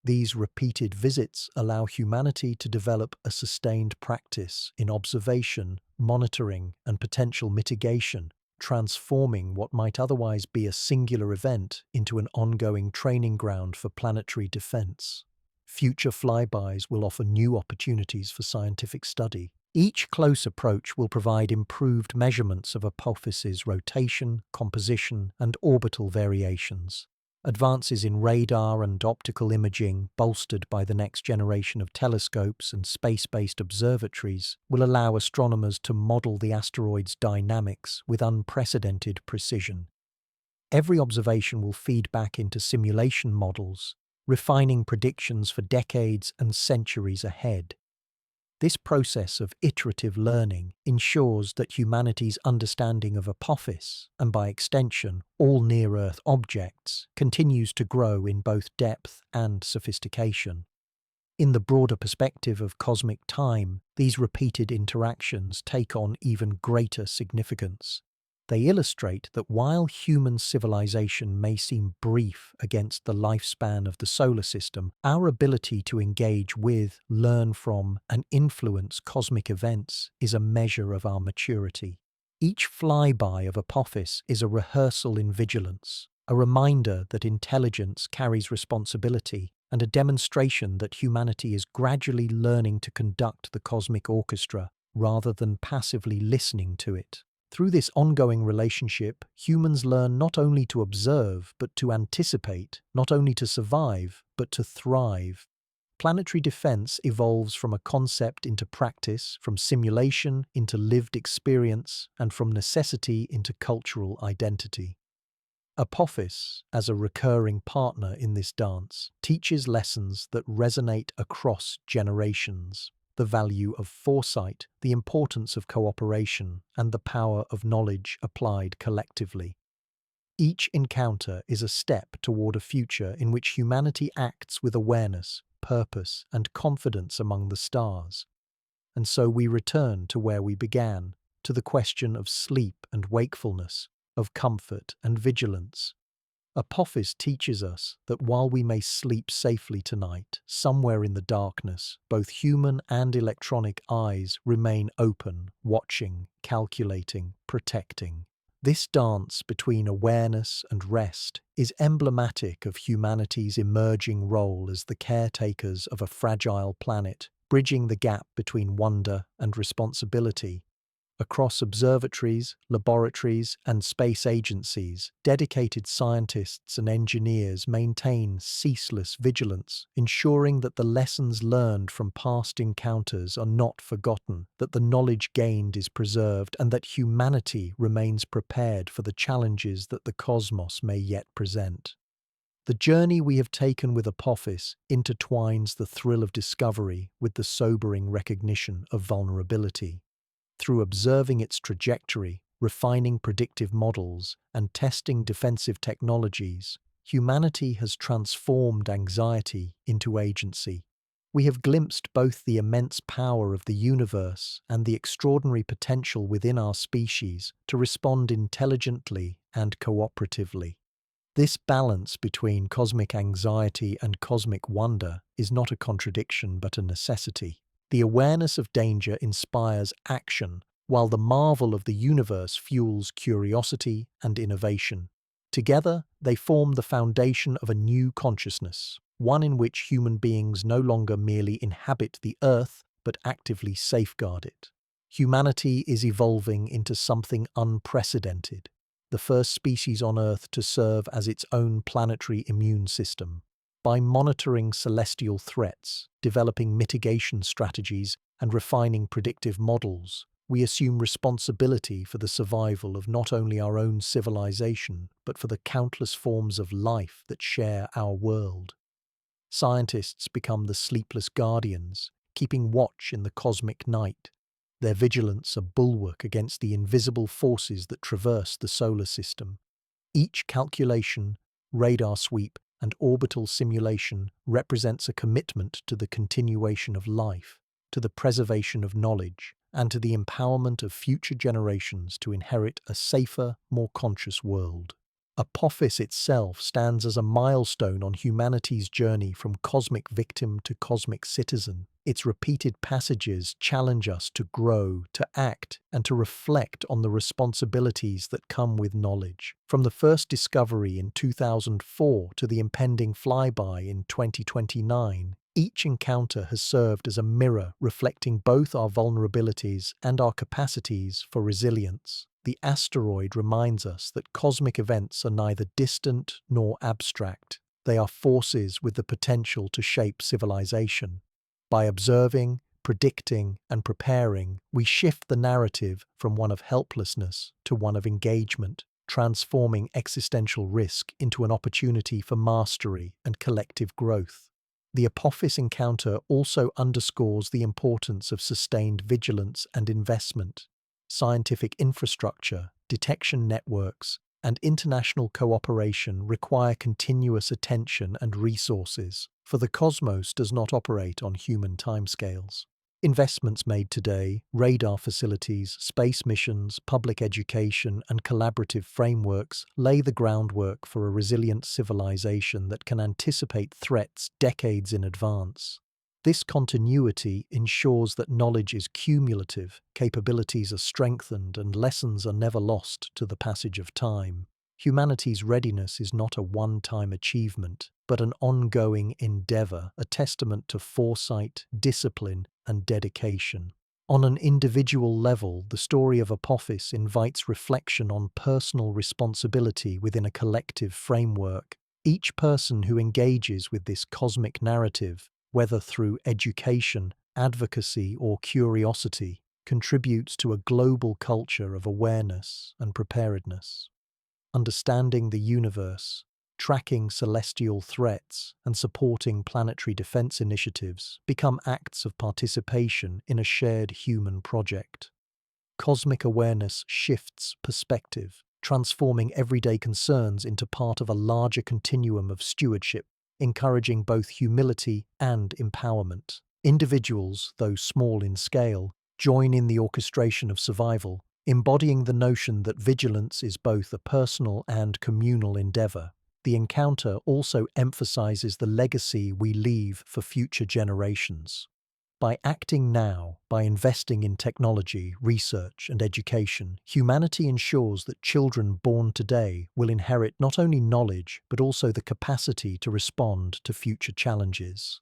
These repeated visits allow humanity to develop a sustained practice in observation, monitoring, and potential mitigation, transforming what might otherwise be a singular event into an ongoing training ground for planetary defense. Future flybys will offer new opportunities for scientific study. Each close approach will provide improved measurements of Apophis's rotation, composition, and orbital variations. Advances in radar and optical imaging, bolstered by the next generation of telescopes and space-based observatories, will allow astronomers to model the asteroid's dynamics with unprecedented precision. Every observation will feed back into simulation models, refining predictions for decades and centuries ahead. This process of iterative learning ensures that humanity's understanding of Apophis, and by extension, all near-Earth objects, continues to grow in both depth and sophistication. In the broader perspective of cosmic time, these repeated interactions take on even greater significance. They illustrate that while human civilization may seem brief against the lifespan of the solar system, our ability to engage with, learn from, and influence cosmic events is a measure of our maturity. Each flyby of Apophis is a rehearsal in vigilance, a reminder that intelligence carries responsibility, and a demonstration that humanity is gradually learning to conduct the cosmic orchestra rather than passively listening to it. Through this ongoing relationship, humans learn not only to observe, but to anticipate, not only to survive, but to thrive. Planetary defense evolves from a concept into practice, from simulation into lived experience, and from necessity into cultural identity. Apophis, as a recurring partner in this dance, teaches lessons that resonate across generations. The value of foresight, the importance of cooperation, and the power of knowledge applied collectively. Each encounter is a step toward a future in which humanity acts with awareness, purpose, and confidence among the stars. And so we return to where we began, to the question of sleep and wakefulness, of comfort and vigilance. Apophis teaches us that while we may sleep safely tonight, somewhere in the darkness, both human and electronic eyes remain open, watching, calculating, protecting. This dance between awareness and rest is emblematic of humanity's emerging role as the caretakers of a fragile planet, bridging the gap between wonder and responsibility. Across observatories, laboratories, and space agencies, dedicated scientists and engineers maintain ceaseless vigilance, ensuring that the lessons learned from past encounters are not forgotten, that the knowledge gained is preserved, and that humanity remains prepared for the challenges that the cosmos may yet present. The journey we have taken with Apophis intertwines the thrill of discovery with the sobering recognition of vulnerability. Through observing its trajectory, refining predictive models, and testing defensive technologies, humanity has transformed anxiety into agency. We have glimpsed both the immense power of the universe and the extraordinary potential within our species to respond intelligently and cooperatively. This balance between cosmic anxiety and cosmic wonder is not a contradiction but a necessity. The awareness of danger inspires action, while the marvel of the universe fuels curiosity and innovation. Together, they form the foundation of a new consciousness, one in which human beings no longer merely inhabit the Earth, but actively safeguard it. Humanity is evolving into something unprecedented, the first species on Earth to serve as its own planetary immune system. By monitoring celestial threats, developing mitigation strategies, and refining predictive models, we assume responsibility for the survival of not only our own civilization, but for the countless forms of life that share our world. Scientists become the sleepless guardians, keeping watch in the cosmic night, their vigilance a bulwark against the invisible forces that traverse the solar system. Each calculation, radar sweep, and orbital simulation represents a commitment to the continuation of life, to the preservation of knowledge, and to the empowerment of future generations to inherit a safer, more conscious world. Apophis itself stands as a milestone on humanity's journey from cosmic victim to cosmic citizen. Its repeated passages challenge us to grow, to act, and to reflect on the responsibilities that come with knowledge. From the first discovery in 2004 to the impending flyby in 2029, each encounter has served as a mirror reflecting both our vulnerabilities and our capacities for resilience. The asteroid reminds us that cosmic events are neither distant nor abstract. They are forces with the potential to shape civilization. By observing, predicting, and preparing, we shift the narrative from one of helplessness to one of engagement, transforming existential risk into an opportunity for mastery and collective growth. The Apophis encounter also underscores the importance of sustained vigilance and investment. Scientific infrastructure, detection networks, and international cooperation require continuous attention and resources, for the cosmos does not operate on human timescales. Investments made today, radar facilities, space missions, public education, and collaborative frameworks lay the groundwork for a resilient civilization that can anticipate threats decades in advance. This continuity ensures that knowledge is cumulative, capabilities are strengthened, and lessons are never lost to the passage of time. Humanity's readiness is not a one-time achievement, but an ongoing endeavor, a testament to foresight, discipline, and dedication. On an individual level, the story of Apophis invites reflection on personal responsibility within a collective framework. Each person who engages with this cosmic narrative, whether through education, advocacy, or curiosity, contributes to a global culture of awareness and preparedness. Understanding the universe, tracking celestial threats, and supporting planetary defense initiatives become acts of participation in a shared human project. Cosmic awareness shifts perspective, transforming everyday concerns into part of a larger continuum of stewardship, encouraging both humility and empowerment. Individuals, though small in scale, join in the orchestration of survival, embodying the notion that vigilance is both a personal and communal endeavor. The encounter also emphasizes the legacy we leave for future generations. By acting now, by investing in technology, research, and education, humanity ensures that children born today will inherit not only knowledge, but also the capacity to respond to future challenges.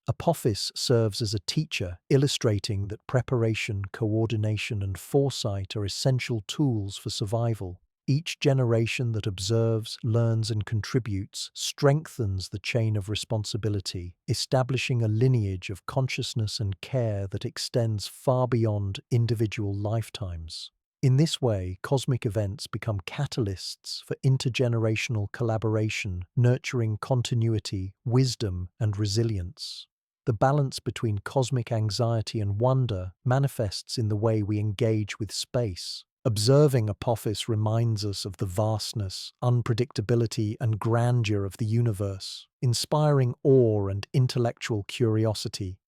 Apophis serves as a teacher, illustrating that preparation, coordination, and foresight are essential tools for survival. Each generation that observes, learns, and contributes strengthens the chain of responsibility, establishing a lineage of consciousness and care that extends far beyond individual lifetimes. In this way, cosmic events become catalysts for intergenerational collaboration, nurturing continuity, wisdom, and resilience. The balance between cosmic anxiety and wonder manifests in the way we engage with space. Observing Apophis reminds us of the vastness, unpredictability, and grandeur of the universe, inspiring awe and intellectual curiosity.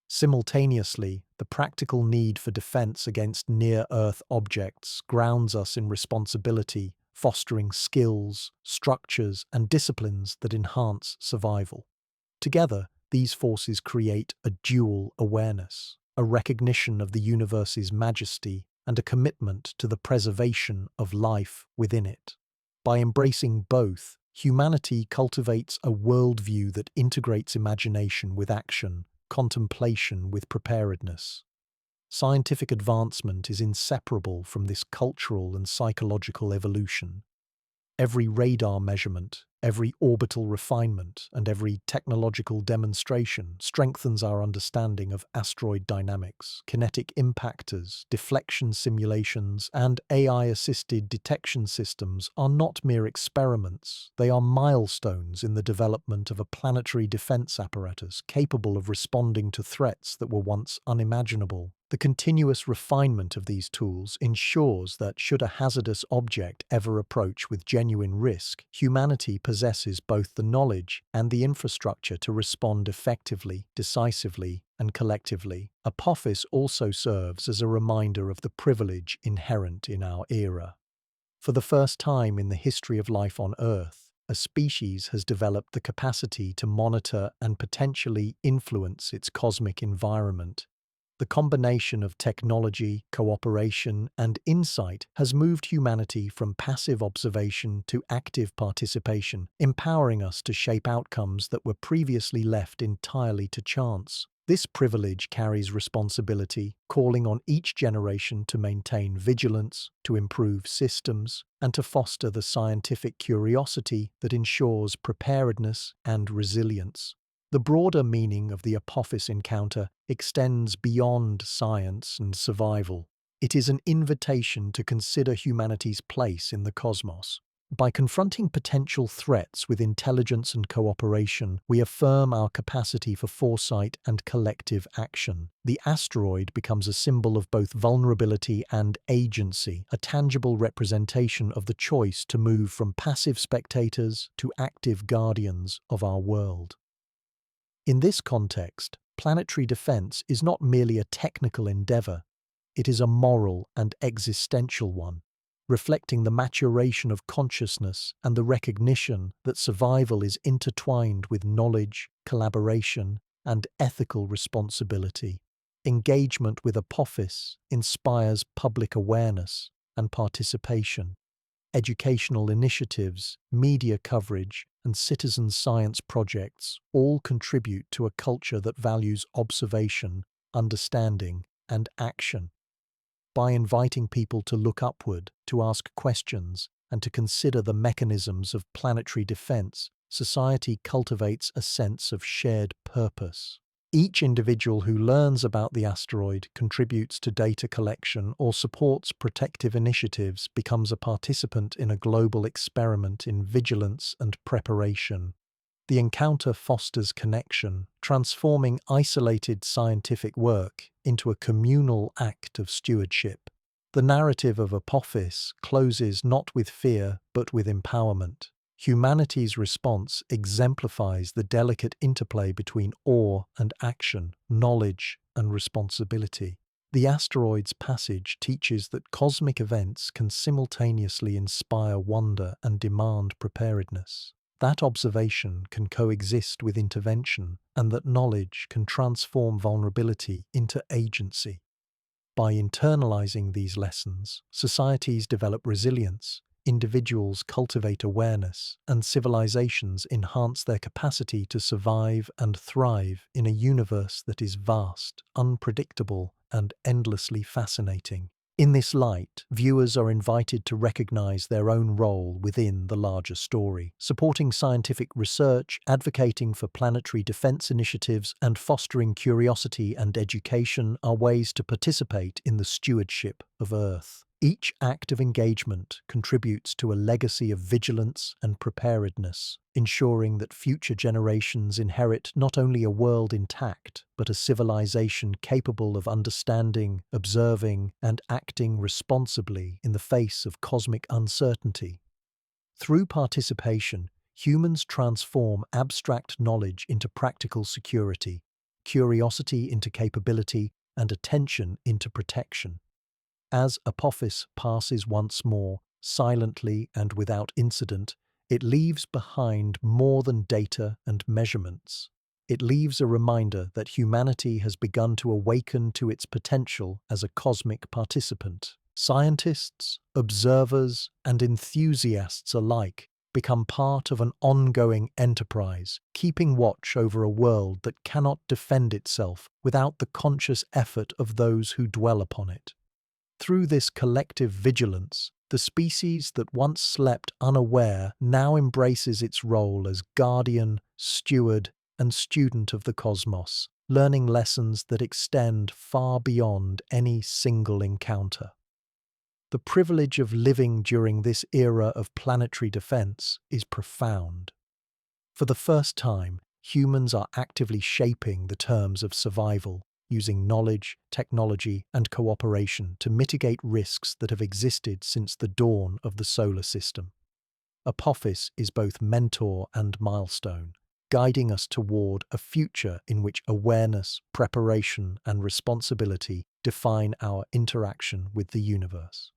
Simultaneously, the practical need for defense against near-Earth objects grounds us in responsibility, fostering skills, structures, and disciplines that enhance survival. Together, these forces create a dual awareness, a recognition of the universe's majesty and a commitment to the preservation of life within it. By embracing both, humanity cultivates a worldview that integrates imagination with action, contemplation with preparedness. Scientific advancement is inseparable from this cultural and psychological evolution. Every radar measurement, every orbital refinement, and every technological demonstration strengthens our understanding of asteroid dynamics, kinetic impactors, deflection simulations, and AI-assisted detection systems are not mere experiments. They are milestones in the development of a planetary defense apparatus capable of responding to threats that were once unimaginable. The continuous refinement of these tools ensures that, should a hazardous object ever approach with genuine risk, humanity possesses both the knowledge and the infrastructure to respond effectively, decisively, and collectively. Apophis also serves as a reminder of the privilege inherent in our era. For the first time in the history of life on Earth, a species has developed the capacity to monitor and potentially influence its cosmic environment. The combination of technology, cooperation, and insight has moved humanity from passive observation to active participation, empowering us to shape outcomes that were previously left entirely to chance. This privilege carries responsibility, calling on each generation to maintain vigilance, to improve systems, and to foster the scientific curiosity that ensures preparedness and resilience. The broader meaning of the Apophis encounter extends beyond science and survival. It is an invitation to consider humanity's place in the cosmos. By confronting potential threats with intelligence and cooperation, we affirm our capacity for foresight and collective action. The asteroid becomes a symbol of both vulnerability and agency, a tangible representation of the choice to move from passive spectators to active guardians of our world. In this context, planetary defense is not merely a technical endeavor, it is a moral and existential one, reflecting the maturation of consciousness and the recognition that survival is intertwined with knowledge, collaboration, and ethical responsibility. Engagement with Apophis inspires public awareness and participation. Educational initiatives, media coverage, and citizen science projects all contribute to a culture that values observation, understanding, and action. By inviting people to look upward, to ask questions, and to consider the mechanisms of planetary defense, society cultivates a sense of shared purpose. Each individual who learns about the asteroid, contributes to data collection, or supports protective initiatives becomes a participant in a global experiment in vigilance and preparation. The encounter fosters connection, transforming isolated scientific work into a communal act of stewardship. The narrative of Apophis closes not with fear, but with empowerment. Humanity's response exemplifies the delicate interplay between awe and action, knowledge and responsibility. The asteroid's passage teaches that cosmic events can simultaneously inspire wonder and demand preparedness. That observation can coexist with intervention, and that knowledge can transform vulnerability into agency. By internalizing these lessons, societies develop resilience, individuals cultivate awareness, and civilizations enhance their capacity to survive and thrive in a universe that is vast, unpredictable, and endlessly fascinating. In this light, viewers are invited to recognize their own role within the larger story. Supporting scientific research, advocating for planetary defense initiatives, and fostering curiosity and education are ways to participate in the stewardship of Earth. Each act of engagement contributes to a legacy of vigilance and preparedness, ensuring that future generations inherit not only a world intact, but a civilization capable of understanding, observing, and acting responsibly in the face of cosmic uncertainty. Through participation, humans transform abstract knowledge into practical security, curiosity into capability, and attention into protection. As Apophis passes once more, silently and without incident, it leaves behind more than data and measurements. It leaves a reminder that humanity has begun to awaken to its potential as a cosmic participant. Scientists, observers, and enthusiasts alike become part of an ongoing enterprise, keeping watch over a world that cannot defend itself without the conscious effort of those who dwell upon it. Through this collective vigilance, the species that once slept unaware now embraces its role as guardian, steward, and student of the cosmos, learning lessons that extend far beyond any single encounter. The privilege of living during this era of planetary defense is profound. For the first time, humans are actively shaping the terms of survival, using knowledge, technology, and cooperation to mitigate risks that have existed since the dawn of the solar system. Apophis is both mentor and milestone, guiding us toward a future in which awareness, preparation, and responsibility define our interaction with the universe.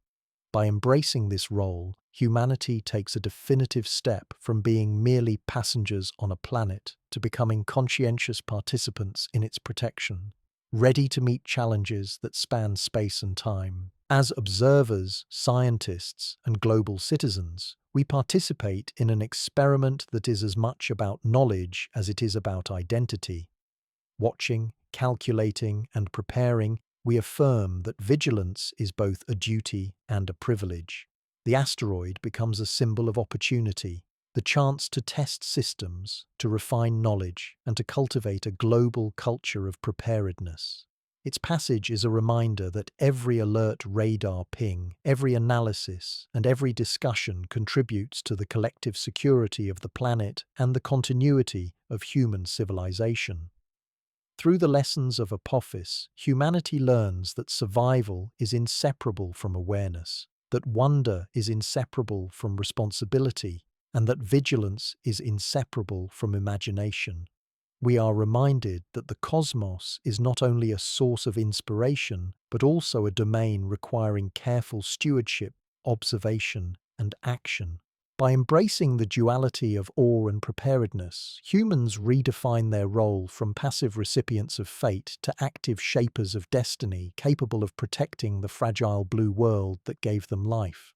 By embracing this role, humanity takes a definitive step from being merely passengers on a planet to becoming conscientious participants in its protection, ready to meet challenges that span space and time. As observers, scientists, and global citizens, we participate in an experiment that is as much about knowledge as it is about identity. Watching, calculating, and preparing, we affirm that vigilance is both a duty and a privilege. The asteroid becomes a symbol of opportunity, the chance to test systems, to refine knowledge, and to cultivate a global culture of preparedness. Its passage is a reminder that every alert radar ping, every analysis, and every discussion contributes to the collective security of the planet and the continuity of human civilization. Through the lessons of Apophis, humanity learns that survival is inseparable from awareness, that wonder is inseparable from responsibility, and that vigilance is inseparable from imagination. We are reminded that the cosmos is not only a source of inspiration, but also a domain requiring careful stewardship, observation, and action. By embracing the duality of awe and preparedness, humans redefine their role from passive recipients of fate to active shapers of destiny capable of protecting the fragile blue world that gave them life.